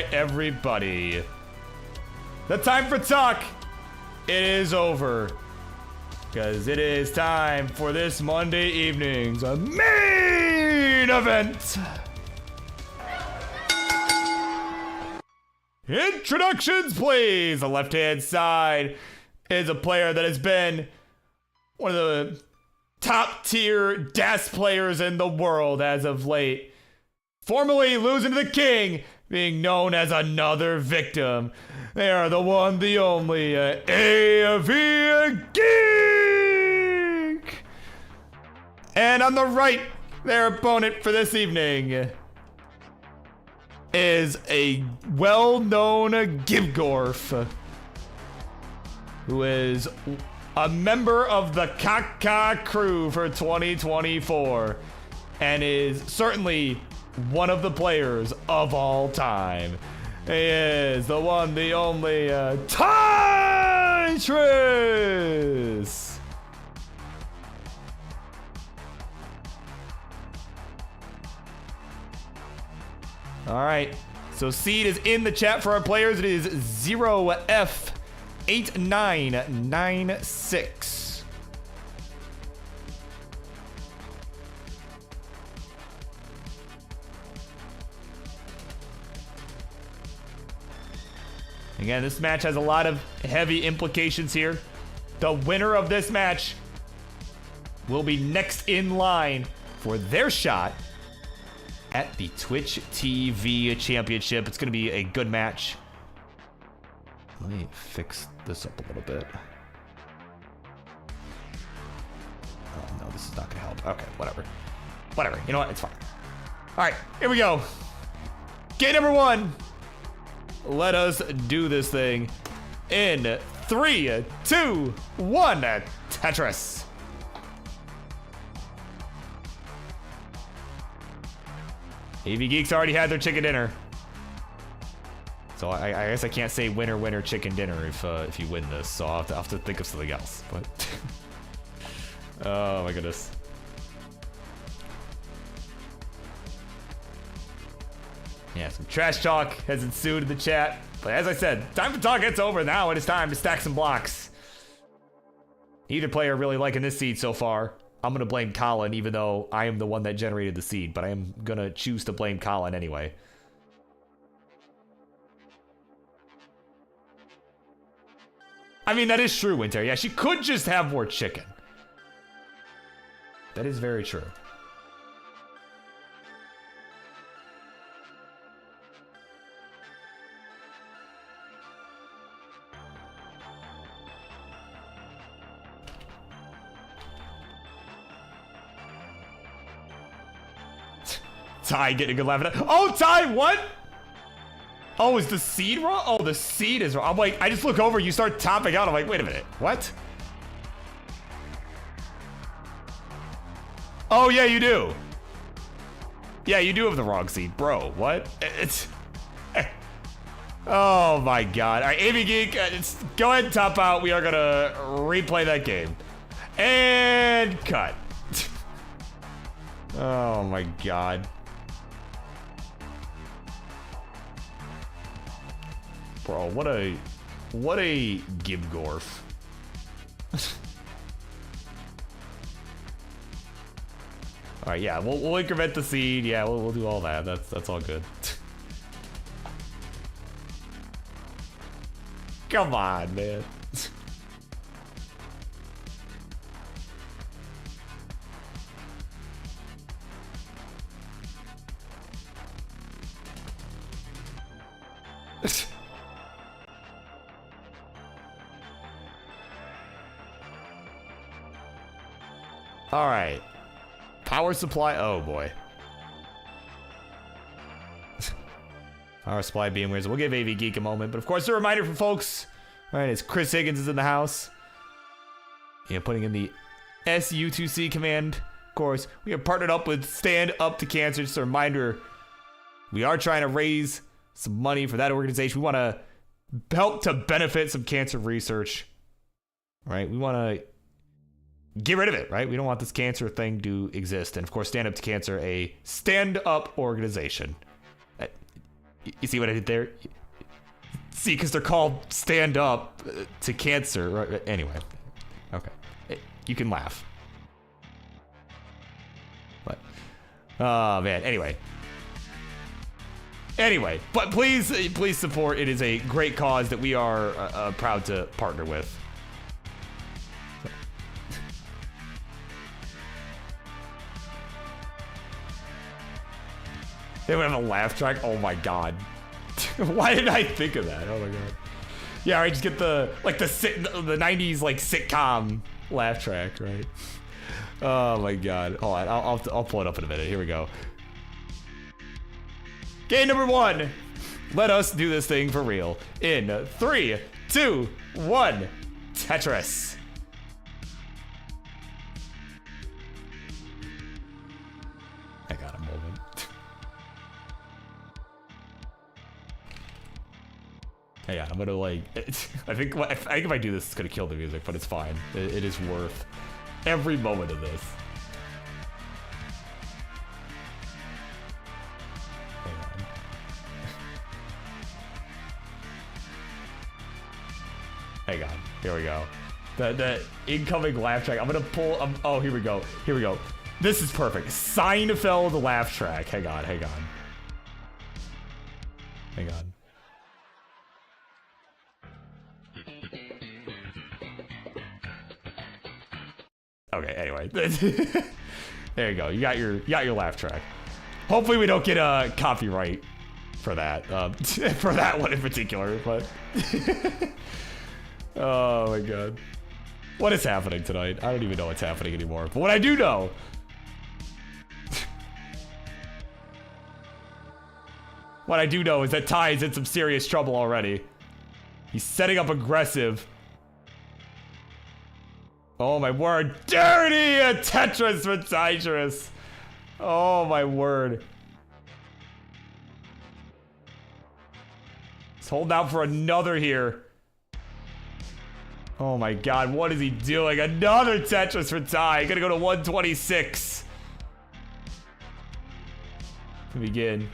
right, everybody. The time for talk, it is over. Because it is time for this Monday evening's main event. Introductions, please. The left-hand side is a player that has been one of the top-tier DAS players in the world as of late. Formerly losing to the king, being known as another victim. They are the one, the only, AVGeek! And on the right, their opponent for this evening is a well-known Givgorf, who is a member of the Kaka crew for 2024, and is certainly one of the players of all time. He is the one, the only, Tytris! All right, so seed is in the chat for our players. It is 0F8996. Again, this match has a lot of heavy implications here. The winner of this match will be next in line for their shot at the Twitch TV Championship. It's going to be a good match. Let me fix this up a little bit. Oh, no, this is not going to help. Okay, whatever. Whatever. You know what? It's fine. All right, here we go. Game number one. Let us do this thing in 3, 2, 1. Tetris. AVGeeks already had their chicken dinner, so I guess I can't say winner, winner, chicken dinner if you win this. So I'll have to think of something else. But oh my goodness. Yeah, some trash talk has ensued in the chat. But as I said, time for talk gets over. Now it is time to stack some blocks. Neither player really liking this seed so far. I'm going to blame Colin, even though I am the one that generated the seed. But I am going to choose to blame Colin anyway. I mean, that is true, Winter. Yeah, she could just have more chicken. That is very true. Ty getting a good laugh at it. Oh, Ty, what? Oh, is the seed wrong? Oh, the seed is wrong. I'm like, I just look over, you start topping out. I'm like, wait a minute, what? Oh, yeah, you do. Yeah, you do have the wrong seed. Bro, what? It's... Oh, my God. All right, AVGeek, go ahead and top out. We are going to replay that game. And cut. Oh, my God. Bro, what a Gibgorf. All right, yeah, we'll increment the seed. Yeah, we'll do all that. That's all good. Come on, man. All right. Power supply. Oh, boy. Power supply being weird. So we'll give AVGeek a moment. But, of course, a reminder for folks. All right, as Chris Higgins is in the house. Yeah, putting in the SU2C command. Of course, we are partnered up with Stand Up to Cancer. Just a reminder, we are trying to raise some money for that organization. We want to help to benefit some cancer research. Right? We want to get rid of it, right? We don't want this cancer thing to exist. And of course, Stand Up to Cancer, a stand-up organization. You see what I did there? See, because they're called stand up to cancer. Right? Anyway, okay, you can laugh. But oh man. Anyway, but please support. It is a great cause that we are proud to partner with. So. They would have a laugh track. Oh my god. Why didn't I think of that? Oh my god. Yeah, right. Just get the 90s like sitcom laugh track, right? Oh my god. Hold on. I'll pull it up in a minute. Here we go. Game number 1. Let us do this thing for real. In 3, 2, 1. Tetris. I got a moment. Hey, I'm gonna like. I think if I do this, it's gonna kill the music, but it's fine. It is worth every moment of this. Hang on. Here we go. The incoming laugh track. I'm gonna pull. Oh, here we go. Here we go. This is perfect. Seinfeld laugh track. Hang on. Hang on. Hang on. Okay. Anyway, there you go. You got your laugh track. Hopefully, we don't get a copyright for that. For that one in particular, but. Oh my god. What is happening tonight? I don't even know what's happening anymore. But what I do know. What I do know is that Ty is in some serious trouble already. He's setting up aggressive. Oh my word. Dirty! A Tetris for Tytris. Oh my word. He's holding out for another here. Oh my god, what is he doing? Another Tetris for Ty. Gonna go to 126. To begin.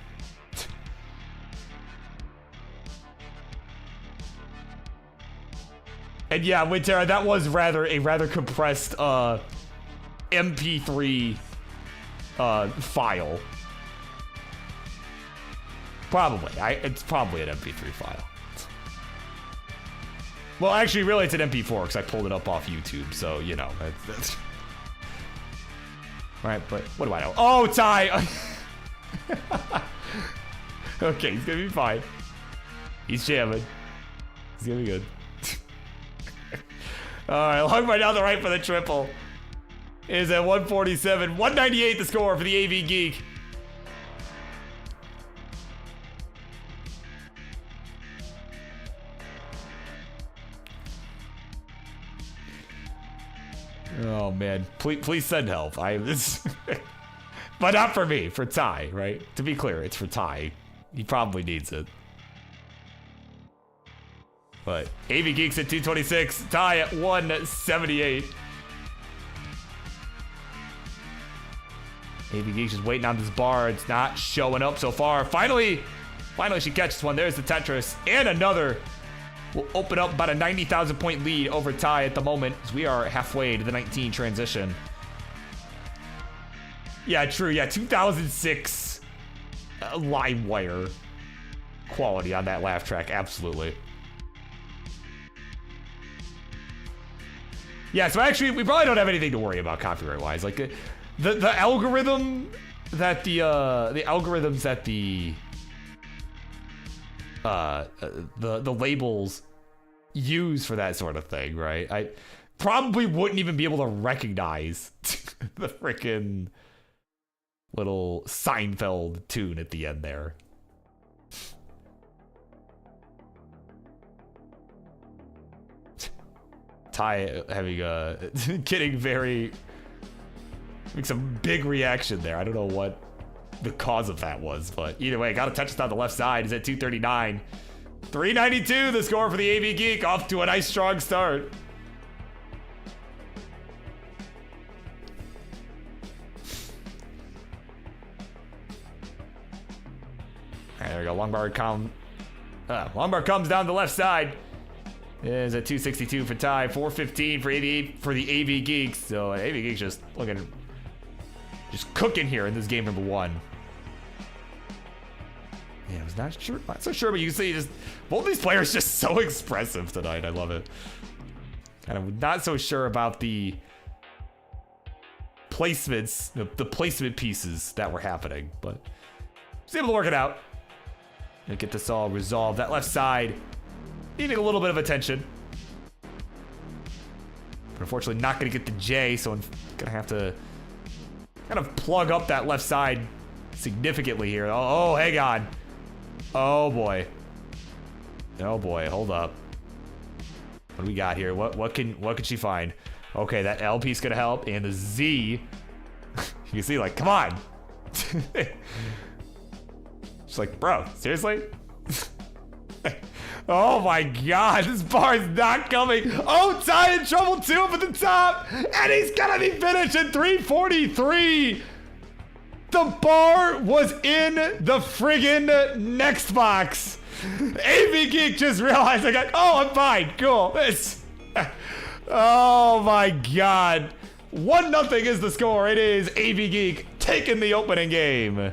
And yeah, Wintera, that was a rather compressed MP3 file. Probably. It's probably an MP3 file. Well, actually, really, it's an MP4 because I pulled it up off YouTube, so, you know. That's... Right, but what do I know? Oh, Ty! Okay, he's gonna be fine. He's jamming. He's gonna be good. Alright, long right down the right for the triple. It is at 147. 198 the score for the AV Geek. Oh man, please send help. But not for me, for Ty, right? To be clear, it's for Ty. He probably needs it. But AV Geeks at 226, Ty at 178. AV Geeks just waiting on this bar. It's not showing up so far. Finally she catches one. There's the Tetris and another. Will open up about a 90,000 point lead over Ty at the moment as we are halfway to the 19 transition. Yeah, true. Yeah, 2006 LimeWire quality on that laugh track. Absolutely. Yeah, so actually, we probably don't have anything to worry about copyright-wise. Like the algorithm that the algorithms that the labels use for that sort of thing, right? I probably wouldn't even be able to recognize the frickin' little Seinfeld tune at the end there. Ty having getting some big reaction there. I don't know what the cause of that was, but either way, got a touchdown on the left side. Is at 239. 392 the score for the AV Geek, off to a nice strong start. There we go, Longbar comes down the left side. Is at 262 for Ty, 415 for the AV Geeks. So AV Geeks just cooking here in this game number 1. Yeah, I was not so sure, but you can see just both these players just so expressive tonight. I love it. Kind of not so sure about the placements, the placement pieces that were happening, but was able to work it out and get this all resolved. That left side needing a little bit of attention, but unfortunately not going to get the J, so I'm going to have to kind of plug up that left side significantly here. Oh, hang on. Oh boy. Oh boy, hold up. What do we got here? What can she find? Okay, that L piece gonna help, and the Z. You can see, like, come on. She's like, bro, seriously? Oh my god, this bar is not coming. Oh, Ty in trouble too up at the top, and he's gonna be finished at 343. The bar was in the friggin' next box. AV Geek just realized, I'm fine, cool. Oh my god. 1-0 is the score. It is AV Geek taking the opening game.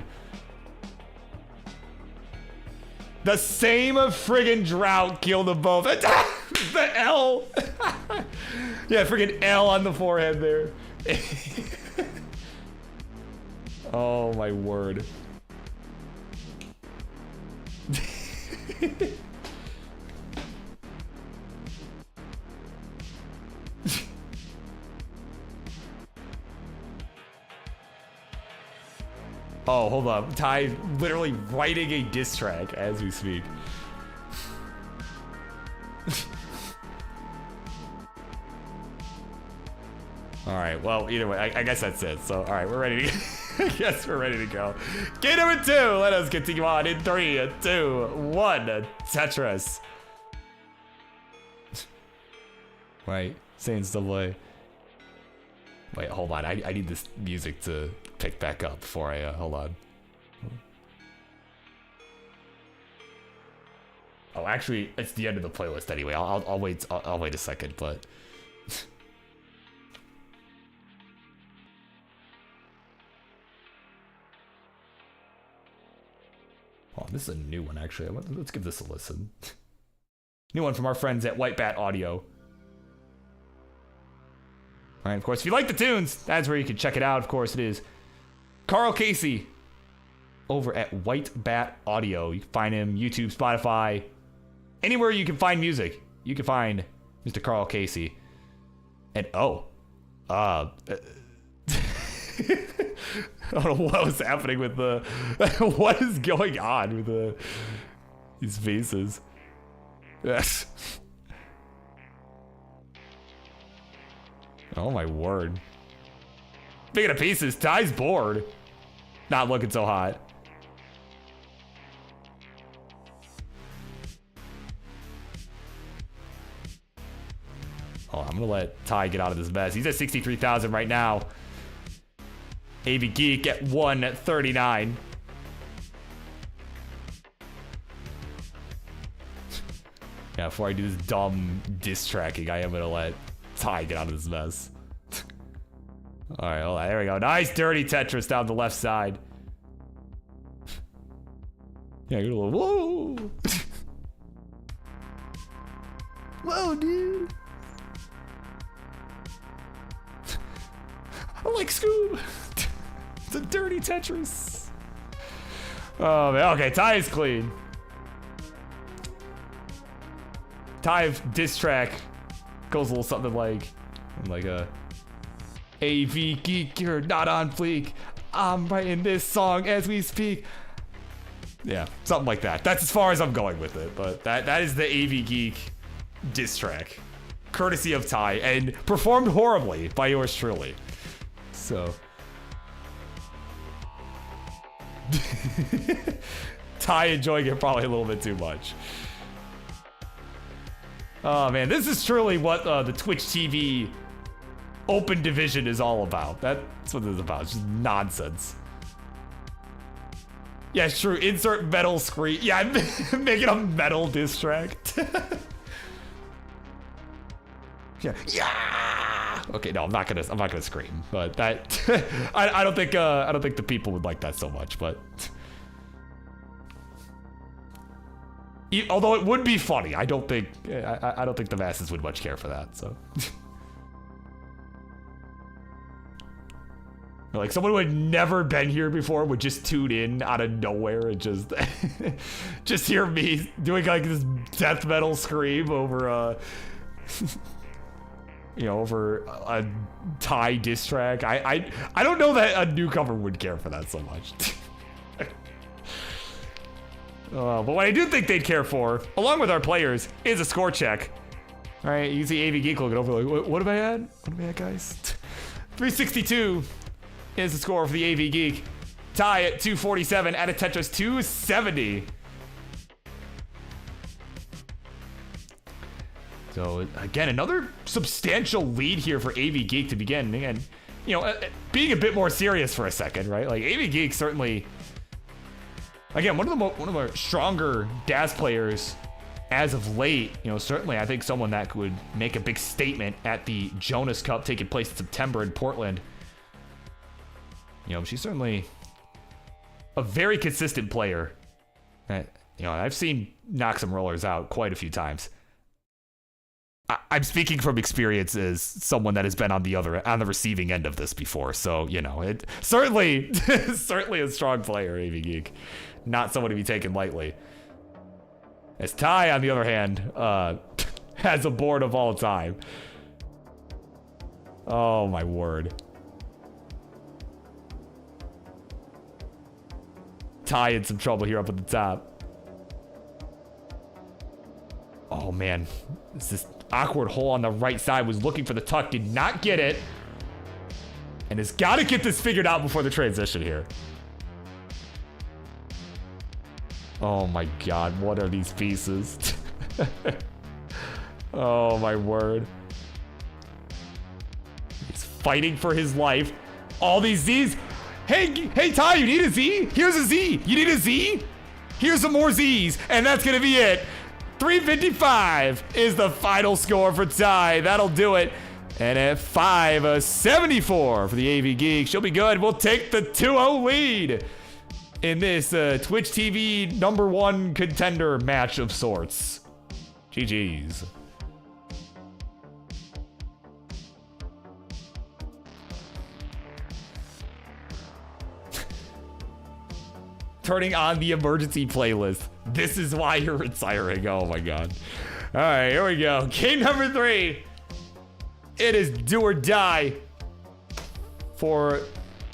The same friggin' drought killed them both. The L. Yeah, friggin' L on the forehead there. Oh my word. Oh, hold up. Ty literally writing a diss track as we speak. All right, well, either way, I guess that's it. So, all right, we're ready to I guess we're ready to go. Game number 2. Let us continue on in 3, 2, 1. Tetris. Wait, saying still play. Wait, hold on. I need this music to pick back up before I hold on. Oh, actually, it's the end of the playlist anyway. I'll wait. I'll wait a second, but. Oh, this is a new one, actually. Let's give this a listen. New one from our friends at White Bat Audio. All right, of course, if you like the tunes, that's where you can check it out. Of course, it is Carl Casey over at White Bat Audio. You can find him YouTube, Spotify, anywhere you can find music. You can find Mr. Carl Casey. And I don't know what was happening with the what is going on with these faces. Yes. Oh my word. Speaking of pieces, Ty's bored. Not looking so hot. Oh, I'm gonna let Ty get out of this mess. He's at 63,000 right now. AV Geek at 139. Yeah, before I do this dumb diss tracking, I am gonna let Ty get out of this mess. Alright, hold on, there we go. Nice dirty Tetris down the left side. Yeah, get a little whoa. Whoa, dude. I like Scoob. It's a dirty Tetris. Oh man, okay, Ty is clean. Ty diss track goes a little something like a AV Geek, you're not on fleek. I'm writing this song as we speak. Yeah, something like that. That's as far as I'm going with it, but that is the AV Geek diss track, courtesy of Ty, and performed horribly by yours truly. So Ty enjoying it probably a little bit too much. Oh man, this is truly what the Twitch TV open division is all about. That's what this is about. It's just nonsense. Yeah, it's true. Insert metal screen. Yeah, make it a metal diss track. Yeah. Okay, no, I'm not gonna scream. But that, I don't think the people would like that so much. But although it would be funny, I don't think the masses would much care for that. So. Like someone who had never been here before would just tune in out of nowhere and just just hear me doing like this death metal scream over over a Thai diss track. I don't know that a newcomer would care for that so much. But what I do think they'd care for, along with our players, is a score check. All right, you see AVGeek looking over like, what am I at? What am I at, guys? 362. Is the score for the AVGeek. Tie at 247 at a Tetris 270. So again, another substantial lead here for AVGeek to begin. Again, being a bit more serious for a second, right? Like AVGeek certainly, again, one of our stronger DAS players as of late. Certainly I think someone that could make a big statement at the Jonas Cup taking place in September in Portland. She's certainly a very consistent player. I've seen knock some rollers out quite a few times. I'm speaking from experience as someone that has been on the receiving end of this before. So, it certainly a strong player, AVGeek. Not someone to be taken lightly. As Ty, on the other hand, has a board of all time. Oh, my word. Ty in some trouble here up at the top. Oh man, this awkward hole on the right side. Was looking for the tuck, did not get it, and has got to get this figured out before the transition here. Oh my god, what are these pieces? Oh my word. He's fighting for his life. All these Z's. Hey, Ty, you need a Z? Here's a Z. You need a Z? Here's some more Z's, and that's gonna be it. 355 is the final score for Ty. That'll do it. And at 574 for the AVGeek. She'll be good. We'll take the 2-0 lead in this Twitch TV #1 contender match of sorts. GG's. Turning on the emergency playlist. This is why you're retiring. Oh my god. All right, here we go. Game number 3. It is do or die for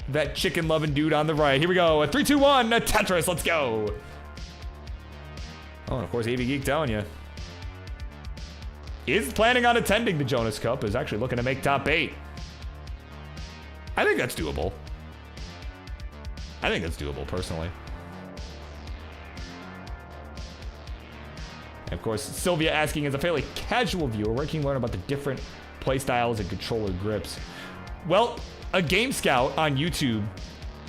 that chicken loving dude on the right. Here we go. A 3, 2, 1. A Tetris. Let's go. Oh, and of course, AVGeek telling you is planning on attending the Jonas Cup. Is actually looking to make top 8. I think that's doable. Personally. And of course, Sylvia asking, as a fairly casual viewer, where can you learn about the different playstyles and controller grips? Well, a Game Scout on YouTube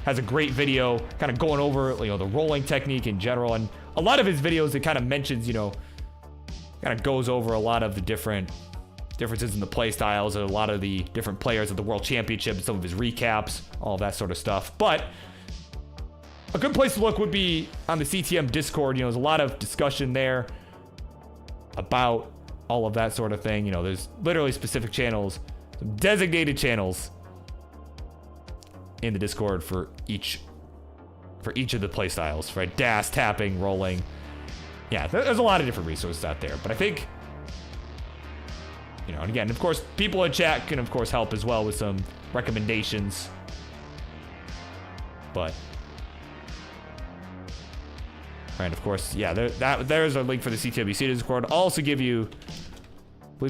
has a great video kind of going over, the rolling technique in general. And a lot of his videos, it kind of mentions, kind of goes over a lot of the differences in the playstyles and a lot of the different players of the World Championship and some of his recaps, all that sort of stuff. But a good place to look would be on the CTM Discord. There's a lot of discussion there about all of that sort of thing. There's literally specific channels, some designated channels in the Discord for each of the play styles, right? DAS, tapping, rolling. Yeah, there's a lot of different resources out there, but I think, and again, of course, people in chat can of course help as well with some recommendations, but and of course, yeah, there's a link for the CTWC Discord. I'll also give you, I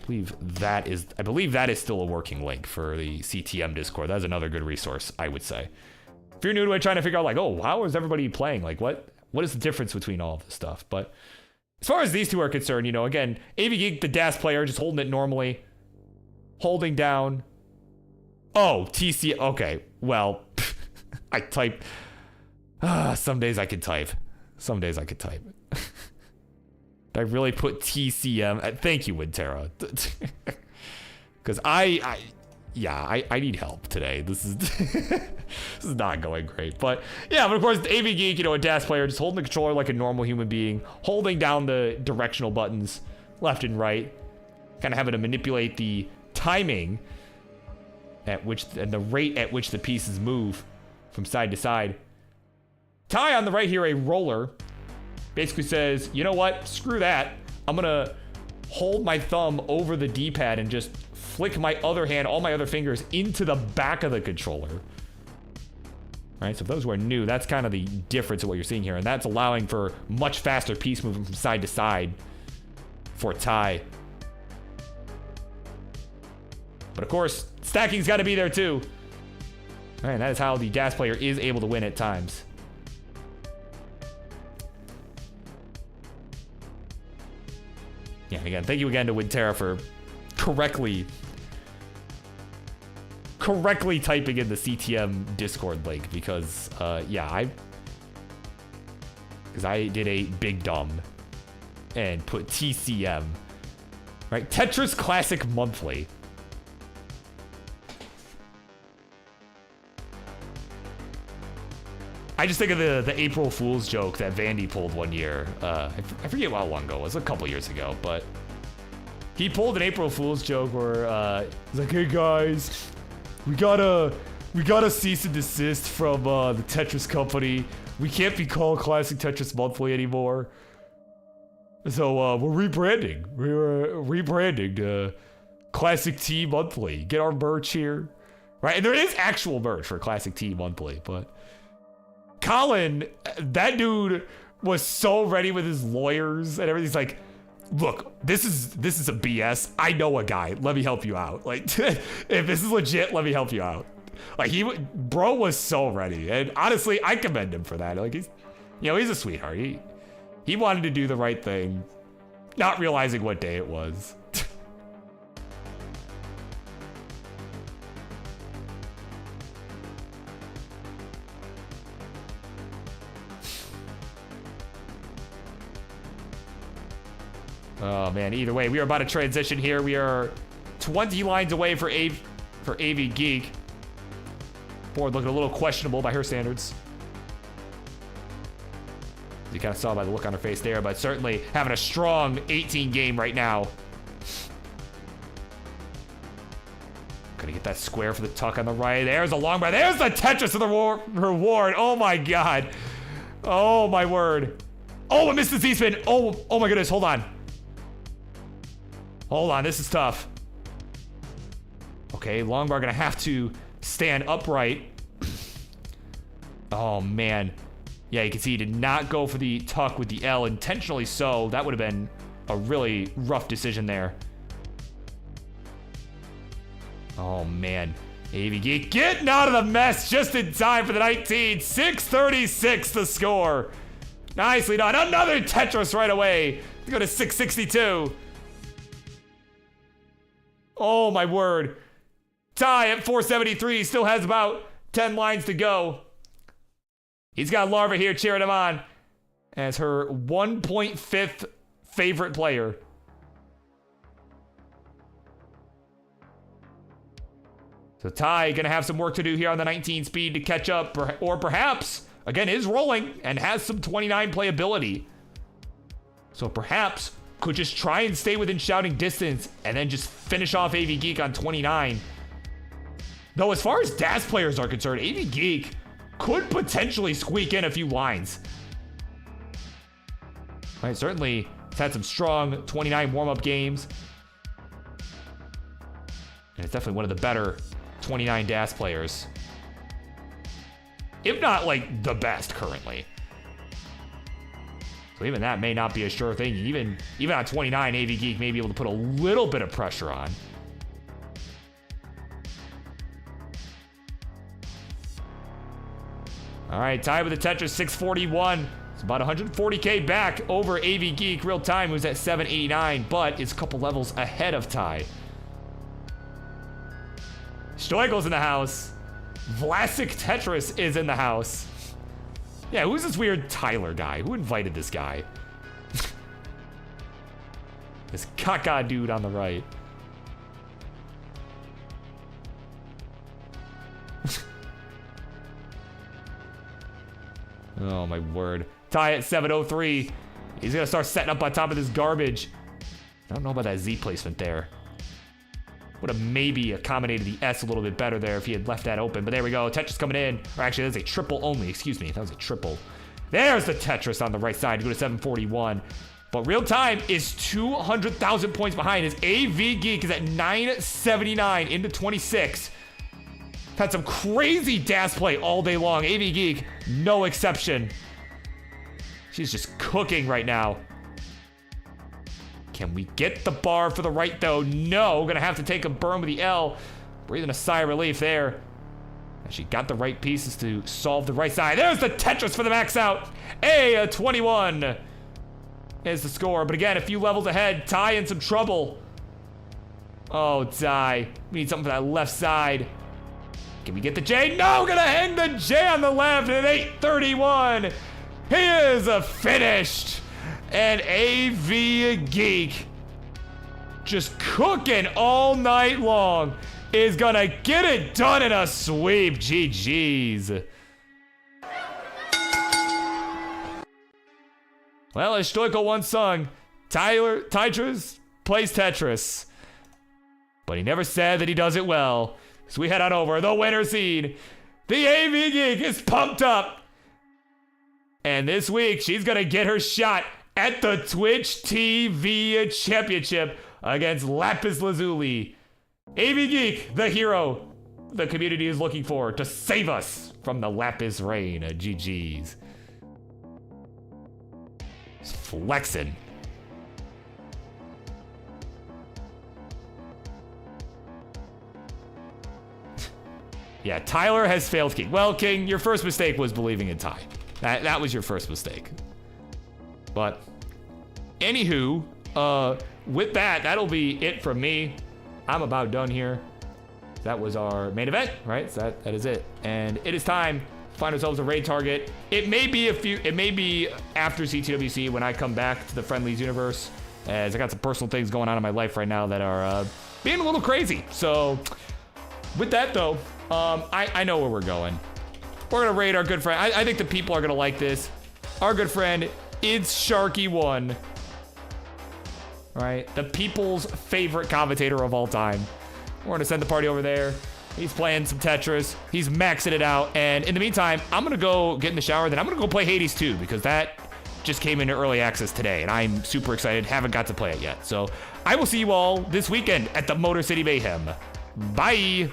believe that is still a working link for the CTM Discord. That's another good resource, I would say. If you're new to it, trying to figure out like, oh, how is everybody playing? Like, what is the difference between all of this stuff? But as far as these two are concerned, again, AVGeek, the DAS player, just holding it normally, holding down. Oh, TC. Okay, well, I type. Some days I can type. Some days I could type. I really put TCM. Thank you, Wintera. Because I need help today. This is this is not going great. But yeah, but of course, AVGeek, a DAS player, just holding the controller like a normal human being, holding down the directional buttons left and right, kind of having to manipulate the timing at which and the rate at which the pieces move from side to side. Ty on the right here, a roller, basically says, you know what? Screw that. I'm gonna hold my thumb over the D-pad and just flick my other hand, all my other fingers, into the back of the controller. All right, so if those who are new, that's kind of the difference of what you're seeing here, and that's allowing for much faster piece movement from side to side for Ty. But of course, stacking's got to be there too. All right, that is how the DAS player is able to win at times. Yeah, again, thank you again to Wintera for correctly typing in the CTM Discord link, because I did a big dumb and put TCM, right? Tetris Classic Monthly. I just think of the April Fool's joke that Vandy pulled one year. I forget how long ago. It was a couple years ago, but he pulled an April Fool's joke where he's like, "Hey guys, we got a cease and desist from the Tetris company. We can't be called Classic Tetris Monthly anymore. So we're rebranding. We're rebranding to Classic T Monthly. Get our merch here, right?" And there is actual merch for Classic T Monthly, but Colin, that dude was so ready with his lawyers and everything. He's like, "Look, this is a BS. I know a guy. Let me help you out. Like, if this is legit, let me help you out." Like, bro was so ready, and honestly, I commend him for that. Like, he's a sweetheart. He wanted to do the right thing, not realizing what day it was. Oh man, either way, we are about to transition here. We are 20 lines away for AVGeek. Board looking a little questionable by her standards. You kind of saw by the look on her face there, but certainly having a strong 18 game right now. Gonna get that square for the tuck on the right. There's a long bar. There's the Tetris of the reward. Oh my God. Oh my word. Oh, I missed the Z-spin. Oh my goodness, hold on. Hold on, this is tough. Okay, long bar gonna have to stand upright. Oh man. Yeah, you can see he did not go for the tuck with the L, intentionally so. That would have been a really rough decision there. Oh man. AVGeek getting out of the mess just in time for the 19. 636 the score. Nicely done. Another Tetris right away to go to 662. Oh my word. Ty at 473, still has about 10 lines to go. He's got Larva here cheering him on as her 1.5th favorite player. So Ty gonna have some work to do here on the 19 speed to catch up, or perhaps, again, is rolling and has some 29 playability. So perhaps could just try and stay within shouting distance and then just finish off AVGeek on 29. Though as far as DAS players are concerned, AVGeek could potentially squeak in a few lines. All right, certainly it's had some strong 29 warm-up games. And it's definitely one of the better 29 DAS players. If not, like, the best currently. So even that may not be a sure thing. Even on 29, AVGeek may be able to put a little bit of pressure on. All right, tied with the Tetris, 641. It's about 140K back over AVGeek real time, who's at 789, but is a couple levels ahead of Ty. Stoigel's in the house. Classic Tetris is in the house. Yeah, who's this weird Tyler guy? Who invited this guy? This caca dude on the right. Oh my word. Ty at 703. He's gonna start setting up on top of this garbage. I don't know about that Z placement there. Would have maybe accommodated the S a little bit better there if he had left that open. But there we go. Tetris coming in. Or actually, that's a triple only. Excuse me. That was a triple. There's the Tetris on the right side to go to 741. But real time is 200,000 points behind. His AVGeek is at 979 into 26. Had some crazy dash play all day long. AVGeek, no exception. She's just cooking right now. Can we get the bar for the right though? No, gonna have to take a burn with the L. Breathing a sigh of relief there. And she got the right pieces to solve the right side. There's the Tetris for the max out. A 21 is the score. But again, a few levels ahead. Ty in some trouble. Oh, Ty. We need something for that left side. Can we get the J? No, gonna hang the J on the left at 831. He is finished. And AVGeek, just cooking all night long, is gonna get it done in a sweep. GG's. Well, as Stoico once sung, Tytris plays Tetris. But he never said that he does it well. So we head on over the winner scene. The AVGeek is pumped up. And this week, she's gonna get her shot at the Twitch TV Championship against Lapis Lazuli. AVGeek, the hero the community is looking for to save us from the Lapis reign. GG's. It's flexing. Yeah, Tyler has failed King. Well, King, your first mistake was believing in Ty. That was your first mistake. But, anywho, with that, that'll be it from me. I'm about done here. That was our main event, right? So that is it. And it is time to find ourselves a raid target. It may be after CTWC when I come back to the Friendlies universe, as I got some personal things going on in my life right now that are being a little crazy. So, with that though, I know where we're going. We're gonna raid our good friend. I think the people are gonna like this. Our good friend, It's Sharky1. Right? The people's favorite commentator of all time. We're gonna send the party over there. He's playing some Tetris. He's maxing it out. And in the meantime, I'm gonna go get in the shower. Then I'm gonna go play Hades 2 because that just came into early access today. And I'm super excited. Haven't got to play it yet. So I will see you all this weekend at the Motor City Mayhem. Bye.